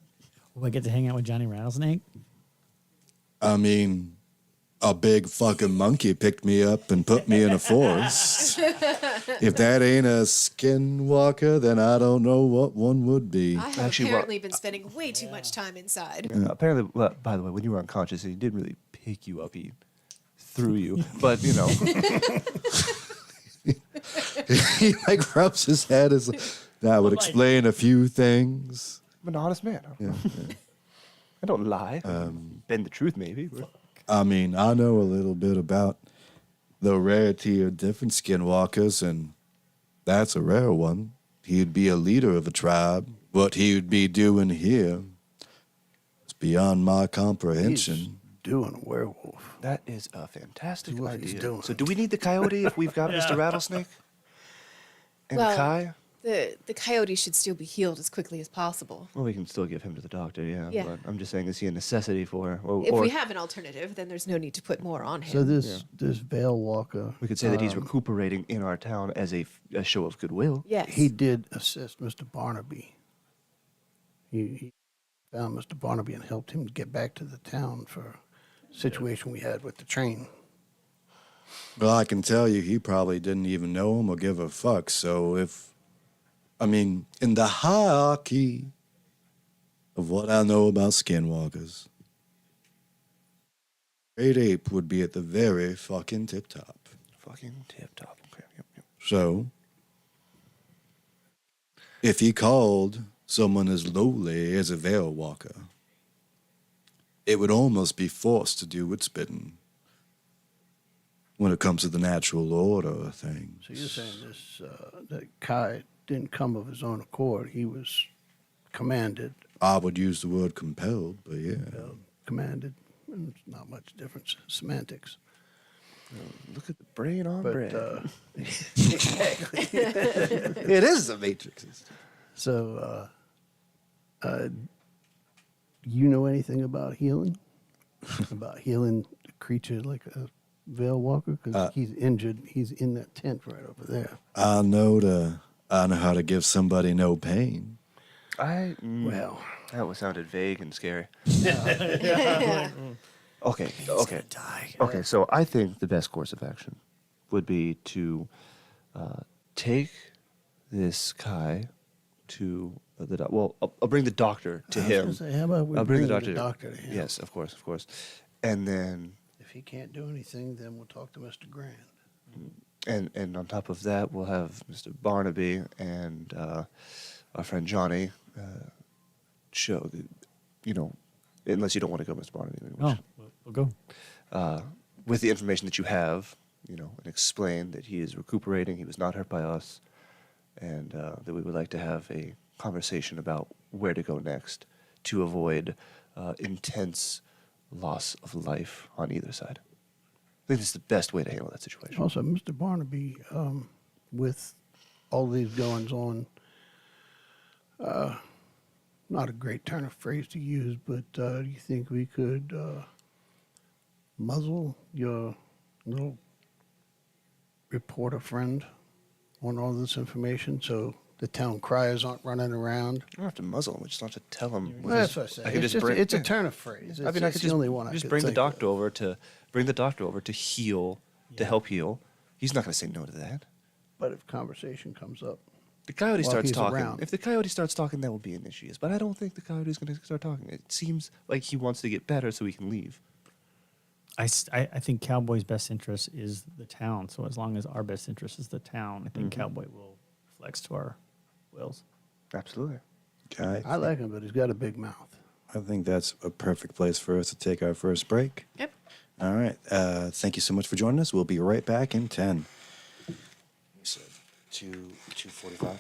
Speaker 6: Will I get to hang out with Johnny Rattlesnake?
Speaker 1: I mean, a big fucking monkey picked me up and put me in a forest. If that ain't a skinwalker, then I don't know what one would be.
Speaker 5: I have
Speaker 3: Actually,
Speaker 5: apparently been spending way too much time inside.
Speaker 3: Apparently, well, by the way, when you were unconscious, he didn't really pick you up. He threw you. But,
Speaker 1: He like rubs his head as that would explain a few things.
Speaker 3: I'm an honest man. I don't lie. Bend the truth, maybe. But
Speaker 1: I mean, I know a little bit about the rarity of different skinwalkers, and that's a rare one. He'd be a leader of a tribe. What he would be doing here is beyond my comprehension.
Speaker 2: He's doing a werewolf.
Speaker 3: that is a fantastic
Speaker 2: See what he's
Speaker 3: idea.
Speaker 2: doing.
Speaker 3: So, do we need the coyote if we've got Mr. Rattlesnake? And
Speaker 5: Well,
Speaker 3: Kai?
Speaker 5: The coyote should still be healed as quickly as possible.
Speaker 3: Well, we can still give him to the doctor, yeah.
Speaker 5: Yeah.
Speaker 3: But I'm just saying, is he a necessity for... Or,
Speaker 5: If
Speaker 3: or
Speaker 5: we have an alternative, then there's no need to put more on him.
Speaker 2: So this Veil Walker,
Speaker 3: we could say that he's recuperating in our town as a show of goodwill.
Speaker 5: yes.
Speaker 2: he did assist Mr. Barnaby. He found Mr. Barnaby and helped him get back to the town for a situation we had with the train.
Speaker 1: Well, I can tell you, he probably didn't even know him or give a fuck. So in the hierarchy of what I know about skinwalkers, Great Ape would be at the very fucking tip top.
Speaker 3: Fucking tip-top. Okay, yep.
Speaker 1: So, if he called someone as lowly as a veil walker, it would almost be forced to do its bidding when it comes to the natural order of things.
Speaker 2: So you're saying this that Kai didn't come of his own accord. He was commanded.
Speaker 1: I would use the word compelled, but yeah.
Speaker 2: Commanded. And it's not much difference in semantics.
Speaker 3: Look at the brain on
Speaker 2: But
Speaker 3: bread.
Speaker 2: exactly.
Speaker 1: It is the Matrix.
Speaker 2: So, you know anything about healing? About healing a creature like Vale Walker? Because he's injured. He's in that tent right over there.
Speaker 1: I know how to give somebody no pain.
Speaker 2: Well,
Speaker 3: That sounded vague and scary. Okay. Okay, so I think the best course of action would be to take this Kai to the doctor. Well, I'll bring the doctor to
Speaker 2: I was
Speaker 3: him.
Speaker 2: gonna say, how about we
Speaker 3: I'll bring the
Speaker 2: bring
Speaker 3: doctor.
Speaker 2: to him?
Speaker 3: Yes, of course. And then,
Speaker 2: If he can't do anything, then we'll talk to Mr. Grand.
Speaker 3: and on top of that, we'll have Mr. Barnaby and our friend Johnny show. Unless you don't want to go, Mr. Barnaby.
Speaker 6: Oh, we'll go.
Speaker 3: With the information that you have, and explain that he is recuperating, he was not hurt by us, and that we would like to have a conversation about where to go next to avoid intense loss of life on either side. I think it's the best way to handle that situation.
Speaker 2: Also, Mr. Barnaby, with all these goings on, not a great turn of phrase to use, but do you think we could muzzle your little reporter friend on all this information so the town criers aren't running around?
Speaker 3: I don't have to muzzle him. I just don't have to tell him.
Speaker 2: Well, that's what I say.
Speaker 3: I can
Speaker 2: It's,
Speaker 3: just bring.
Speaker 2: it's a turn of phrase. It's,
Speaker 3: I mean, I
Speaker 2: it's
Speaker 3: could
Speaker 2: the
Speaker 3: just,
Speaker 2: only one I
Speaker 3: just
Speaker 2: could
Speaker 3: bring the
Speaker 2: think
Speaker 3: doctor
Speaker 2: of.
Speaker 3: over to heal, to help heal. He's not going to say no to that.
Speaker 2: But if conversation comes up,
Speaker 3: The coyote
Speaker 2: While
Speaker 3: starts
Speaker 2: he's
Speaker 3: talking.
Speaker 2: around.
Speaker 3: If the coyote starts talking, that will be an issue. Yes, but I don't think the coyote is going to start talking. It seems like he wants to get better so he can leave.
Speaker 6: I think Cowboy's best interest is the town. So as long as our best interest is the town, I think Cowboy will flex to our wills.
Speaker 3: Absolutely.
Speaker 1: Okay.
Speaker 2: I like him, but he's got a big mouth.
Speaker 1: I think that's a perfect place for us to take our first break.
Speaker 5: Yep.
Speaker 1: All right. Thank you so much for joining us. We'll be right back in 10. So 2:45.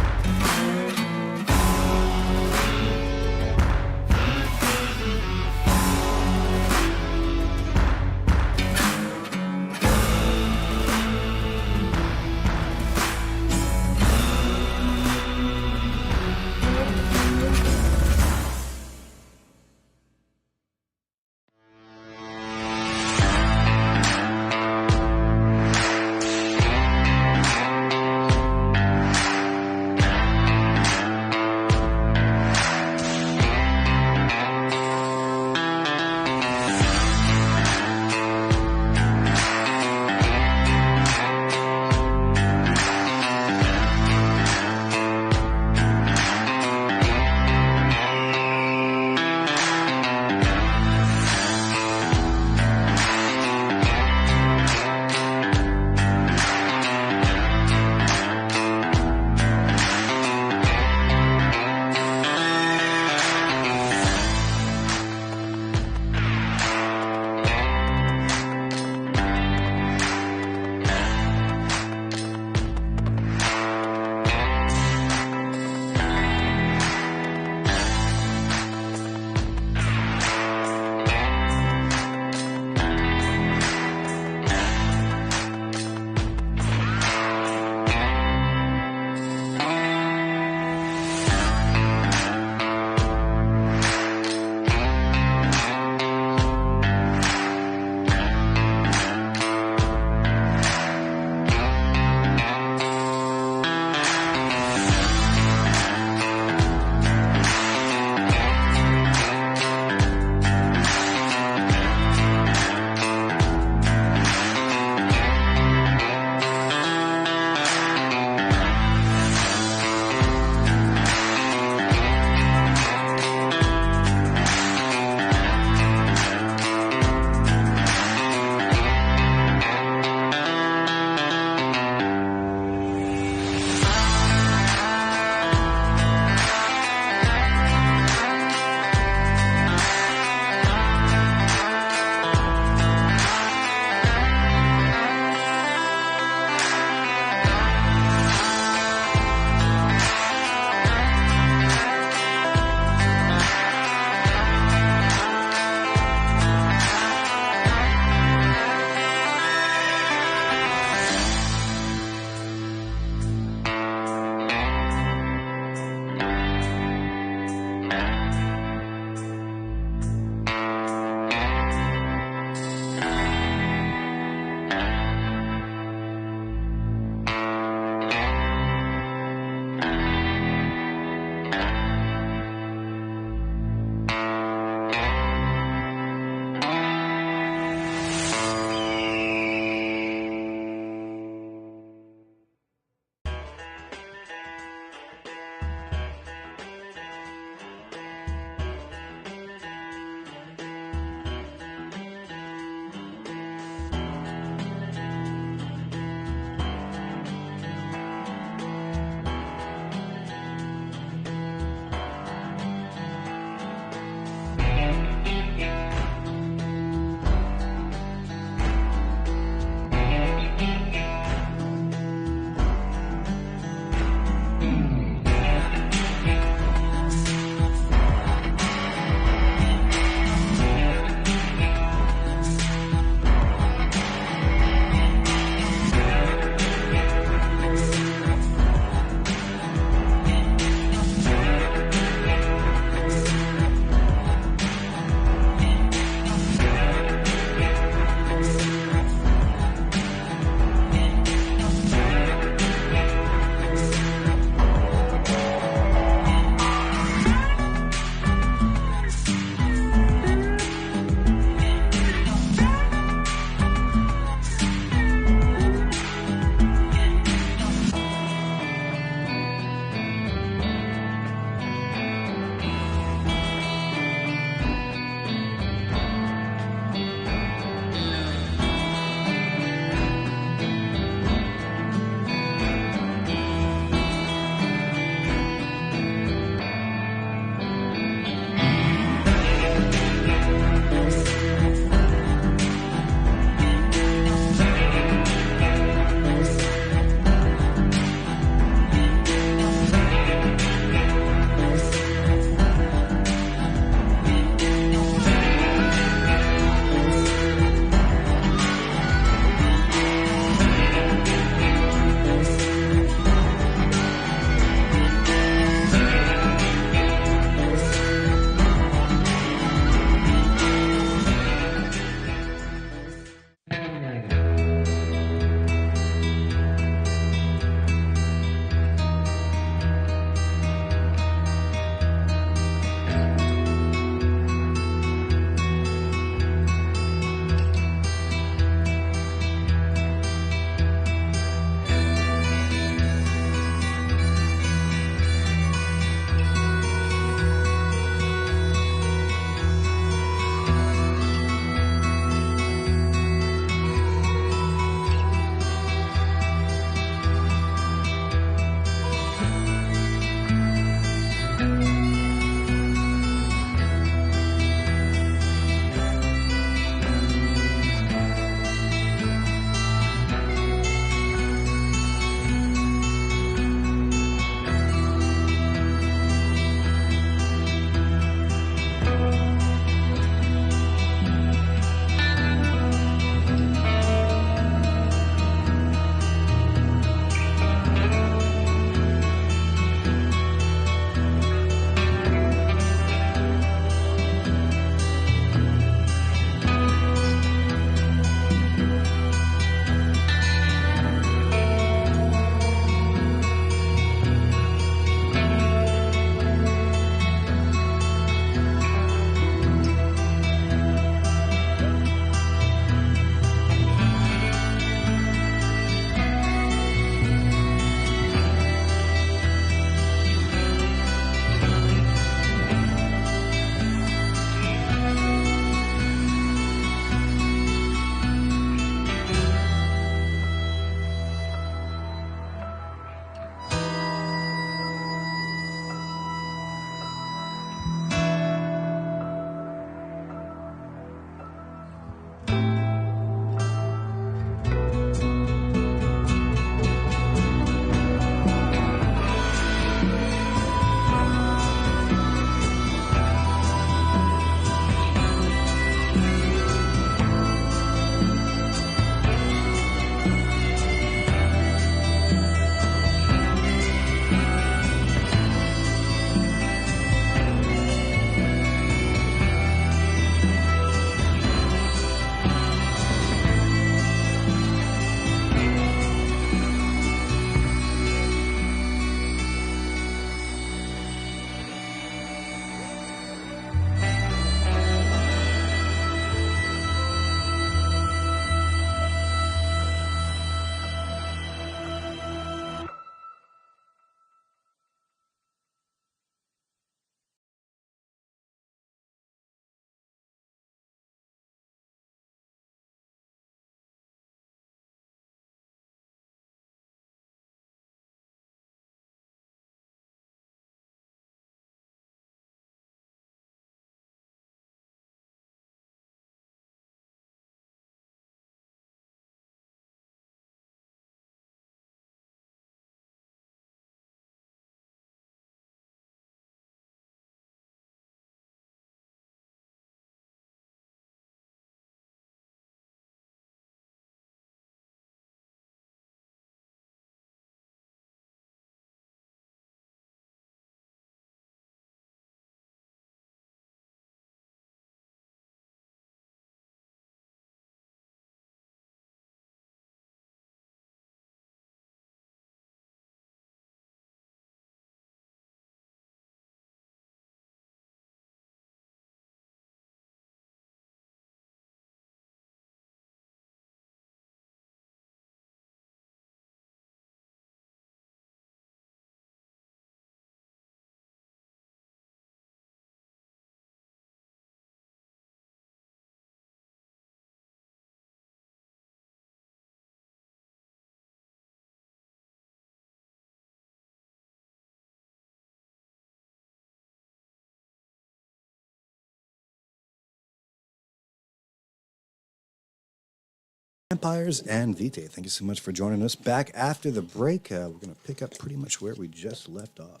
Speaker 1: Empires and Vitae, thank you so much for joining us. Back after the break, we're going to pick up pretty much where we just left off.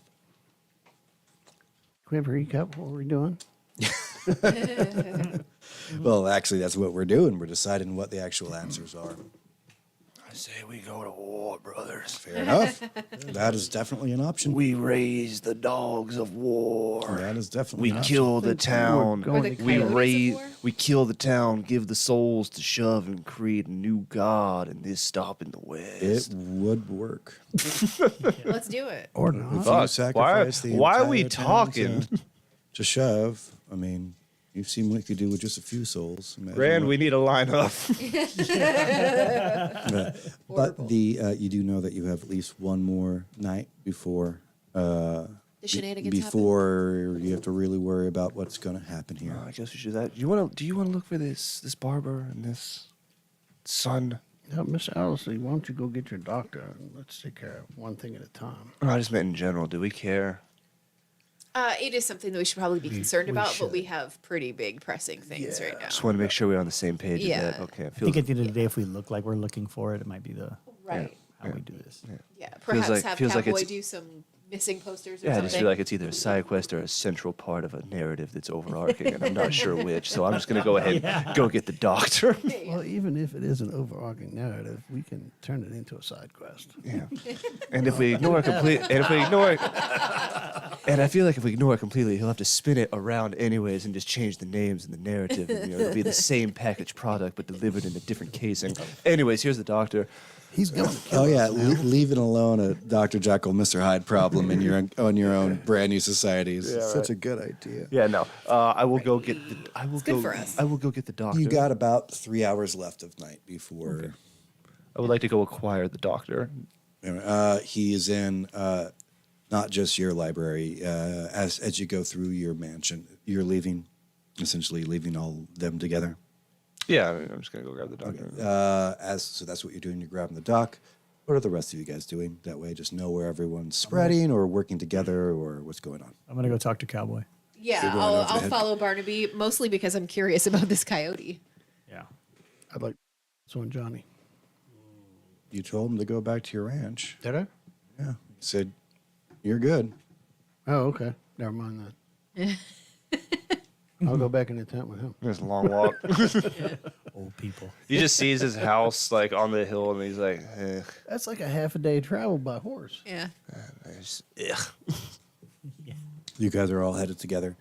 Speaker 2: Can we have a recap what we're doing?
Speaker 1: Well, actually, that's what we're doing. We're deciding what the actual answers are.
Speaker 3: I say we go to war, brothers.
Speaker 1: Fair enough. That is definitely an option.
Speaker 3: We raise the dogs of war.
Speaker 1: That is definitely
Speaker 3: We
Speaker 1: an
Speaker 3: kill the town.
Speaker 2: We're going
Speaker 5: Or the
Speaker 3: We
Speaker 5: coyotes of
Speaker 3: raise.
Speaker 5: war?
Speaker 3: We kill the town. Give the souls to shove and create a new god, and this stop in the west.
Speaker 1: It would work.
Speaker 5: Let's do it.
Speaker 2: Or
Speaker 1: If
Speaker 2: not?
Speaker 1: you
Speaker 3: Fuck.
Speaker 1: sacrifice the
Speaker 3: Why are we
Speaker 1: entire town
Speaker 3: talking?
Speaker 1: to shove? I mean, you've seen what you could do with just a few souls. Imagine
Speaker 3: Rand,
Speaker 1: what-
Speaker 3: we need a line up.
Speaker 1: But you do know that you have at least one more night before
Speaker 5: The shenanigans
Speaker 1: before you have to really worry about what's going to happen here.
Speaker 3: I guess we should do that. Do you want to look for this barber and this son?
Speaker 2: Miss Alice, why don't you go get your doctor and let's take care of one thing at a time.
Speaker 3: No, I just meant in general. Do we care?
Speaker 5: It is something that we should probably be concerned about,
Speaker 2: should.
Speaker 5: but we have pretty big pressing things right now.
Speaker 3: Just want to make sure we're on the same page. with
Speaker 5: Yeah.
Speaker 3: that. Okay.
Speaker 6: I think at the end of the day, if we look like we're looking for it, it might be the
Speaker 5: Right.
Speaker 6: how we do this.
Speaker 5: Yeah. Perhaps
Speaker 3: like-
Speaker 5: have
Speaker 3: feels like
Speaker 5: Cowboy
Speaker 3: it's-
Speaker 5: do some missing posters or
Speaker 3: Yeah, I
Speaker 5: something.
Speaker 3: just feel like it's either a side quest or a central part of a narrative that's overarching, and I'm not sure which. So I'm just going to go ahead and go get the doctor.
Speaker 2: Well, even if it is an overarching narrative, we can turn it into a side quest.
Speaker 3: Yeah. And if we ignore it completely, and I feel like if we ignore it completely, he'll have to spin it around anyways and just change the names and the narrative. And, it'll be the same packaged product but delivered in a different casing. Anyways, here's the doctor.
Speaker 2: He's going to kill
Speaker 1: Oh yeah,
Speaker 2: us now.
Speaker 1: leaving alone a Dr. Jekyll, Mr. Hyde problem in your on your own brand new society is such a good idea.
Speaker 3: Yeah, no. I will go get the. I will
Speaker 5: good
Speaker 3: go.
Speaker 5: for us.
Speaker 3: I will go get the doctor.
Speaker 1: You got about 3 hours left of night before.
Speaker 3: I would like to go acquire the doctor.
Speaker 1: He is in not just your library. As you go through your mansion, you're essentially leaving all them together.
Speaker 3: Yeah, I'm just gonna go grab the doctor.
Speaker 1: So that's what you're doing. You're grabbing the dock. What are the rest of you guys doing? That way, just know where everyone's spreading or working together or what's going on.
Speaker 6: I'm gonna go talk to Cowboy.
Speaker 5: Yeah,
Speaker 1: You're going over
Speaker 5: I'll
Speaker 1: ahead.
Speaker 5: follow Barnaby, mostly because I'm curious about this coyote.
Speaker 6: Yeah.
Speaker 2: I'd like so and Johnny.
Speaker 1: You told him to go back to your ranch.
Speaker 2: Did I?
Speaker 1: Yeah. He said, "You're good."
Speaker 2: Oh, okay. Never mind that. I'll go back in the tent with him.
Speaker 3: It's a long walk.
Speaker 6: Old people.
Speaker 3: He just sees his house like on the hill, and he's like,
Speaker 2: That's like a half a day travel by horse.
Speaker 5: Yeah.
Speaker 1: You guys are all headed together,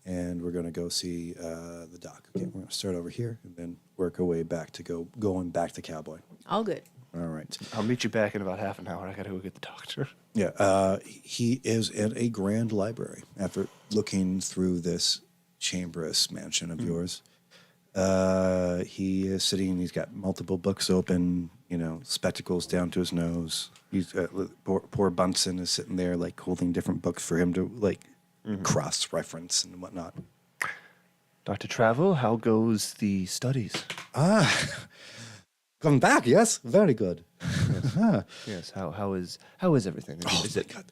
Speaker 1: and we're going to go see the dock. Okay, we're going to start over here and then work our way back to going back to Cowboy.
Speaker 5: All good.
Speaker 1: All right.
Speaker 3: I'll meet you back in about half an hour. I gotta go get the doctor.
Speaker 1: Yeah. He is in a grand library after looking through this chamberous mansion of yours. He is sitting. He's got multiple books open. Spectacles down to his nose. He's poor Bunsen is sitting there like holding different books for him to cross reference and whatnot.
Speaker 3: Dr. Travel, how goes the studies?
Speaker 1: Come back, yes, very good.
Speaker 3: Yes. How is everything? Is it?
Speaker 1: God,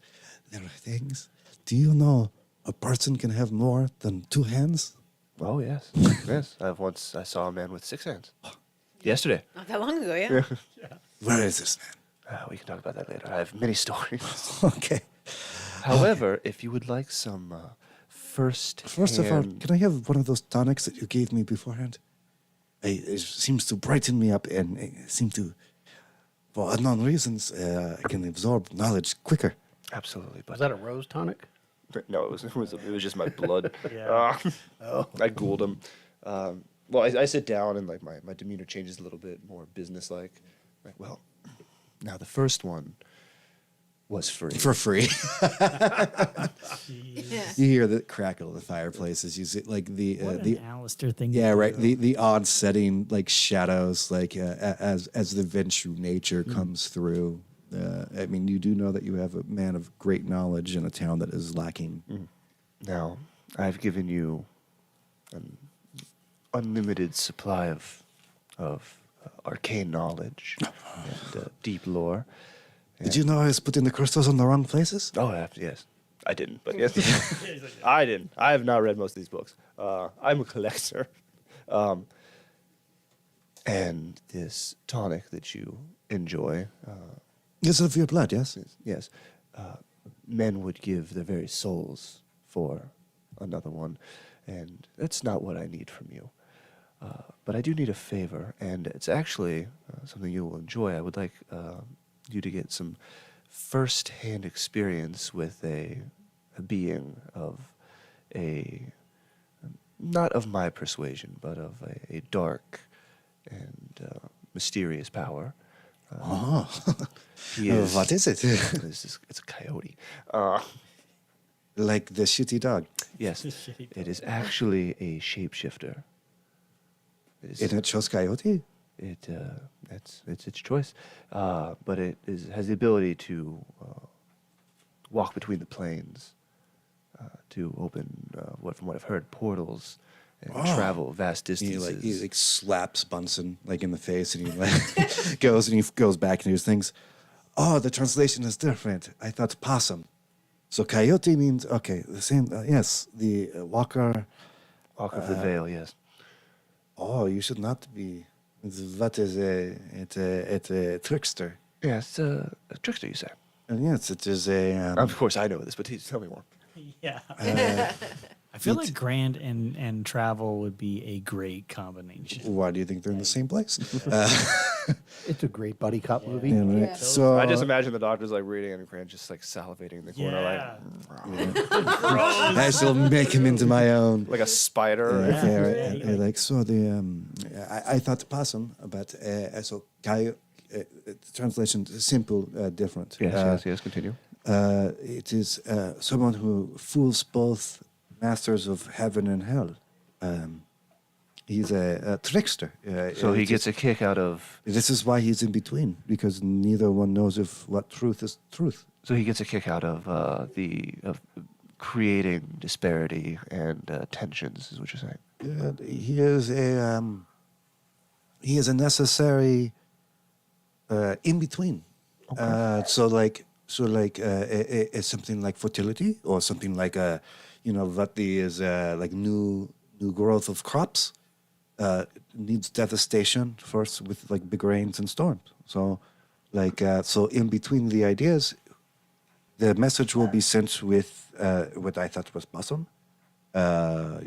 Speaker 1: there are things. Do you know a person can have more than 2 hands?
Speaker 3: Oh yes, yes. I saw a man with 6 hands. Yesterday.
Speaker 5: Not that long ago, yeah.
Speaker 1: Where is this
Speaker 3: We can talk about that later. I have many stories.
Speaker 1: man? Okay.
Speaker 3: However, if you would like some first
Speaker 1: Of all, can I have one of those tonics that you gave me beforehand? It seems to brighten me up and seem to, for unknown reasons, I can absorb knowledge quicker.
Speaker 3: Absolutely, but
Speaker 2: Was that a rose tonic?
Speaker 3: no, it was just my blood.
Speaker 6: Yeah.
Speaker 3: I ghouled him. Well, I sit down and like my demeanor changes a little bit, more businesslike. Like, well, now the first one was free.
Speaker 1: For free.
Speaker 5: Yeah.
Speaker 1: You hear the crackle of the fireplace as you see, like the
Speaker 6: Alistair thing.
Speaker 1: yeah,
Speaker 6: to
Speaker 1: right.
Speaker 6: do.
Speaker 1: The odd setting, like shadows, like as the Venshu nature comes through. I mean, you do know that you have a man of great knowledge in a town that is lacking.
Speaker 3: Now, I've given you an unlimited supply of arcane knowledge and deep lore.
Speaker 1: Did you know I was putting the crystals on the wrong places?
Speaker 3: Oh, yes. I didn't, but yes. I didn't. I have not read most of these books. I'm a collector. And and this tonic that you enjoy.
Speaker 1: Yes, of your blood, yes.
Speaker 3: Yes, men would give their very souls for another one, and that's not what I need from you. But I do need a favor, and it's actually something you will enjoy. I would like you to get some first-hand experience with a being of not of my persuasion, but of a dark and mysterious power.
Speaker 1: Oh,
Speaker 3: He is,
Speaker 1: what is it?
Speaker 3: it's a coyote.
Speaker 1: Like the shitty dog.
Speaker 3: Yes, it is actually a shapeshifter. It is,
Speaker 1: And it shows coyote?
Speaker 3: it's its choice, but it has the ability to walk between the planes, to open from what I've heard, portals and travel vast distances.
Speaker 1: He slaps Bunsen like in the face, and he like goes back and he thinks, "Oh, the translation is different. I thought possum. So coyote means okay, the same. Yes, the walker.
Speaker 3: Walk of the Veil, yes.
Speaker 1: Oh, you should not be. What is a trickster?
Speaker 3: Yes, a trickster, you say.
Speaker 1: And yes, it is a.
Speaker 3: Of course, I know this, but tell me more.
Speaker 6: Yeah. I feel like Grand and travel would be a great combination.
Speaker 1: Why do you think they're in the same place?
Speaker 2: It's a great buddy cop movie.
Speaker 1: Yeah, right.
Speaker 5: Yeah.
Speaker 1: So
Speaker 3: I just imagine the doctor's like reading and Grant just like salivating in the corner,
Speaker 6: Yeah.
Speaker 1: I shall make him into my own.
Speaker 3: like a spider.
Speaker 1: Yeah,
Speaker 6: Yeah.
Speaker 1: right.
Speaker 6: Yeah.
Speaker 1: Like so, the I thought possum, but so coyote. The translation is simple, different.
Speaker 3: Yes, continue.
Speaker 1: It is someone who fools both masters of heaven and hell. He's a trickster.
Speaker 3: So he gets a kick out of.
Speaker 1: This is why he's in between, because neither one knows if what truth is truth.
Speaker 3: So he gets a kick out of of creating disparity and tensions, is what you're saying.
Speaker 1: He is a necessary in between. It's something like fertility, or something like what is like new growth of crops. Needs devastation first with like big rains and storms. So in between the ideas, the message will be sent with what I thought was possum.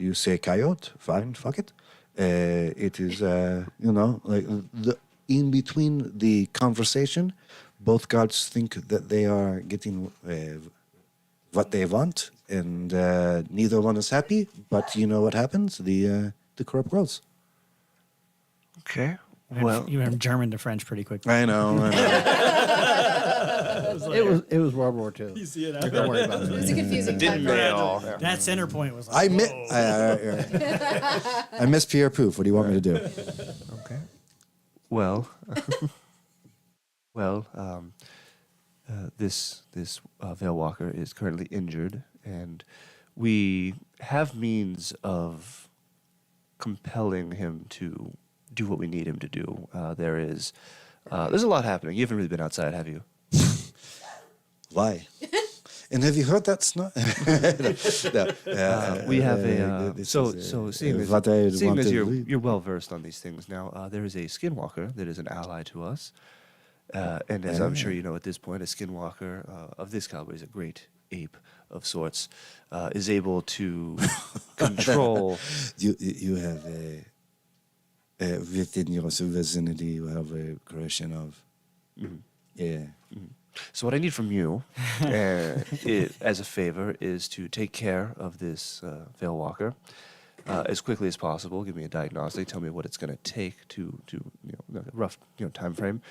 Speaker 1: You say coyote, fine, fuck it. It is like the in between the conversation, both gods think that they are getting what they want, and neither one is happy. But you know what happens? The corrupt grows.
Speaker 3: Okay.
Speaker 6: You
Speaker 3: Well,
Speaker 6: went German to French pretty quickly.
Speaker 1: I know.
Speaker 2: It was World War II.
Speaker 6: You see it
Speaker 2: Don't worry about
Speaker 5: It
Speaker 2: it.
Speaker 5: was a confusing
Speaker 3: didn't
Speaker 5: time.
Speaker 3: they all? Yeah.
Speaker 6: That center point was like,
Speaker 1: I miss.
Speaker 6: whoa.
Speaker 1: I miss Pierre Pouf. What do you want me to do?
Speaker 3: Okay. Well, this Veil Walker is currently injured, and we have means of compelling him to do what we need him to do. There's a lot happening. You haven't really been outside, have you?
Speaker 1: Why? And have you heard that snot?
Speaker 3: We have seeing as you're well versed on these things now, there is a skinwalker that is an ally to us, and as I'm sure you know at this point, a skinwalker of this caliber is a great ape of sorts, is able to control.
Speaker 1: You have within your vicinity, you have a creation of.
Speaker 3: Mm-hmm.
Speaker 1: Yeah.
Speaker 3: So what I need from you, as a favor, is to take care of this Veil Walker as quickly as possible. Give me a diagnostic. Tell me what it's going to take to rough time frame.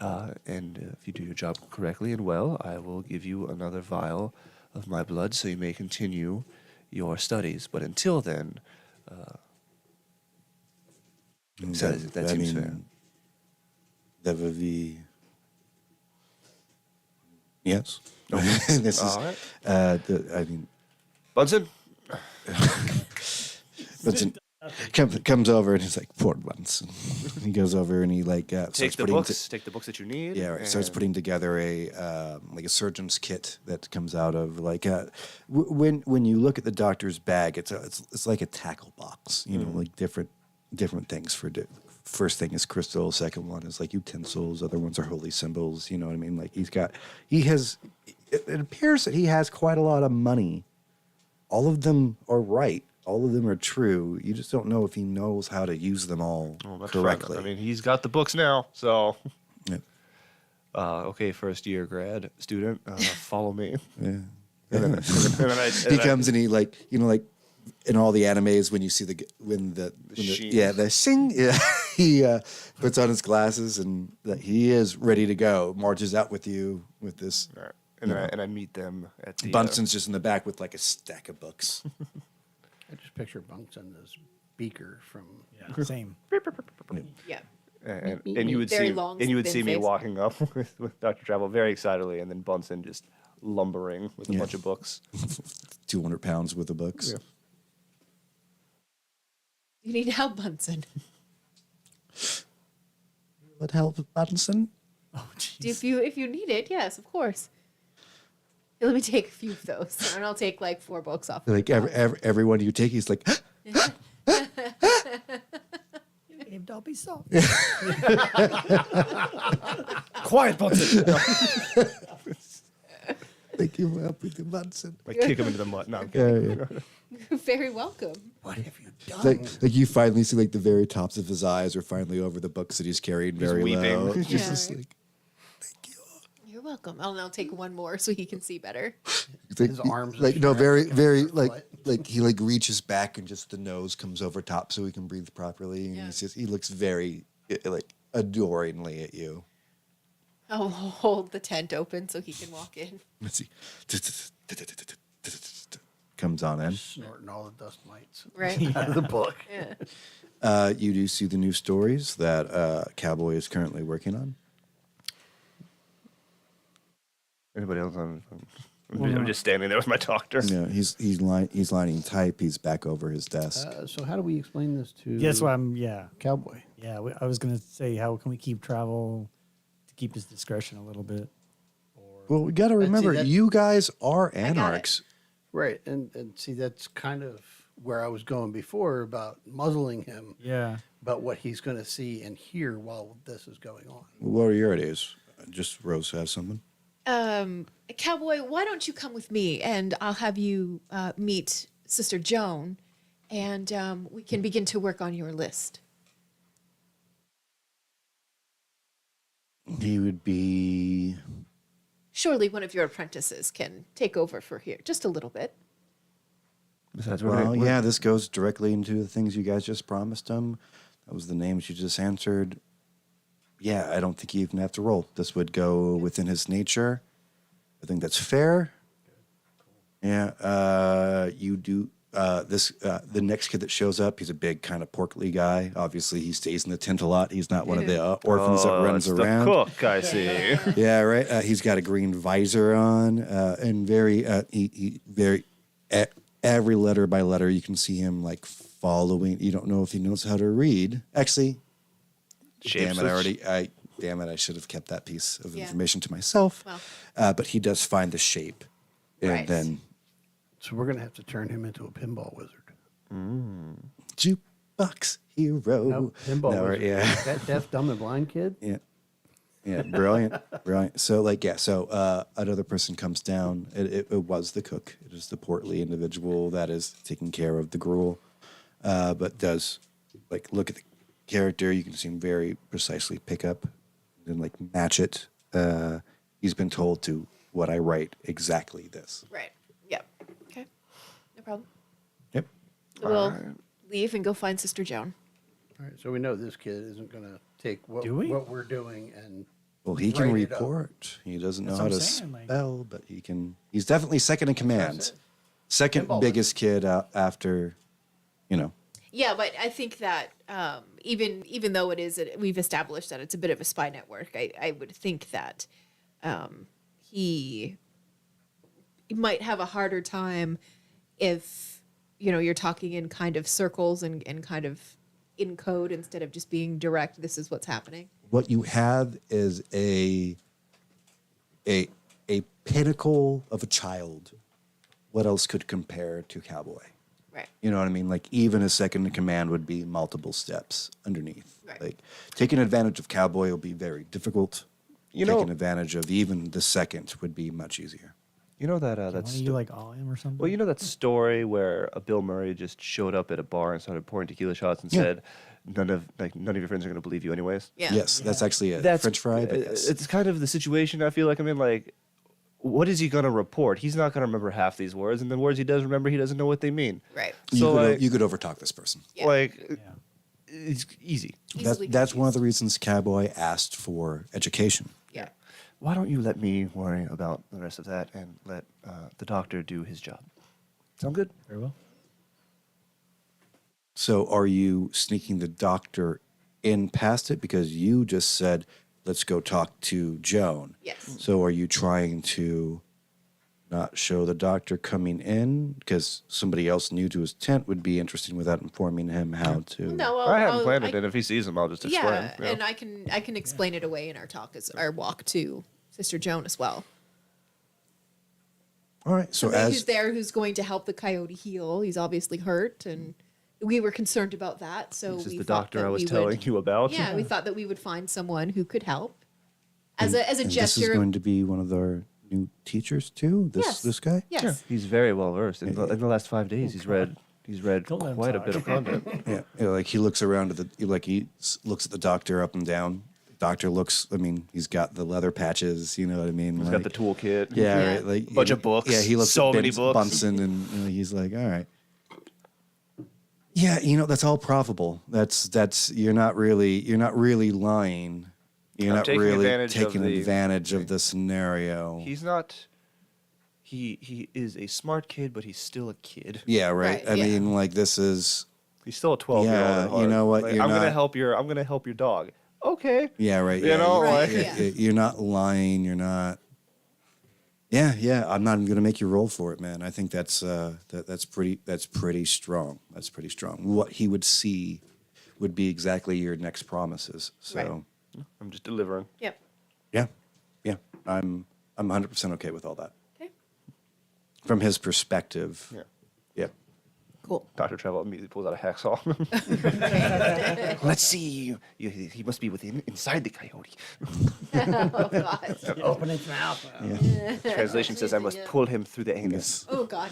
Speaker 3: And if you do your job correctly and well, I will give you another vial of my blood, so you may continue your studies. But until then, that seems fair.
Speaker 1: That would be. Yes. This is.
Speaker 3: All right.
Speaker 1: I mean,
Speaker 3: Bunsen.
Speaker 1: Bunsen comes over and he's like, poor Bunsen. He goes over and he like
Speaker 3: Take the books. Take the books that you need.
Speaker 1: Yeah, right. Starts
Speaker 3: and-
Speaker 1: putting together a like a surgeon's kit that comes out of like when you look at the doctor's bag, it's like a tackle box, like different things first thing is crystal, second one is like utensils, other ones are holy symbols. You know what I mean? Like it appears that he has quite a lot of money. All of them are right. All of them are true. You just don't know if he knows how to use them all
Speaker 3: That's
Speaker 1: correctly.
Speaker 3: fine. I mean, he's got the books now, so.
Speaker 1: Yep.
Speaker 3: Okay, first year grad student, follow me.
Speaker 1: Yeah.
Speaker 3: And then
Speaker 1: He comes and he like in all the animes when you see the
Speaker 3: sheen.
Speaker 1: the shing, yeah, he puts on his glasses and he is ready to go. Marches out with you with this.
Speaker 3: Right. And I meet them at the
Speaker 1: Bunsen's just in the back with like a stack of books.
Speaker 2: I just picture Bunsen as Beaker from.
Speaker 6: Yeah, same.
Speaker 5: Yeah.
Speaker 3: and you would
Speaker 5: Very
Speaker 3: see
Speaker 5: long,
Speaker 3: and you would see
Speaker 5: thin
Speaker 3: me
Speaker 5: face.
Speaker 3: walking up with Dr. Travel very excitedly, and then Bunsen just lumbering with a
Speaker 1: Yeah.
Speaker 3: bunch of books.
Speaker 1: 200 pounds worth of books.
Speaker 3: Yeah.
Speaker 5: You need help, Bunsen.
Speaker 1: What help, Bunsen?
Speaker 6: Oh, jeez.
Speaker 5: If you need it, yes, of course. Let me take a few of those, and I'll take like 4 books off.
Speaker 1: Like everyone you take, he's like,
Speaker 6: I'll be soft. Quiet, Bunsen.
Speaker 1: thank you for helping the Bunsen.
Speaker 3: Like kick him into the mud. No, I'm kidding.
Speaker 1: Yeah.
Speaker 5: You're very welcome.
Speaker 2: What have you done?
Speaker 1: Like you finally see like the very tops of his eyes are finally over the books that he's carried very
Speaker 3: weeping.
Speaker 1: low.
Speaker 5: Yeah.
Speaker 1: Just like,
Speaker 5: You're welcome. I'll take one more so he can see better.
Speaker 1: like,
Speaker 2: His arms are
Speaker 1: like no,
Speaker 2: stretched
Speaker 1: very,
Speaker 2: against
Speaker 1: very
Speaker 2: the
Speaker 1: like
Speaker 2: foot.
Speaker 1: like he like reaches back and just the nose comes over top so he can breathe properly. And
Speaker 5: Yeah.
Speaker 1: he looks very like adoringly at you.
Speaker 5: I'll hold the tent open so he can walk in.
Speaker 1: Let's see. Comes on in.
Speaker 2: Snorting all the dust mites
Speaker 5: Right?
Speaker 2: out of the book.
Speaker 5: Yeah.
Speaker 1: You do see the new stories that Cowboy is currently working on.
Speaker 3: Anybody else? I'm just standing there with my doctor.
Speaker 1: Yeah, he's lining type. He's back over his desk.
Speaker 2: So how do we explain this to
Speaker 6: Yeah, that's why I'm. Yeah,
Speaker 2: Cowboy?
Speaker 6: yeah. I was gonna say, how can we keep travel to keep his discretion a little bit?
Speaker 1: Well, we got to remember,
Speaker 2: that-
Speaker 1: you guys are
Speaker 5: it.
Speaker 1: anarchs.
Speaker 2: Right, and see that's kind of where I was going before about muzzling him,
Speaker 6: Yeah.
Speaker 2: about what he's going to see and hear while this is going on.
Speaker 1: What are your ideas? Just Rose has something.
Speaker 5: Cowboy, why don't you come with me and I'll have you meet Sister Joan, and we can begin to work on your list.
Speaker 1: He would be.
Speaker 5: Surely one of your apprentices can take over for here, just a little bit.
Speaker 3: Besides,
Speaker 1: Well, yeah, this goes directly into the things you guys just promised him. That was the names you just answered. Yeah, I don't think you even have to roll. This would go within his nature. I think that's fair. Yeah, you do. The next kid that shows up, he's a big kind of portly guy. Obviously, he stays in the tent a lot. He's not one of the orphans that runs
Speaker 3: it's
Speaker 1: around.
Speaker 3: The cook, I see.
Speaker 1: Yeah, right. He's got a green visor on, and very, every letter by letter, you can see him like following. You don't know if he knows how to read. Actually, damn it! I should have kept that piece of
Speaker 5: Yeah.
Speaker 1: information to myself.
Speaker 5: Well.
Speaker 1: But he does find the shape, and
Speaker 5: Right.
Speaker 1: then
Speaker 2: So we're going to have to turn him into a pinball wizard.
Speaker 1: jukebox hero.
Speaker 2: No, pinball
Speaker 1: No,
Speaker 2: wizard.
Speaker 1: yeah.
Speaker 2: That deaf, dumb, and blind kid?
Speaker 1: Yeah, brilliant, brilliant. So, another person comes down. It was the cook. It is the portly individual that is taking care of the gruel, but does look at the character. You can see him very precisely pick up and match it. He's been told to what I write exactly this.
Speaker 5: Right. Yep. Okay. No problem.
Speaker 1: Yep.
Speaker 5: We'll leave and go find Sister Joan.
Speaker 2: All right, so we know this kid isn't going to take what
Speaker 6: Do we?
Speaker 2: we're doing and
Speaker 1: Well, he can
Speaker 2: Write it up.
Speaker 1: report. He doesn't know
Speaker 6: That's
Speaker 1: how
Speaker 6: what
Speaker 1: to
Speaker 6: I'm saying, like-
Speaker 1: spell, but he can. He's definitely second in command.
Speaker 2: said.
Speaker 1: Second
Speaker 2: Pinball
Speaker 1: biggest kid after,
Speaker 5: Yeah, but I think that even though we've established that it's a bit of a spy network, I would think that he might have a harder time if you're talking in kind of circles and kind of in code instead of just being direct. This is what's happening.
Speaker 1: What you have is a pinnacle of a child. What else could compare to Cowboy?
Speaker 5: Right.
Speaker 1: You know what I mean? Like even a second in command would be multiple steps underneath.
Speaker 5: Right.
Speaker 1: Like taking advantage of Cowboy will be very difficult.
Speaker 3: You know-
Speaker 1: taking advantage of even the second would be much easier.
Speaker 3: You know that
Speaker 6: Why
Speaker 3: that's
Speaker 6: don't you like awe him or something?
Speaker 3: well, you know that story where Bill Murray just showed up at a bar and started pouring tequila shots and
Speaker 1: Yeah.
Speaker 3: said, "None of your friends are going to believe you, anyways."
Speaker 5: Yeah.
Speaker 1: Yes, that's actually a
Speaker 3: That's
Speaker 1: French fry, but yes.
Speaker 3: It's kind of the situation I feel like I'm in. Like, what is he going to report? He's not going to remember half these words, and the words he does remember, he doesn't know what they mean.
Speaker 5: Right.
Speaker 3: So like,
Speaker 1: you could overtalk this person.
Speaker 5: Yeah.
Speaker 3: like, it's easy.
Speaker 1: That's
Speaker 5: Easily
Speaker 1: one of the
Speaker 5: confused.
Speaker 1: reasons Cowboy asked for education.
Speaker 5: Yeah.
Speaker 3: Why don't you let me worry about the rest of that and let the doctor do his job? Sound good?
Speaker 6: Very well.
Speaker 1: So are you sneaking the doctor in past it? Because you just said, let's go talk to Joan.
Speaker 5: Yes.
Speaker 1: So are you trying to not show the doctor coming in? Because somebody else new to his tent would be interesting without informing him how to.
Speaker 5: No, well,
Speaker 3: I haven't
Speaker 5: I'll-
Speaker 3: planned
Speaker 5: I-
Speaker 3: it, and if he sees him, I'll just explain.
Speaker 5: Yeah,
Speaker 3: you know?
Speaker 5: and I can explain it away in our talk as our walk to Sister Joan as well.
Speaker 1: All right. So
Speaker 5: Somebody who's
Speaker 1: as
Speaker 5: there who's going to help the coyote heal. He's obviously hurt, and we were concerned about that. So
Speaker 3: This is
Speaker 5: we
Speaker 3: the
Speaker 5: thought
Speaker 3: doctor
Speaker 5: that
Speaker 3: I was
Speaker 5: we
Speaker 3: telling
Speaker 5: would,
Speaker 3: you about.
Speaker 5: Yeah, we thought that we would find someone who could help as a
Speaker 1: and this is
Speaker 5: gesture.
Speaker 1: going to be one of our new teachers too.
Speaker 5: Yes.
Speaker 1: This guy.
Speaker 5: Yes.
Speaker 3: Yeah, he's very well versed. In the last 5 days, he's read
Speaker 6: Don't let him
Speaker 3: quite a
Speaker 6: talk.
Speaker 3: bit of content.
Speaker 1: Yeah, like he looks around at looks at the doctor up and down. Doctor looks. I mean, he's got the leather patches. You know what I mean?
Speaker 3: He's
Speaker 1: like,
Speaker 3: got the toolkit.
Speaker 1: Yeah,
Speaker 5: Yeah.
Speaker 1: right. Like
Speaker 3: Bunch of books,
Speaker 1: Yeah, he looks
Speaker 3: so
Speaker 1: at
Speaker 3: many books.
Speaker 1: Bunsen, and he's like, all right. Yeah, that's all profitable. That's you're not really lying. You're
Speaker 3: I'm
Speaker 1: not
Speaker 3: taking
Speaker 1: really
Speaker 3: advantage of
Speaker 1: taking
Speaker 3: the-
Speaker 1: advantage of the scenario.
Speaker 3: He's not. He is a smart kid, but he's still a kid.
Speaker 1: Yeah, right.
Speaker 5: Right,
Speaker 1: I
Speaker 5: yeah.
Speaker 1: mean, like this is.
Speaker 3: He's still a 12-year-old.
Speaker 1: Yeah,
Speaker 3: at
Speaker 1: you
Speaker 3: heart.
Speaker 1: know what,
Speaker 3: Like,
Speaker 1: you're
Speaker 3: I'm gonna
Speaker 1: not-
Speaker 3: help your. I'm gonna help your dog. Okay.
Speaker 1: Yeah, right.
Speaker 3: You
Speaker 1: yeah,
Speaker 3: know,
Speaker 1: you're,
Speaker 3: like-
Speaker 5: Yeah.
Speaker 1: you're not lying. You're not. Yeah. I'm not even gonna make you roll for it, man. I think that's that's pretty strong. That's pretty strong. What he would see would be exactly your next promises. So
Speaker 5: Right.
Speaker 3: I'm just delivering.
Speaker 5: Yep.
Speaker 1: yeah. I'm 100% okay with all that.
Speaker 5: Okay.
Speaker 1: From his perspective.
Speaker 3: Yeah.
Speaker 1: Yeah.
Speaker 5: Cool.
Speaker 3: Dr. Travel immediately pulls out a hacksaw. Let's see. He must be inside the coyote.
Speaker 5: Oh God.
Speaker 2: Open its mouth.
Speaker 3: Translation says I must pull him through the anus.
Speaker 5: Oh God.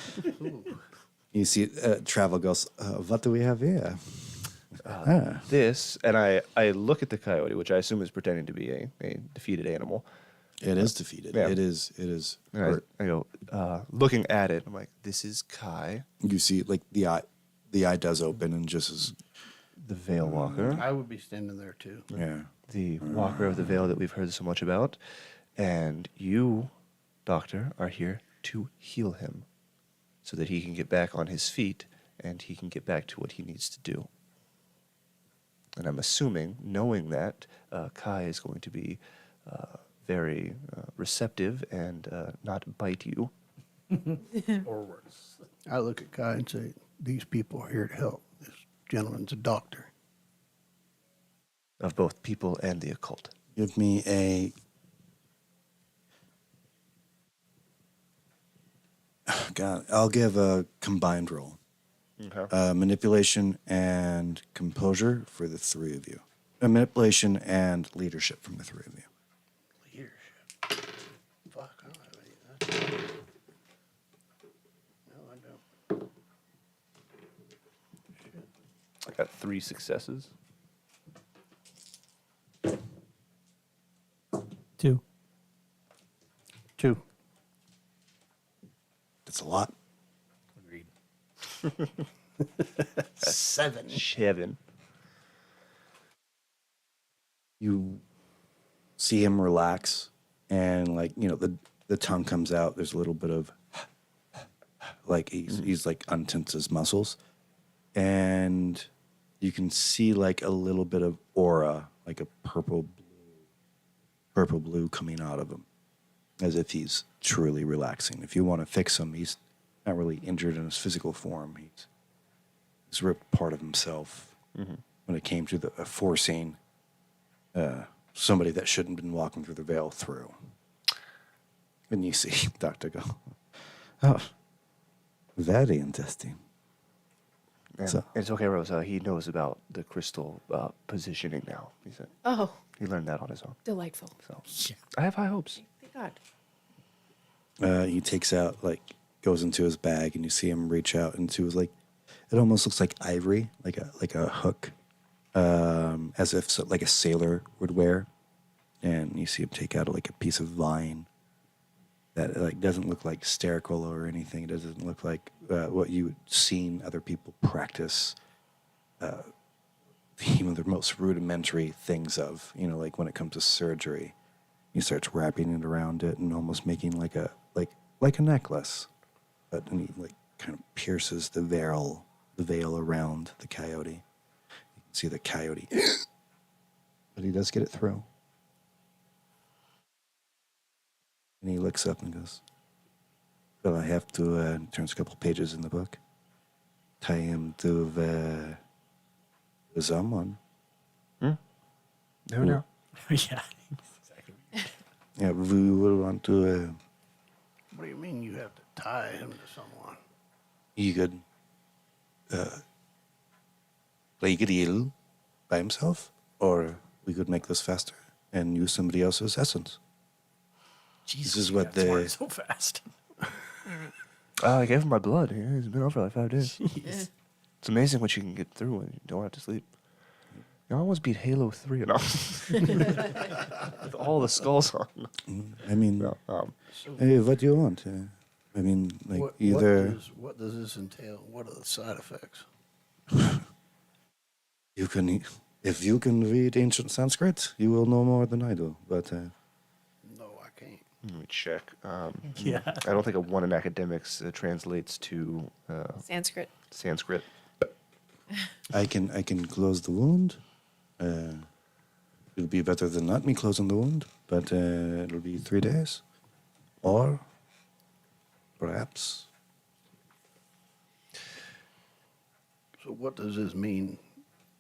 Speaker 1: You see, Travel goes, what do we have here?
Speaker 3: This, and I look at the coyote, which I assume is pretending to be a defeated animal.
Speaker 1: It is defeated.
Speaker 3: Yeah.
Speaker 1: It is
Speaker 3: And
Speaker 1: hurt.
Speaker 3: I go, looking at it, I'm like, this is Kai,
Speaker 1: You see, like the eye does open and just is,
Speaker 3: the Veil Walker,
Speaker 2: I would be standing there too.
Speaker 1: yeah.
Speaker 3: the Walker of the Veil that we've heard so much about. And you, Doctor, are here to heal him so that he can get back on his feet and he can get back to what he needs to do. And I'm assuming, knowing that, Kai is going to be very receptive and not bite you.
Speaker 2: Or worse. I look at Kai and say, these people are here to help. This gentleman's a doctor.
Speaker 3: Of both people and the occult.
Speaker 1: Give me a. God, I'll give a combined roll.
Speaker 3: Okay.
Speaker 1: Manipulation and composure for the three of you. Manipulation and leadership from the three of you.
Speaker 2: Leadership. Fuck, I don't have any of that. No, I don't.
Speaker 3: I got 3 successes.
Speaker 6: 2.
Speaker 2: 2.
Speaker 1: That's a lot.
Speaker 6: Agreed.
Speaker 2: 7.
Speaker 3: 7.
Speaker 1: You see him relax, and the tongue comes out. There's a little bit of like he's like untense his muscles, and you can see like a little bit of aura, like a purple blue coming out of him, as if he's truly relaxing. If you want to fix him, he's not really injured in his physical form. He's ripped part of himself when it came to the forcing somebody that shouldn't have been walking through the veil through. And you see Doctor go, oh, very interesting.
Speaker 3: And
Speaker 1: So-
Speaker 3: it's okay, Rosa. He knows about the crystal positioning now. He said
Speaker 5: Oh,
Speaker 3: he learned that on his own.
Speaker 5: delightful.
Speaker 3: So I have high hopes.
Speaker 5: Thank God.
Speaker 1: He takes out, like, goes into his bag, and you see him reach out into his, like, it almost looks like ivory, like a hook, as if like a sailor would wear. And you see him take out like a piece of vine that like doesn't look like sterical or anything. It doesn't look like what you've seen other people practice. Even the most rudimentary things of, like when it comes to surgery, he starts wrapping it around it and almost making like a necklace, but then he like kind of pierces the veil around the coyote. You can see the coyote, but he does get it through. And he looks up and goes, "Well, I have to," turns a couple pages in the book, "tie him to someone."
Speaker 3: Never know.
Speaker 6: Yeah.
Speaker 1: Yeah, we will want to,
Speaker 2: What do you mean you have to tie him to someone?
Speaker 1: he could play Grill by himself, or we could make this faster and use somebody else's essence.
Speaker 6: Jesus,
Speaker 1: is
Speaker 6: you
Speaker 1: what
Speaker 6: got smart
Speaker 1: they-
Speaker 6: so fast.
Speaker 3: I gave him my blood. Yeah, he's been over for like 5 days.
Speaker 6: Jeez.
Speaker 3: It's amazing what you can get through when you don't have to sleep. You almost beat Halo 3 and all. With all the skulls on.
Speaker 1: I mean,
Speaker 3: No,
Speaker 1: hey, what do you want? I mean, like either
Speaker 2: What does this entail? What are the side effects?
Speaker 1: you can, if you can read ancient Sanskrit, you will know more than I do. But
Speaker 2: No, I can't.
Speaker 3: let me check.
Speaker 6: Yeah.
Speaker 3: I don't think a 1 in academics translates to
Speaker 5: Sanskrit.
Speaker 3: Sanskrit.
Speaker 1: I can close the wound. It'll be better than not me closing the wound, but it'll be 3 days, or perhaps.
Speaker 2: So what does this mean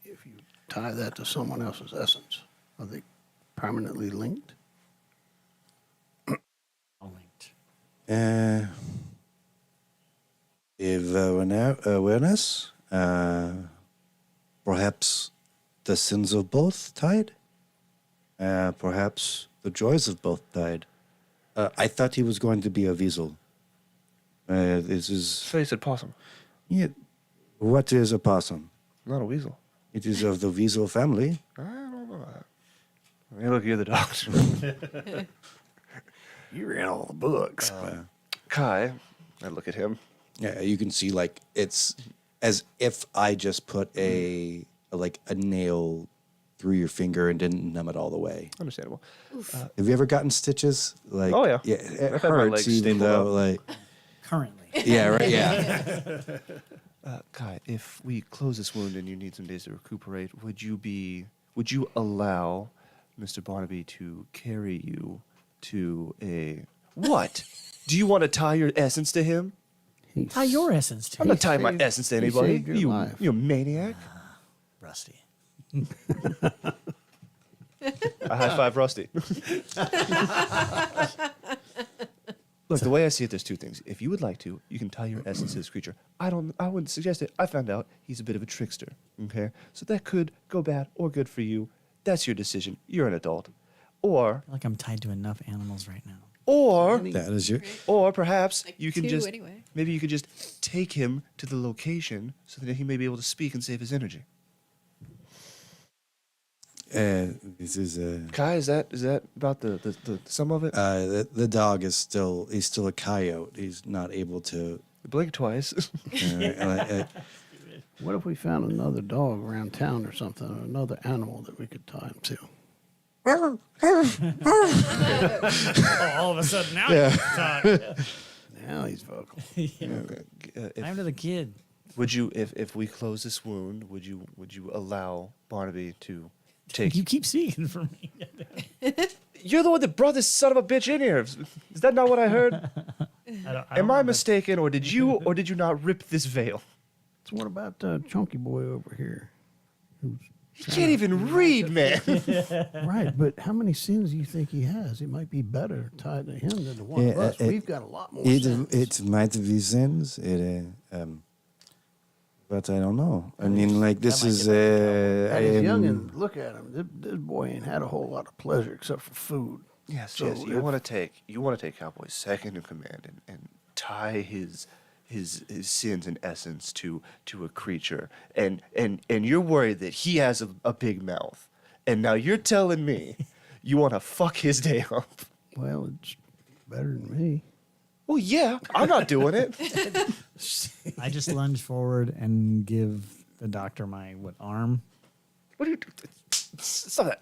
Speaker 2: if you tie that to someone else's essence? Are they permanently linked?
Speaker 6: All linked.
Speaker 1: If awareness, perhaps the sins of both tied, perhaps the joys of both tied. I thought he was going to be a weasel. This is
Speaker 3: So you said possum,
Speaker 1: yeah. What is a possum?
Speaker 3: not a weasel.
Speaker 1: It is of the weasel family.
Speaker 3: I don't know that. Hey, look, you're the doctor.
Speaker 2: You read all the books.
Speaker 3: Kai, I look at him.
Speaker 1: Yeah, you can see like it's as if I just put a nail through your finger and didn't numb it all the way.
Speaker 3: Understandable.
Speaker 1: Have you ever gotten stitches? Like,
Speaker 3: Oh, yeah.
Speaker 1: yeah, it
Speaker 3: I've had my
Speaker 1: hurts
Speaker 3: legs
Speaker 1: even
Speaker 3: stapled
Speaker 1: though
Speaker 3: up.
Speaker 1: like
Speaker 6: Currently.
Speaker 1: yeah, right, yeah.
Speaker 3: Kai, if we close this wound and you need some days to recuperate, would you allow Mr. Barnaby to carry you to a what? Do you want to tie your essence to him?
Speaker 6: Tie your essence to
Speaker 3: I'm not tying my essence to anybody.
Speaker 2: saved your life.
Speaker 3: You maniac.
Speaker 6: Rusty.
Speaker 3: I high five Rusty. Look, the way I see it, there's two things. If you would like to, you can tie your essence to this creature. I wouldn't suggest it. I found out he's a bit of a trickster. Okay? So that could go bad or good for you. That's your decision. You're an adult. Or
Speaker 6: I feel like I'm tied to enough animals right now.
Speaker 1: That is your
Speaker 3: or perhaps
Speaker 5: Like
Speaker 3: you can
Speaker 5: two
Speaker 3: just
Speaker 5: anyway.
Speaker 3: maybe you could just take him to the location so that he may be able to speak and save his energy.
Speaker 1: this is
Speaker 3: Kai, is that about the sum of it?
Speaker 1: the dog is still a coyote. He's not able to
Speaker 3: Blink twice.
Speaker 2: What if we found another dog around town or something, or another animal that we could tie him to?
Speaker 6: Oh, all of a sudden now
Speaker 2: Now he's vocal.
Speaker 6: I'm to the kid.
Speaker 3: Would you, if we close this wound, would you allow Barnaby to take?
Speaker 6: You keep speaking for me.
Speaker 3: You're the one that brought this son of a bitch in here. Is that not what I heard? Am I mistaken, or did you not rip this veil?
Speaker 2: So what about Chunky Boy over here?
Speaker 3: He can't even read, man.
Speaker 2: Right, but how many sins do you think he has? It might be better tied to him than to one of
Speaker 1: Yeah,
Speaker 2: us. We've got a lot more sins.
Speaker 1: it might be sins. but I don't know. I mean, like this
Speaker 6: might
Speaker 1: is
Speaker 2: At his
Speaker 1: I
Speaker 2: young
Speaker 1: am-
Speaker 2: and look at him. This boy ain't had a whole lot of pleasure except for food.
Speaker 3: Yes,
Speaker 2: So
Speaker 3: yes. You
Speaker 2: if-
Speaker 3: want to take Cowboy's second in command and tie his sins in essence to a creature, and you're worried that he has a big mouth, and now you're telling me you want to fuck his day up.
Speaker 2: Well, it's better than me.
Speaker 3: Well, yeah, I'm not doing it.
Speaker 6: I just lunge forward and give the doctor my arm
Speaker 3: What do you? Stop that.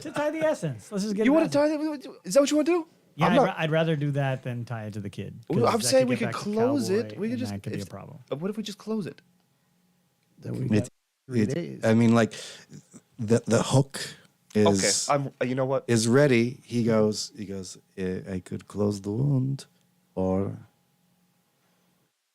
Speaker 6: to tie the essence. Let's just get.
Speaker 3: You
Speaker 6: it
Speaker 3: want to
Speaker 6: done.
Speaker 3: tie that? Is that what you want to do?
Speaker 6: Yeah,
Speaker 3: I'm
Speaker 6: I'd,
Speaker 3: not-
Speaker 6: I'd rather do that than tie it to the kid. 'cause
Speaker 3: Well, I'm
Speaker 6: that
Speaker 3: saying
Speaker 6: could
Speaker 3: we
Speaker 6: get
Speaker 3: could
Speaker 6: back to
Speaker 3: close
Speaker 6: Cowboy,
Speaker 3: it. We could
Speaker 6: and
Speaker 3: just.
Speaker 6: that could be a problem.
Speaker 3: What if we just close it?
Speaker 2: Then we got
Speaker 1: it,
Speaker 2: 3
Speaker 1: it-
Speaker 2: days.
Speaker 1: I mean, like the hook is
Speaker 3: Okay, you know what?
Speaker 1: is ready. He goes. I could close the wound, or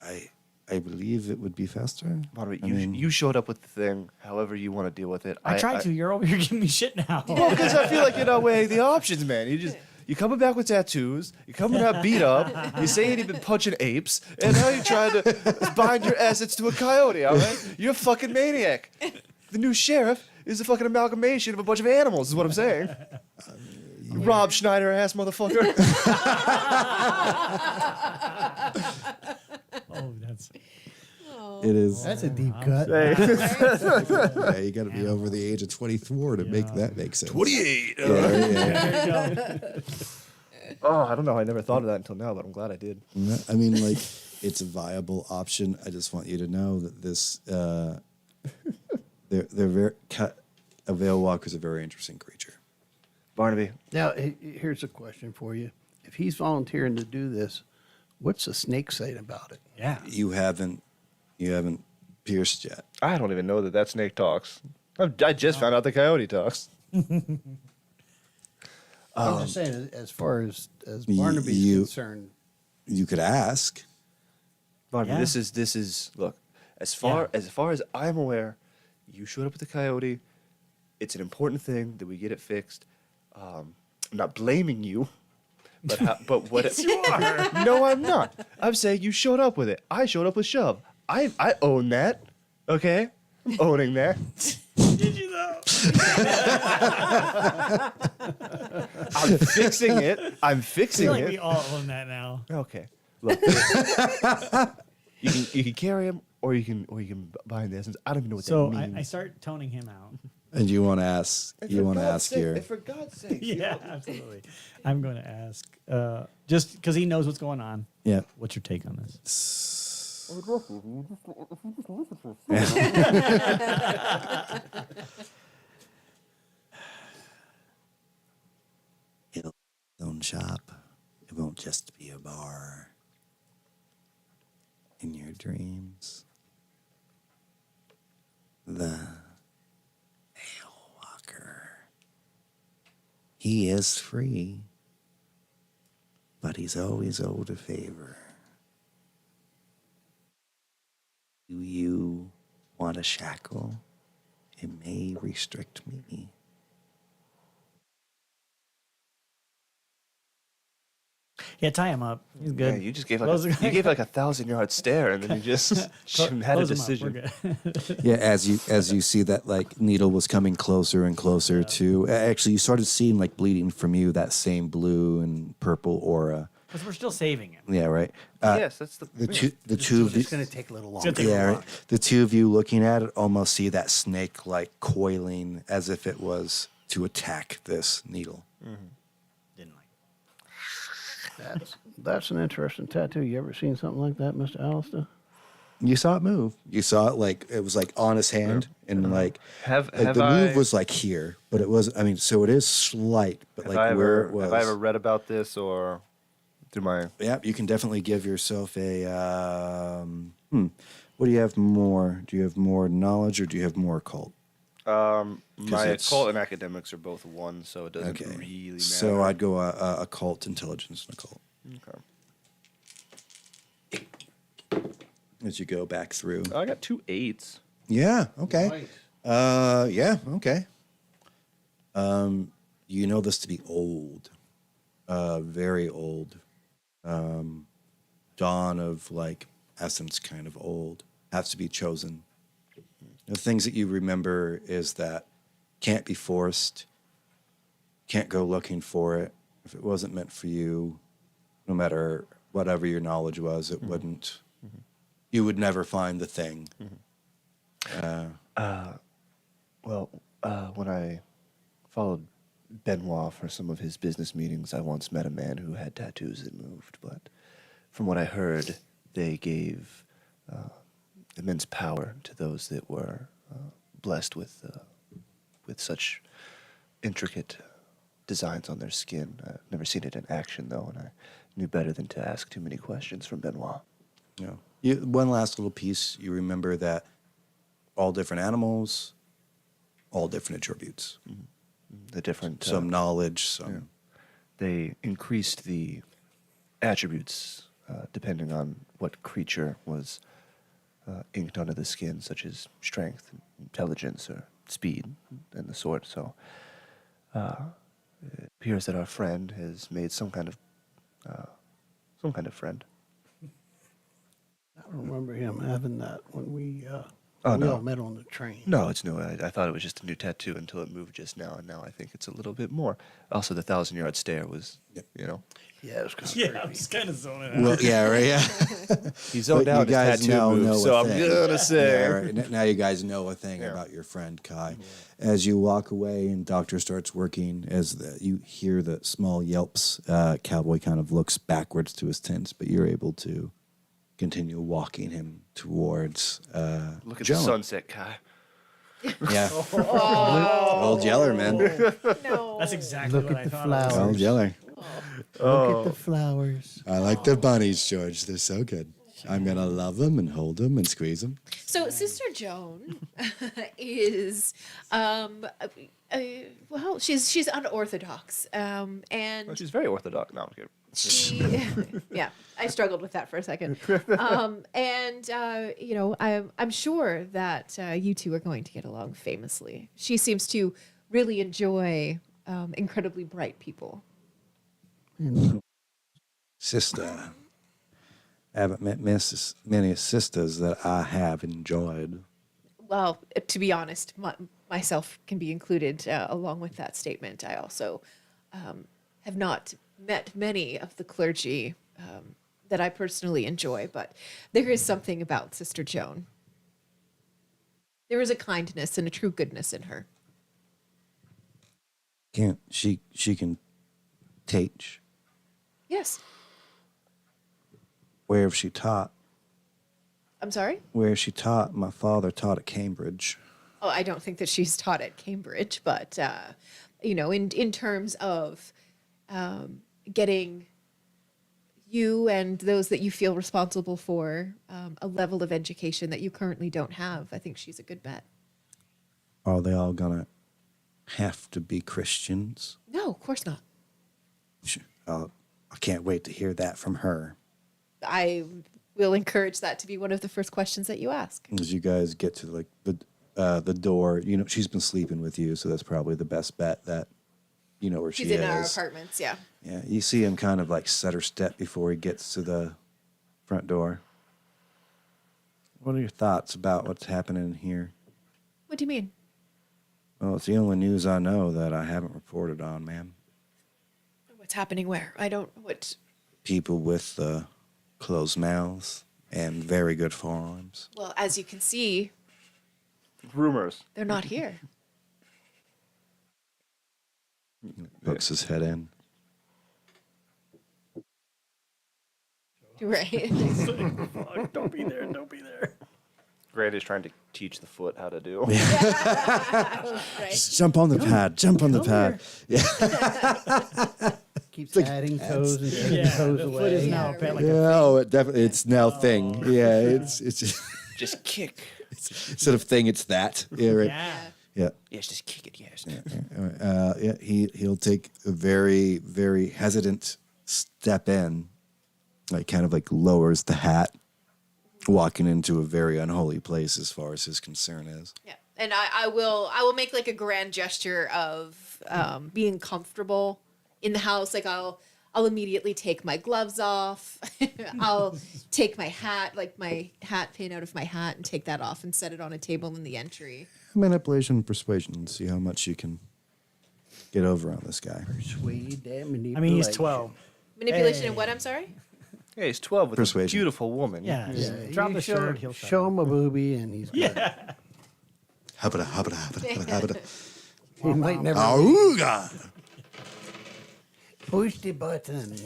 Speaker 1: I believe it would be faster.
Speaker 3: Margaret,
Speaker 1: I mean-
Speaker 3: you showed up with the thing. However you want to deal with it.
Speaker 6: I tried to. You're over here giving me shit now.
Speaker 3: Because I feel like you're not weighing the options, man. You're coming back with tattoos. You're coming out beat up. You're saying you've been punching apes, and now you're trying to bind your assets to a coyote. All right, you're a fucking maniac. The new sheriff is a fucking amalgamation of a bunch of animals. Is what I'm saying. Rob Schneider ass motherfucker.
Speaker 6: Oh, that's.
Speaker 1: It is.
Speaker 2: That's a deep cut.
Speaker 1: Yeah, you got to be over the age of 24 to make that make sense.
Speaker 3: 28.
Speaker 1: Yeah, yeah.
Speaker 6: There you go.
Speaker 3: Oh, I don't know. I never thought of that until now, but I'm glad I did.
Speaker 1: No, I mean, like, it's a viable option. I just want you to know that this, they're very, a Veil Walker is a very interesting creature.
Speaker 3: Barnaby,
Speaker 2: Now, here's a question for you. If he's volunteering to do this, what's the snake saying about it?
Speaker 6: Yeah.
Speaker 1: You haven't pierced yet.
Speaker 3: I don't even know that snake talks. I just found out the coyote talks.
Speaker 2: I'm just saying, as far as
Speaker 1: Y-
Speaker 2: Barnaby's
Speaker 1: you-
Speaker 2: concerned,
Speaker 1: You could ask.
Speaker 3: Barnaby,
Speaker 6: Yeah.
Speaker 3: this is look, as far as I'm aware, you showed up with the coyote. It's an important thing that we get it fixed. I'm not blaming you, but what you are. No, I'm not. I'm saying you showed up with it. I showed up with shove. I own that. Okay, I'm owning that.
Speaker 6: Did you though?
Speaker 3: I'm fixing it. I'm
Speaker 6: I
Speaker 3: fixing
Speaker 6: feel like
Speaker 3: it.
Speaker 6: we all own that now.
Speaker 3: Okay. Look, you can carry him, or you can bind the essence. I don't even know what
Speaker 6: So
Speaker 3: that means.
Speaker 6: I start toning him out.
Speaker 1: And you want to ask, your.
Speaker 3: For God's sake.
Speaker 6: Yeah, absolutely. I'm going to ask, just because he knows what's going on.
Speaker 1: Yeah.
Speaker 6: What's your take on this?
Speaker 1: It'll be its own shop. It won't just be a bar. In your dreams, the Ale Walker. He is free, but he's always owed a favor. Do you want a shackle? It may restrict me.
Speaker 6: Yeah, tie him up. He's
Speaker 3: Yeah,
Speaker 6: good.
Speaker 3: you just gave
Speaker 6: Close
Speaker 3: like
Speaker 6: the-
Speaker 3: you gave like 1,000-yard stare, and then you just had a
Speaker 6: Close him up. We're
Speaker 3: decision.
Speaker 6: good.
Speaker 1: Yeah, as you see that like needle was coming closer and closer to actually you started seeing like bleeding from you that same blue and purple aura.
Speaker 6: Because we're still saving him.
Speaker 1: Yeah, right.
Speaker 3: Yes, that's
Speaker 1: The two of
Speaker 2: it's
Speaker 1: you,
Speaker 2: going to take a little
Speaker 6: gonna
Speaker 2: longer.
Speaker 6: take
Speaker 1: yeah, right. The two of you looking at it almost see that snake like coiling as if it was to attack this needle.
Speaker 6: Didn't like it.
Speaker 2: That's an interesting tattoo. You ever seen something like that, Mr. Alister?
Speaker 1: You saw it move. You saw it like it was like on his hand and like
Speaker 3: Have
Speaker 1: the move was like here, but it was. I mean, so it is slight, but like where it was.
Speaker 3: have I ever read about this or through my?
Speaker 1: Yeah, you can definitely give yourself a. What do you have more? Do you have more knowledge or do you have more occult?
Speaker 3: My
Speaker 1: it's-
Speaker 3: occult and academics are both one, so it doesn't
Speaker 1: Okay.
Speaker 3: really matter.
Speaker 1: So I'd go occult, intelligence, and occult
Speaker 3: Okay.
Speaker 1: as you go back through.
Speaker 3: I got 2 8s.
Speaker 1: Yeah. Okay.
Speaker 2: Nice.
Speaker 1: Yeah. Okay. You know this to be old, very old. Dawn of like essence kind of old, has to be chosen. The things that you remember is that can't be forced, can't go looking for it. If it wasn't meant for you, no matter whatever your knowledge was, it wouldn't. You would never find the thing.
Speaker 3: Well, when I followed Benoit for some of his business meetings, I once met a man who had tattoos that moved, but from what I heard, they gave immense power to those that were blessed with such intricate designs on their skin. I've never seen it in action, though, and I knew better than to ask too many questions from Benoit.
Speaker 1: Yeah. One last little piece. You remember that all different animals, all different attributes.
Speaker 3: The different
Speaker 1: Some knowledge, some.
Speaker 3: Yeah. They increased the attributes depending on what creature was inked onto the skin, such as strength, intelligence, or speed, and the sort. So it appears that our friend has made some kind of friend.
Speaker 2: I don't remember him having that when we
Speaker 3: Oh,
Speaker 2: we
Speaker 3: no.
Speaker 2: all met on the train.
Speaker 3: No, it's new. I thought it was just a new tattoo until it moved just now, and now I think it's a little bit more. Also, the 1,000-yard stare was, you know.
Speaker 2: Yeah, it was kind of
Speaker 6: Yeah,
Speaker 2: creepy.
Speaker 6: I'm just kind of zoning out.
Speaker 1: Well, yeah, right, yeah.
Speaker 3: He zoned
Speaker 1: But
Speaker 3: out,
Speaker 1: you
Speaker 3: his
Speaker 1: guys
Speaker 3: tattoo
Speaker 1: now
Speaker 3: moved,
Speaker 1: know
Speaker 3: so
Speaker 1: a
Speaker 3: I'm
Speaker 1: thing.
Speaker 3: gonna say.
Speaker 1: Yeah, right. Now you guys know a thing
Speaker 3: Yeah.
Speaker 1: about your friend Kai. As you walk away and Doctor starts working, you hear the small yelps, Cowboy kind of looks backwards to his tents, but you're able to continue walking him towards
Speaker 3: Look at
Speaker 1: Joan.
Speaker 3: the sunset, Kai.
Speaker 1: Yeah. Old Yeller, man.
Speaker 5: No.
Speaker 6: That's exactly
Speaker 2: Look
Speaker 6: what
Speaker 2: at
Speaker 6: I
Speaker 2: the
Speaker 6: thought. it was.
Speaker 2: flowers.
Speaker 1: Old Yeller.
Speaker 2: Look at the flowers.
Speaker 1: I like the bunnies, George. They're so good. I'm going to love them and hold them and squeeze them.
Speaker 5: So Sister Joan is, well, she's unorthodox, and
Speaker 3: Well, she's very orthodox. No, I'm kidding.
Speaker 5: she, yeah, I struggled with that for a second, and I'm sure that you two are going to get along famously. She seems to really enjoy incredibly bright people.
Speaker 1: Sister. I haven't met many sisters that I have enjoyed.
Speaker 5: Well, to be honest, myself can be included along with that statement. I also have not met many of the clergy that I personally enjoy, but there is something about Sister Joan. There is a kindness and a true goodness in her.
Speaker 1: She can teach.
Speaker 5: Yes.
Speaker 1: Where have she taught?
Speaker 5: I'm sorry?
Speaker 1: Where she taught? My father taught at Cambridge.
Speaker 5: Oh, I don't think that she's taught at Cambridge, but in terms of getting you and those that you feel responsible for a level of education that you currently don't have, I think she's a good bet.
Speaker 1: Are they all gonna have to be Christians?
Speaker 5: No, of course not.
Speaker 1: I can't wait to hear that from her.
Speaker 5: I will encourage that to be one of the first questions that you ask.
Speaker 1: As you guys get to the door, she's been sleeping with you, so that's probably the best bet that you know where
Speaker 5: She's
Speaker 1: she is.
Speaker 5: in our apartments, yeah.
Speaker 1: Yeah, you see him kind of like set her step before he gets to the front door. What are your thoughts about what's happening here?
Speaker 5: What do you mean?
Speaker 1: Well, it's the only news I know that I haven't reported on, ma'am.
Speaker 5: What's happening where? I don't, what?
Speaker 1: People with closed mouths and very good forearms.
Speaker 5: Well, as you can see,
Speaker 3: Rumors.
Speaker 5: they're not here.
Speaker 1: Hooks his head in.
Speaker 5: Right.
Speaker 6: Fuck, don't be there. Don't be there.
Speaker 3: Grant is trying to teach the foot how to do.
Speaker 5: Right.
Speaker 1: Just jump on the pad. Jump on the pad.
Speaker 2: Keeps adding toes and taking
Speaker 6: Yeah,
Speaker 2: toes
Speaker 6: the
Speaker 2: away.
Speaker 6: foot is now a pet like
Speaker 1: Yeah,
Speaker 6: a
Speaker 1: oh, it definitely. It's now thing. Yeah, it's
Speaker 3: Just kick.
Speaker 1: instead of thing, it's that. Yeah, right.
Speaker 6: yeah.
Speaker 1: Yeah.
Speaker 3: Yes, just kick it. Yes.
Speaker 1: Yeah, he'll take a very, very hesitant step in, kind of lowers the hat, walking into a very unholy place as far as his concern is.
Speaker 5: Yeah, and I will make a grand gesture of being comfortable in the house. I'll I'll immediately take my gloves off. I'll take my hat, like my hat pin out of my hat, and take that off and set it on a table in the entry.
Speaker 1: Manipulation and persuasion and see how much you can get over on this guy.
Speaker 2: Persuade and
Speaker 6: I
Speaker 2: manipulation.
Speaker 6: mean, he's 12.
Speaker 5: Manipulation and what? I'm sorry.
Speaker 3: Yeah, he's 12 with
Speaker 1: Persuasion.
Speaker 3: a beautiful woman.
Speaker 6: Yeah,
Speaker 2: Yeah,
Speaker 6: just drop
Speaker 2: you
Speaker 6: the shirt. He'll shut
Speaker 2: show
Speaker 6: up.
Speaker 2: him a booby, and he's good.
Speaker 1: Hubba hubba hubba hubba.
Speaker 2: He might never
Speaker 1: Auga!
Speaker 2: push the button.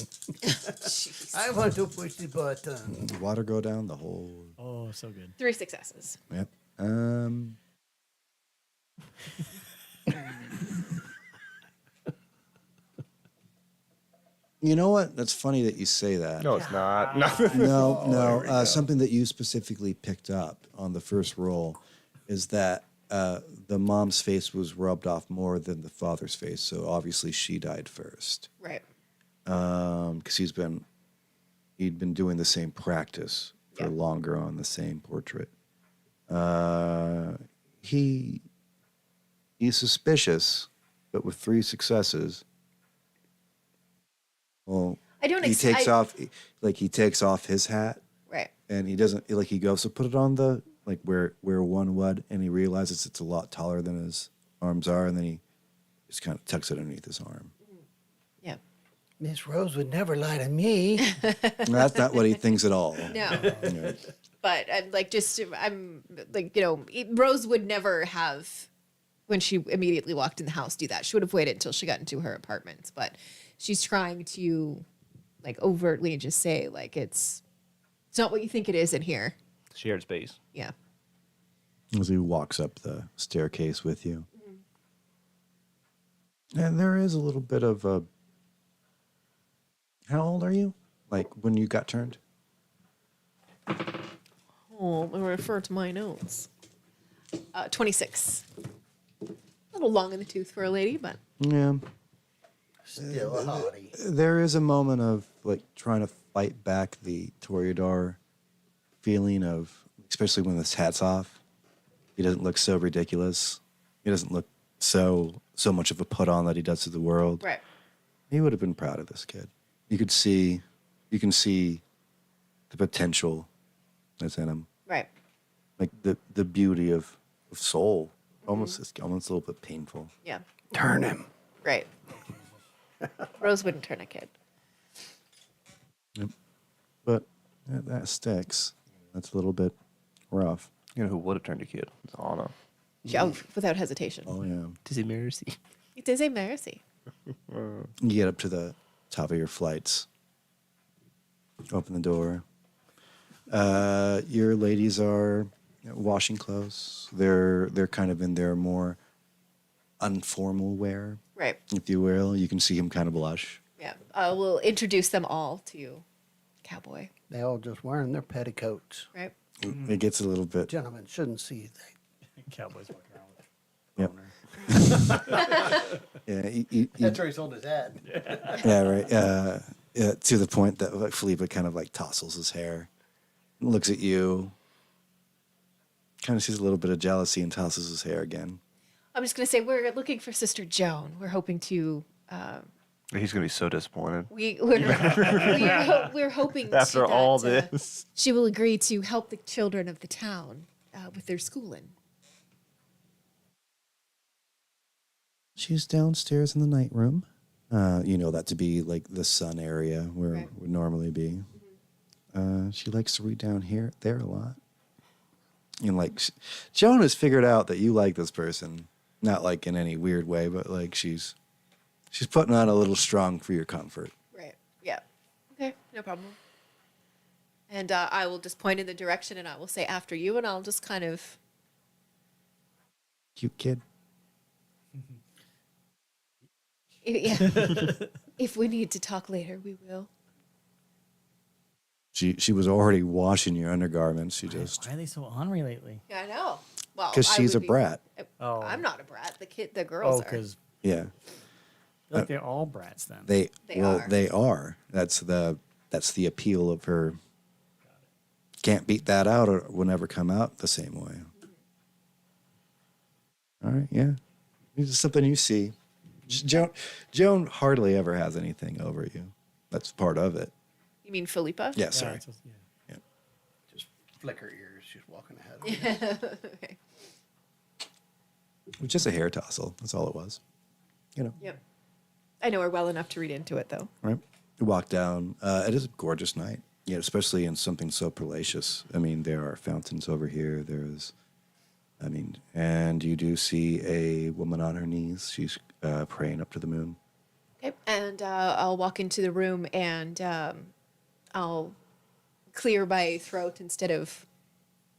Speaker 2: I want to push the button.
Speaker 1: Water go down the whole.
Speaker 6: Oh, so good.
Speaker 5: 3 successes.
Speaker 1: Yep. You know what? That's funny that you say that.
Speaker 3: No, it's not. No.
Speaker 1: No. Something that you specifically picked up on the first roll is that the mom's face was rubbed off more than the father's face. So obviously she died first.
Speaker 5: Right.
Speaker 1: Because he'd been doing the same practice for
Speaker 5: Yeah.
Speaker 1: longer on the same portrait. He's suspicious, but with 3 successes. Well,
Speaker 5: I don't
Speaker 1: he
Speaker 5: ex-
Speaker 1: takes
Speaker 5: I-
Speaker 1: off, like he takes off his hat,
Speaker 5: Right.
Speaker 1: and he doesn't like he goes to put it on the like where one would, and he realizes it's a lot taller than his arms are, and then he just kind of tucks it underneath his arm.
Speaker 5: Yeah.
Speaker 2: Miss Rose would never lie to me.
Speaker 1: That's not what he thinks at all.
Speaker 5: No.
Speaker 1: Yeah.
Speaker 5: But I'm like, you know, Rose would never have, when she immediately walked in the house, do that. She would have waited until she got into her apartment. But she's trying to, like, overtly just say, like, it's not what you think it is in here.
Speaker 3: Shared space.
Speaker 5: Yeah.
Speaker 1: As he walks up the staircase with you. And there is a little bit of a. How old are you? Like when you got turned?
Speaker 5: Oh, I refer to my notes. 26. A little long in the tooth for a lady, but
Speaker 1: Yeah.
Speaker 2: Still a hottie.
Speaker 1: There is a moment of like trying to fight back the Toreador feeling of, especially when this hat's off. He doesn't look so ridiculous. He doesn't look so much of a put on that he does to the world.
Speaker 5: right.
Speaker 1: He would have been proud of this kid. You can see the potential that's in him.
Speaker 5: Right.
Speaker 1: Like the beauty of soul. Almost it's almost a little bit painful.
Speaker 5: Yeah.
Speaker 2: Turn him.
Speaker 5: Right. Rose wouldn't turn a kid.
Speaker 1: But that sticks. That's a little bit rough.
Speaker 3: You know who would have turned a kid? It's Anna.
Speaker 5: Oh, without hesitation.
Speaker 1: Oh yeah.
Speaker 3: Dizzy Mercy.
Speaker 5: It is a mercy.
Speaker 1: You get up to the top of your flights. Open the door. Your ladies are washing clothes. They're kind of in their more unformal wear,
Speaker 5: Right.
Speaker 1: if you will. You can see him kind of blush.
Speaker 5: Yeah. We'll introduce them all to Cowboy.
Speaker 2: They all just wearing their petticoats.
Speaker 5: Right.
Speaker 1: It gets a little bit.
Speaker 2: Gentlemen shouldn't see that.
Speaker 6: Cowboys walking around with
Speaker 1: Yep.
Speaker 6: boner.
Speaker 1: Yeah,
Speaker 2: That's where he sold his hat.
Speaker 1: yeah, right. To the point that like, Felipe kind of like tousles his hair, looks at you, kind of sees a little bit of jealousy and tosses his hair again.
Speaker 5: I'm just gonna say we're looking for Sister Joan. We're hoping to.
Speaker 3: He's gonna be so disappointed
Speaker 5: We're hoping
Speaker 3: after
Speaker 5: that,
Speaker 3: all this.
Speaker 5: she will agree to help the children of the town with their schooling.
Speaker 1: She's downstairs in the night room. You know that to be like the sun area where
Speaker 5: Right.
Speaker 1: it would normally be. She likes to read down there a lot. And like, Joan has figured out that you like this person, not like in any weird way, but like she's putting on a little strong for your comfort.
Speaker 5: Right. Yeah. Okay. No problem. And I will just point in the direction, and I will say after you, and I'll just kind of.
Speaker 1: Cute kid.
Speaker 5: Yeah. If we need to talk later, we will.
Speaker 1: She was already washing your undergarments. She just
Speaker 6: Why are they so ornery lately?
Speaker 5: Yeah, I know. Well,
Speaker 1: because
Speaker 5: I
Speaker 1: she's a
Speaker 5: would be-
Speaker 1: brat.
Speaker 6: Oh.
Speaker 5: I'm not a brat. The
Speaker 6: Oh,
Speaker 5: girls are.
Speaker 6: because
Speaker 1: Yeah,
Speaker 6: they're all brats then.
Speaker 1: they
Speaker 5: They
Speaker 1: well
Speaker 5: are.
Speaker 1: they are. That's the appeal of her. Can't beat that out, or it will never come out the same way. All right, yeah, it's something you see. Joan hardly ever has anything over you. That's part of it.
Speaker 5: You mean Philippa?
Speaker 1: Yeah, sorry.
Speaker 6: it's just- yeah.
Speaker 2: Just flick her ears. She's walking ahead of me.
Speaker 5: Okay.
Speaker 1: It was just a hair tussle. That's all it was. You know,
Speaker 5: Yep. I know her well enough to read into it, though.
Speaker 1: right? You walk down. It is a gorgeous night. Yeah, especially in something so palatious. I mean, there are fountains over here. And you do see a woman on her knees. She's praying up to the moon.
Speaker 5: Okay. And I'll walk into the room and I'll clear my throat instead of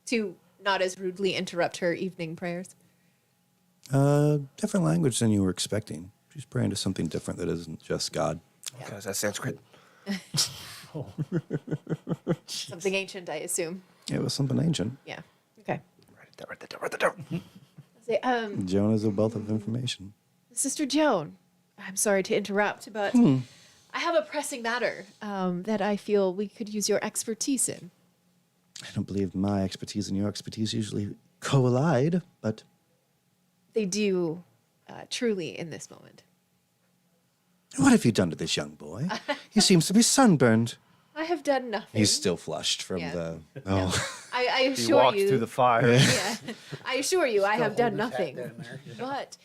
Speaker 5: to not as rudely interrupt her evening prayers.
Speaker 1: Different language than you were expecting. She's praying to something different that isn't just God.
Speaker 3: Okay, is that Sanskrit?
Speaker 5: Something ancient, I assume.
Speaker 1: It was something ancient.
Speaker 5: Yeah. Okay.
Speaker 3: Write that down.
Speaker 5: Say,
Speaker 1: Jonah's a wealth of information.
Speaker 5: Sister Joan, I'm sorry to interrupt, but I have a pressing matter that I feel we could use your expertise in.
Speaker 1: I don't believe my expertise and your expertise usually collide, but
Speaker 5: They do truly in this moment.
Speaker 1: what have you done to this young boy? He seems to be sunburned.
Speaker 5: I have done nothing.
Speaker 1: He's still flushed from
Speaker 5: Yeah.
Speaker 1: the. Oh,
Speaker 5: I
Speaker 3: He
Speaker 5: assure
Speaker 3: walked
Speaker 5: you.
Speaker 3: through the fire.
Speaker 5: Yeah. I assure you, I have done
Speaker 2: Hold his hat
Speaker 5: nothing.
Speaker 2: down there.
Speaker 5: But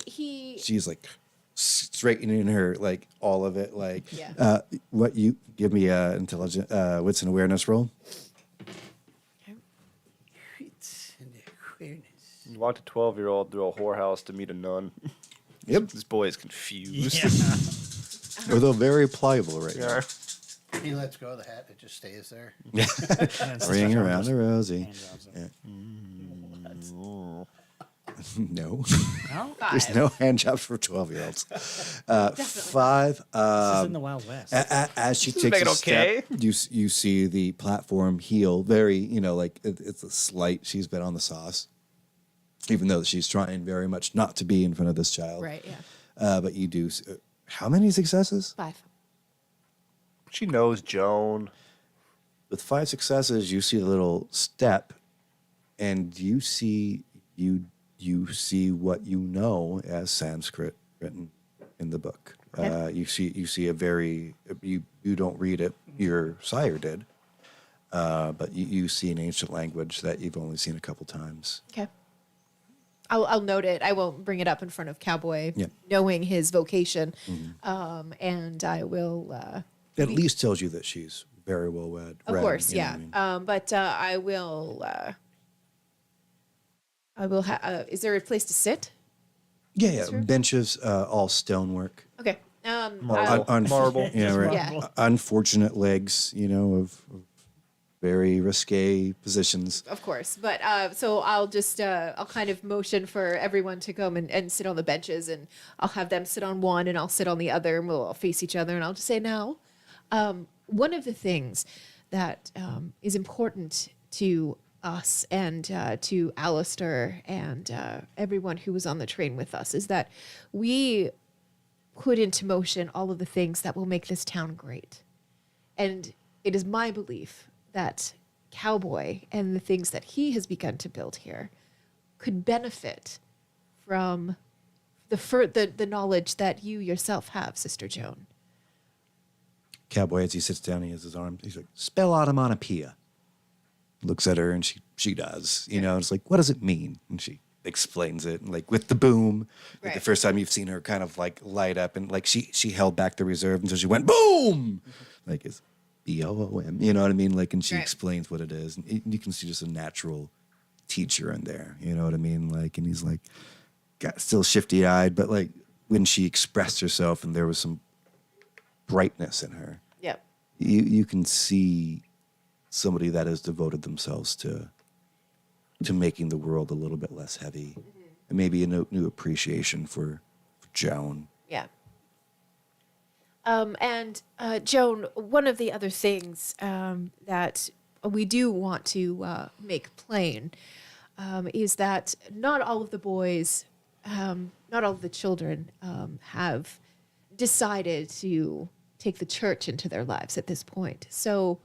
Speaker 5: he.
Speaker 1: she's like straightening her, like all of it. Like,
Speaker 5: Yeah.
Speaker 1: what you give me a intelligent wits and awareness roll.
Speaker 2: It's in the awareness.
Speaker 3: You walked a 12-year-old through a whorehouse to meet a nun.
Speaker 1: Yep,
Speaker 3: This boy is confused.
Speaker 1: although very pliable right
Speaker 3: Yeah.
Speaker 2: He lets go of the hat. It just stays there.
Speaker 1: now. Ring around the rosy.
Speaker 6: Hand jobs.
Speaker 1: Yeah. No,
Speaker 6: No?
Speaker 1: there's no hand jobs for 12-year-olds. Five.
Speaker 6: This is in the Wild West.
Speaker 1: As she
Speaker 3: Does
Speaker 1: takes
Speaker 3: it make
Speaker 1: a
Speaker 3: it okay?
Speaker 1: step, you see the platform heel. Very, like it's a slight. She's been on the sauce, even though she's trying very much not to be in front of this child.
Speaker 5: Right, yeah.
Speaker 1: But you do. How many successes?
Speaker 5: 5.
Speaker 3: She knows Joan.
Speaker 1: With 5 successes, you see the little step, and you see what you know as Sanskrit written in the book.
Speaker 5: Okay.
Speaker 1: You see a very you don't read it. Your sire did, but you see an ancient language that you've only seen a couple times.
Speaker 5: Okay. I'll note it. I won't bring it up in front of Cowboy,
Speaker 1: Yeah.
Speaker 5: knowing his vocation. And I will.
Speaker 1: It at least tells you that she's very well read.
Speaker 5: Of course,
Speaker 1: you know
Speaker 5: yeah.
Speaker 1: what I mean?
Speaker 5: But I will. Is there a place to sit?
Speaker 1: Yeah.
Speaker 5: Sure.
Speaker 1: Benches, all stonework.
Speaker 5: Okay.
Speaker 3: Marble. Marble.
Speaker 1: Yeah, right.
Speaker 5: Yeah.
Speaker 1: Unfortunate legs, of very risque positions.
Speaker 5: Of course, but so I'll just I'll kind of motion for everyone to come and sit on the benches, and I'll have them sit on one, and I'll sit on the other, and we'll all face each other, and I'll just say now, one of the things that is important to us and to Alister and everyone who was on the train with us is that we put into motion all of the things that will make this town great, and it is my belief that Cowboy and the things that he has begun to build here could benefit from the knowledge that you yourself have, Sister Joan.
Speaker 1: Cowboy, as he sits down, he has his arm. He's like, spell onomatopoeia. Looks at her, and she does. It's like, what does it mean? And she explains it, and like with the boom. Like the
Speaker 5: Right.
Speaker 1: first time you've seen her kind of like light up, and like she held back the reserve until she went boom. Like it's BOOM. You know what I mean? Like, and she
Speaker 5: Right.
Speaker 1: explains what it is, and you can see just a natural teacher in there. You know what I mean? Like, and he's like, still shifty eyed, but like when she expressed herself, and there was some brightness in her.
Speaker 5: Yep.
Speaker 1: You can see somebody that has devoted themselves to making the world a little bit less heavy, and maybe a new appreciation for Joan.
Speaker 5: Yeah. And Joan, one of the other things that we do want to make plain is that not all of the boys, not all of the children have decided to take the church into their lives at this point. So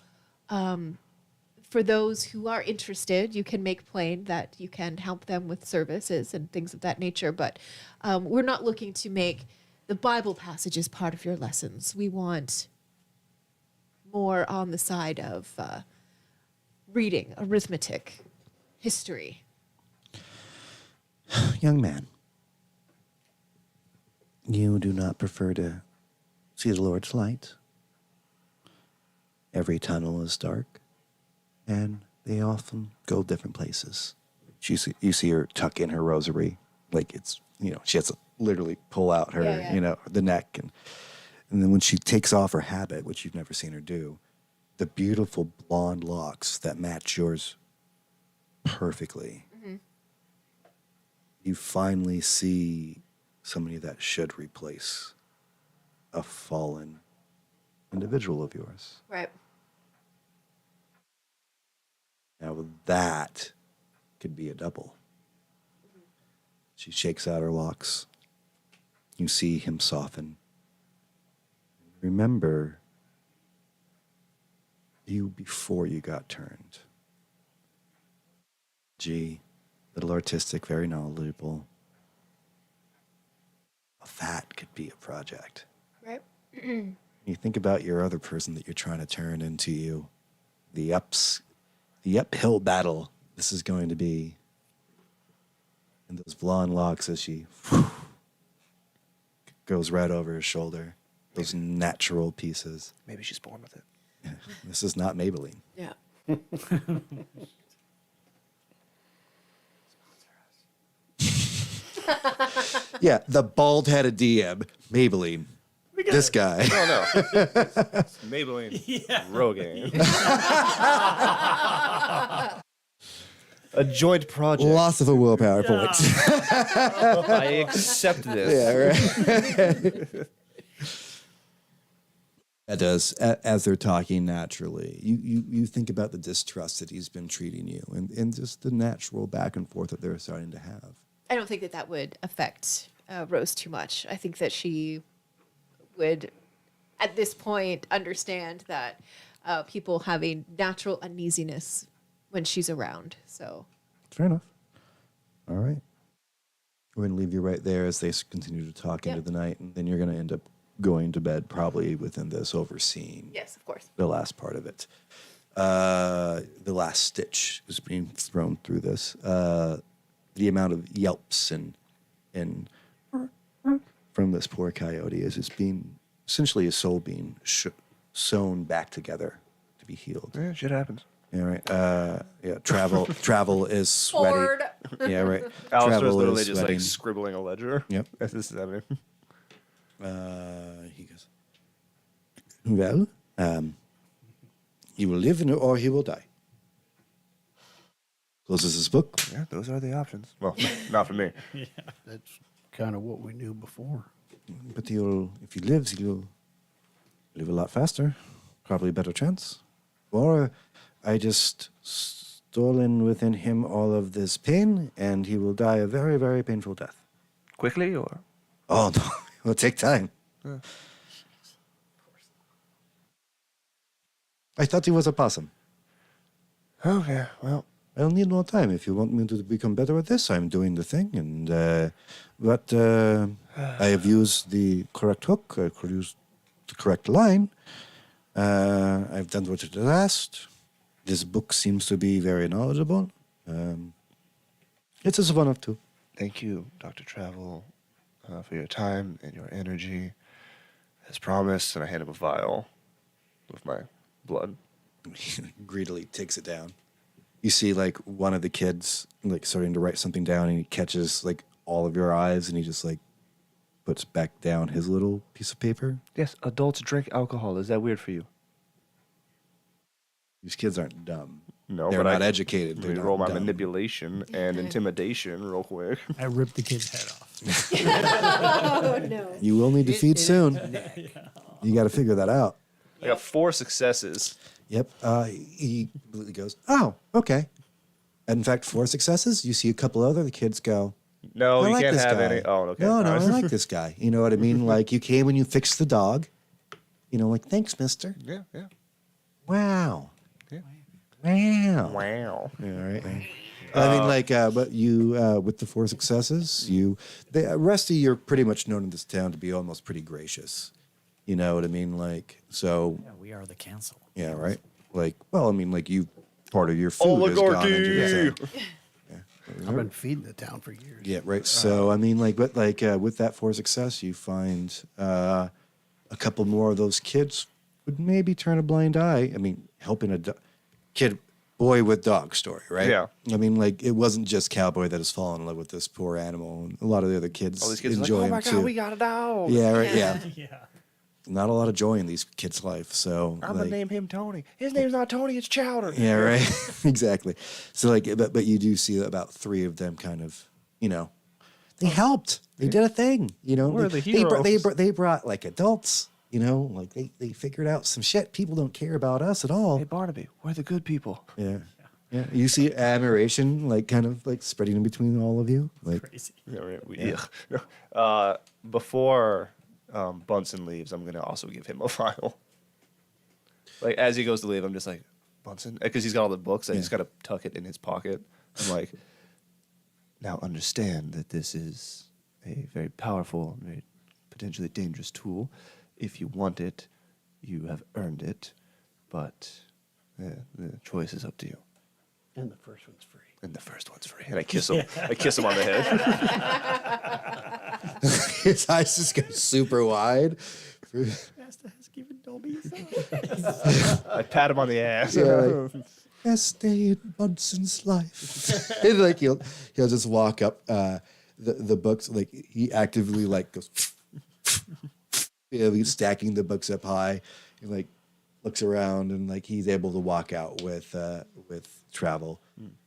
Speaker 5: for those who are interested, you can make plain that you can help them with services and things of that nature. But we're not looking to make the Bible passages part of your lessons. We want more on the side of reading, arithmetic, history.
Speaker 1: Young man, you do not prefer to see the Lord's light. Every tunnel is dark, and they often go different places. You see her tuck in her rosary, like it's, she has to literally pull out her,
Speaker 5: Yeah.
Speaker 1: The neck. And then when she takes off her habit, which you've never seen her do, the beautiful blonde locks that match yours perfectly.
Speaker 5: Mm-hmm.
Speaker 1: You finally see somebody that should replace a fallen individual of yours.
Speaker 5: Right.
Speaker 1: Now that could be a double. She shakes out her locks. You see him soften. Remember you before you got turned. Gee, little artistic, very knowledgeable. That could be a project.
Speaker 5: Right.
Speaker 1: You think about your other person that you're trying to turn into you, the uphill battle this is going to be. And those blonde locks as she goes right over his shoulder. Those natural pieces.
Speaker 3: Maybe she's born with it.
Speaker 1: This is not Maybelline.
Speaker 5: Yeah.
Speaker 1: Yeah, the bald-headed DM, Maybelline. This guy.
Speaker 3: Oh, no. It's Maybelline Rogaine. A joint project.
Speaker 1: Loss of a willpower point.
Speaker 3: I accept this.
Speaker 1: Yeah, right. That does, as they're talking naturally. You think about the distrust that he's been treating you and just the natural back and forth that they're starting to have.
Speaker 5: I don't think that would affect Rose too much. I think that she would, at this point, understand that people have a natural uneasiness when she's around. So
Speaker 1: Fair enough. All right. We're going to leave you right there as they continue to talk into
Speaker 5: Yep.
Speaker 1: the night, and then you're going to end up going to bed probably within this, overseeing
Speaker 5: yes, of course.
Speaker 1: the last part of it. The last stitch is being thrown through this. The amount of yelps and from this poor coyote is it's being essentially his soul being sewn back together to be healed.
Speaker 3: Yeah, shit happens.
Speaker 1: Yeah, right. Travel is sweaty.
Speaker 5: Ford.
Speaker 1: Yeah, right.
Speaker 3: Alistair's
Speaker 1: Travel
Speaker 3: literally
Speaker 1: is
Speaker 3: just
Speaker 1: sweating.
Speaker 3: like scribbling a ledger.
Speaker 1: Yep.
Speaker 3: As this is happening.
Speaker 1: He goes, well, he will live or he will die. Closes his book.
Speaker 3: Yeah, those are the options. Well, not for me.
Speaker 2: That's kind of what we knew before.
Speaker 1: But if he lives, he'll live a lot faster. Probably a better chance. Or I just stolen within him all of this pain, and he will die a very, very painful death.
Speaker 3: Quickly or?
Speaker 1: Oh, no. It will take time.
Speaker 3: Yeah.
Speaker 1: I thought he was a possum.
Speaker 3: Okay, well.
Speaker 1: I'll need more time. If you want me to become better at this, I'm doing the thing. But I have used the correct hook. I could use the correct line. I've done what it asked. This book seems to be very knowledgeable. It's just one of two.
Speaker 3: Thank you, Dr. Travel, for your time and your energy. As promised, and I hand him a vial with my blood.
Speaker 1: Greedily takes it down. You see, like, one of the kids, like, starting to write something down, and he catches, like, all of your eyes, and he just, like, puts back down his little piece of paper.
Speaker 3: Yes, adults drink alcohol. Is that weird for you?
Speaker 1: These kids aren't dumb.
Speaker 3: No,
Speaker 1: They're
Speaker 3: but
Speaker 1: not
Speaker 3: I
Speaker 1: educated.
Speaker 3: Let
Speaker 1: They're
Speaker 3: me
Speaker 1: not
Speaker 3: roll my
Speaker 1: dumb.
Speaker 3: manipulation and
Speaker 5: Okay.
Speaker 3: intimidation real quick.
Speaker 6: I ripped the kid's head off.
Speaker 5: Oh, no.
Speaker 1: You will need to feed soon. You got to figure that out.
Speaker 3: I got 4 successes.
Speaker 1: Yep. He completely goes, oh, okay. And in fact, 4 successes. You see a couple other the kids go,
Speaker 3: No,
Speaker 1: I
Speaker 3: you
Speaker 1: like
Speaker 3: can't
Speaker 1: this
Speaker 3: have
Speaker 1: guy.
Speaker 3: any. Oh, okay.
Speaker 1: No, I
Speaker 3: fine.
Speaker 1: like this guy. You know what I mean? Like, you came and you fixed the dog. You know, like, thanks, mister.
Speaker 3: Yeah, yeah.
Speaker 1: Wow.
Speaker 3: Yeah.
Speaker 1: Wow.
Speaker 3: Wow.
Speaker 1: Yeah, right. I mean, like, but you, with the 4 successes, Rusty, you're pretty much known in this town to be almost pretty gracious. You know what I mean? Like, so,
Speaker 6: Yeah, we are the council.
Speaker 1: yeah, right? Like, well, I mean, like, you, part of your food has gone into the thing.
Speaker 2: I've been feeding the town for years.
Speaker 1: Yeah, right. So, I mean, like, but like with that for success, you find a couple more of those kids would maybe turn a blind eye. I mean, helping a boy with dog story, right?
Speaker 3: Yeah.
Speaker 1: I mean, like, it wasn't just Cowboy that has fallen in love with this poor animal. A lot of the other kids,
Speaker 3: All these kids are like,
Speaker 1: enjoy
Speaker 3: oh
Speaker 1: him
Speaker 3: my
Speaker 1: too.
Speaker 3: god, we got a dog.
Speaker 1: Yeah, right. Yeah.
Speaker 6: Yeah.
Speaker 1: Not a lot of joy in these kids' life. So,
Speaker 3: I'm
Speaker 1: like,
Speaker 3: gonna name him Tony. His name's not Tony, it's Chowder.
Speaker 1: yeah, right. Exactly. So, like, but you do see about 3 of them kind of, you know, they helped. They did a thing. You know,
Speaker 3: We're
Speaker 1: they,
Speaker 3: the
Speaker 1: they brought like adults. You know, like they figured out some shit. People don't care about us at all.
Speaker 3: Hey Barnaby, we're the good people.
Speaker 1: Yeah. Yeah. You see admiration, like, kind of like spreading in between all of you. Like,
Speaker 6: Crazy.
Speaker 3: Yeah, right. Yeah. Before Bunsen leaves, I'm gonna also give him a file. Like as he goes to leave, I'm just like, Bunsen, because he's got all the books. I just gotta tuck it in his pocket. I'm like, now understand that this is a very powerful, very potentially dangerous tool. If you want it, you have earned it. But the choice is up to you.
Speaker 2: And the first one's free.
Speaker 3: And the first one's free. And I kiss him. I kiss him on the head.
Speaker 1: his eyes just go super wide.
Speaker 3: I pat him on the ass.
Speaker 1: Yeah, like, best day in Bunson's life. And, like, he'll just walk up the books. Like, he actively like goes. He's stacking the books up high. He like looks around and like he's able to walk out with Travel.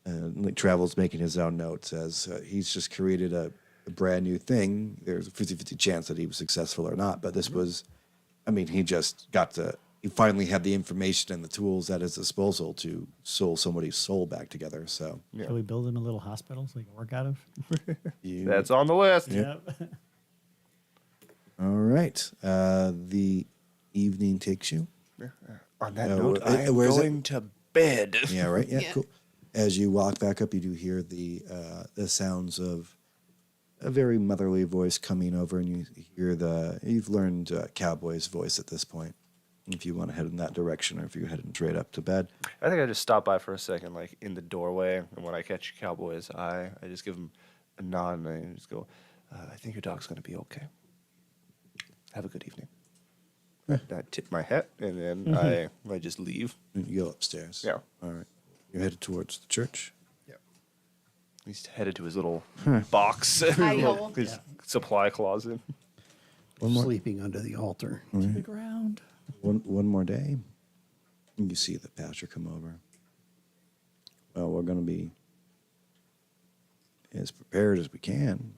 Speaker 1: And like Travel's making his own notes as he's just created a brand new thing. There's a 50-50 chance that he was successful or not. But this was, I mean, he finally had the information and the tools at his disposal to sew somebody's soul back together. So
Speaker 6: Shall we build him a little hospital so he can work out of?
Speaker 3: That's on the list.
Speaker 6: Yep.
Speaker 1: All right. The evening takes you.
Speaker 3: On that
Speaker 1: Uh,
Speaker 3: note,
Speaker 1: wh-
Speaker 3: I am
Speaker 1: where's it?
Speaker 3: going to bed.
Speaker 1: Yeah, right. Yeah,
Speaker 5: Yeah.
Speaker 1: cool. As you walk back up, you do hear the sounds of a very motherly voice coming over, and you hear you've learned Cowboy's voice at this point. If you want to head in that direction, or if you're heading straight up to bed.
Speaker 3: I think I just stop by for a second, like in the doorway, and when I catch Cowboy's eye, I just give him a nod and I just go, I think your dog's going to be okay. Have a good evening. I tip my hat, and then I just leave.
Speaker 1: And you go upstairs.
Speaker 3: Yeah.
Speaker 1: All right. You're headed towards the church.
Speaker 3: He's headed to his little box,
Speaker 5: Hole.
Speaker 3: his supply closet.
Speaker 2: Sleeping under the altar.
Speaker 6: To the ground.
Speaker 1: One more day, and you see the pastor come over. Well, we're going to be as prepared as we can.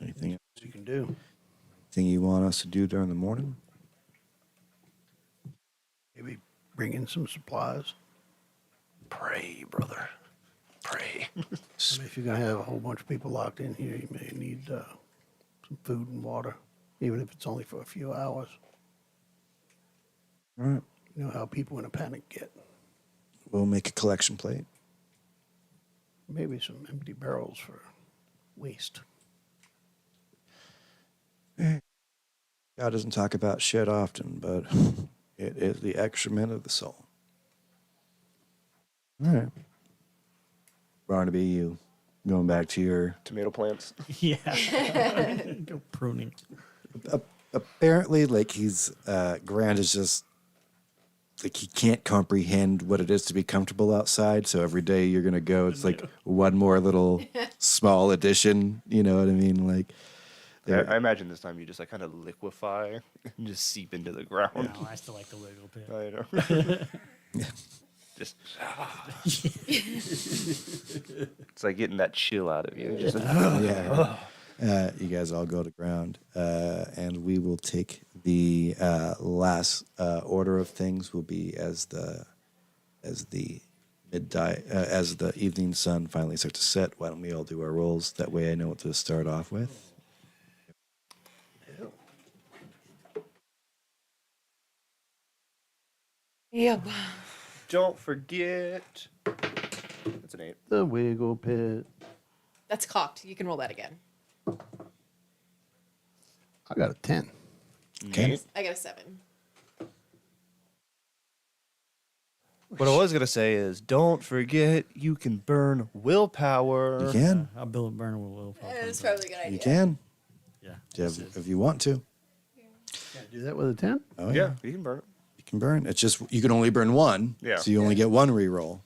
Speaker 1: Anything
Speaker 2: You can do.
Speaker 1: you want us to do during the morning?
Speaker 2: Maybe bring in some supplies.
Speaker 3: Pray, brother. Pray.
Speaker 2: I mean, if you're going to have a whole bunch of people locked in here, you may need some food and water, even if it's only for a few hours.
Speaker 1: All right.
Speaker 2: You know how people in a panic get.
Speaker 1: We'll make a collection plate.
Speaker 2: Maybe some empty barrels for waste.
Speaker 1: God doesn't talk about shit often, but it is the excrement of the soul. All right. Barnaby, you going back to your...
Speaker 3: Tomato plants.
Speaker 6: Yeah. Go pruning.
Speaker 1: Apparently, like, Grant is just... Like, he can't comprehend what it is to be comfortable outside, so every day you're going to go, it's like one more little small addition, you know what I mean? Like...
Speaker 3: I imagine this time you just like kind of liquefy and just seep into the ground.
Speaker 6: No, I still like the wiggle pit.
Speaker 3: I know. Just it's like getting that chill out of you. Just
Speaker 1: Yeah. You guys all go to ground, and we will take the last order of things will be as the evening sun finally starts to set. Why don't we all do our rolls? That way, I know what to start off with.
Speaker 5: Yep.
Speaker 3: don't forget. That's an 8.
Speaker 2: The wiggle pit.
Speaker 5: That's cocked. You can roll that again.
Speaker 2: I got a 10.
Speaker 1: Okay.
Speaker 3: Nate?
Speaker 5: I got a 7.
Speaker 3: What I was going to say is don't forget you can burn willpower.
Speaker 1: You can.
Speaker 6: I'll build a burner with willpower.
Speaker 5: It's probably a good idea.
Speaker 1: You can.
Speaker 6: Yeah.
Speaker 1: Yeah, if you want to.
Speaker 2: Can I do that with a 10?
Speaker 1: Oh,
Speaker 3: Yeah, you can burn it.
Speaker 1: You can burn. It's just, you can only burn one.
Speaker 3: Yeah.
Speaker 1: So you only get one reroll.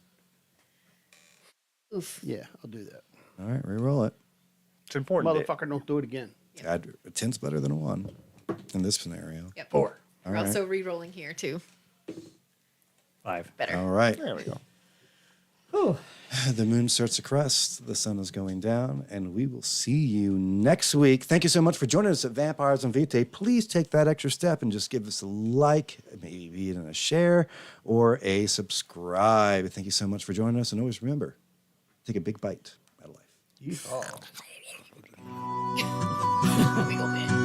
Speaker 5: Oof.
Speaker 2: Yeah, I'll do that.
Speaker 1: All right, reroll it.
Speaker 3: It's important. Dave.
Speaker 2: Motherfucker, don't do it again.
Speaker 1: A 10's better than a 1 in this scenario.
Speaker 5: Yep.
Speaker 2: 4.
Speaker 1: All
Speaker 5: We're
Speaker 1: right.
Speaker 5: also re-rolling here too.
Speaker 6: 5.
Speaker 5: Better.
Speaker 1: All right.
Speaker 3: There we go.
Speaker 1: The moon starts to crest, the sun is going down, and we will see you next week. Thank you so much for joining us at Vampires and Vitae. Please take that extra step and just give us a like, maybe even a share or a subscribe. Thank you so much for joining us, and always remember, take a big bite out of life.
Speaker 2: Yeehaw.
Speaker 5: We go, man.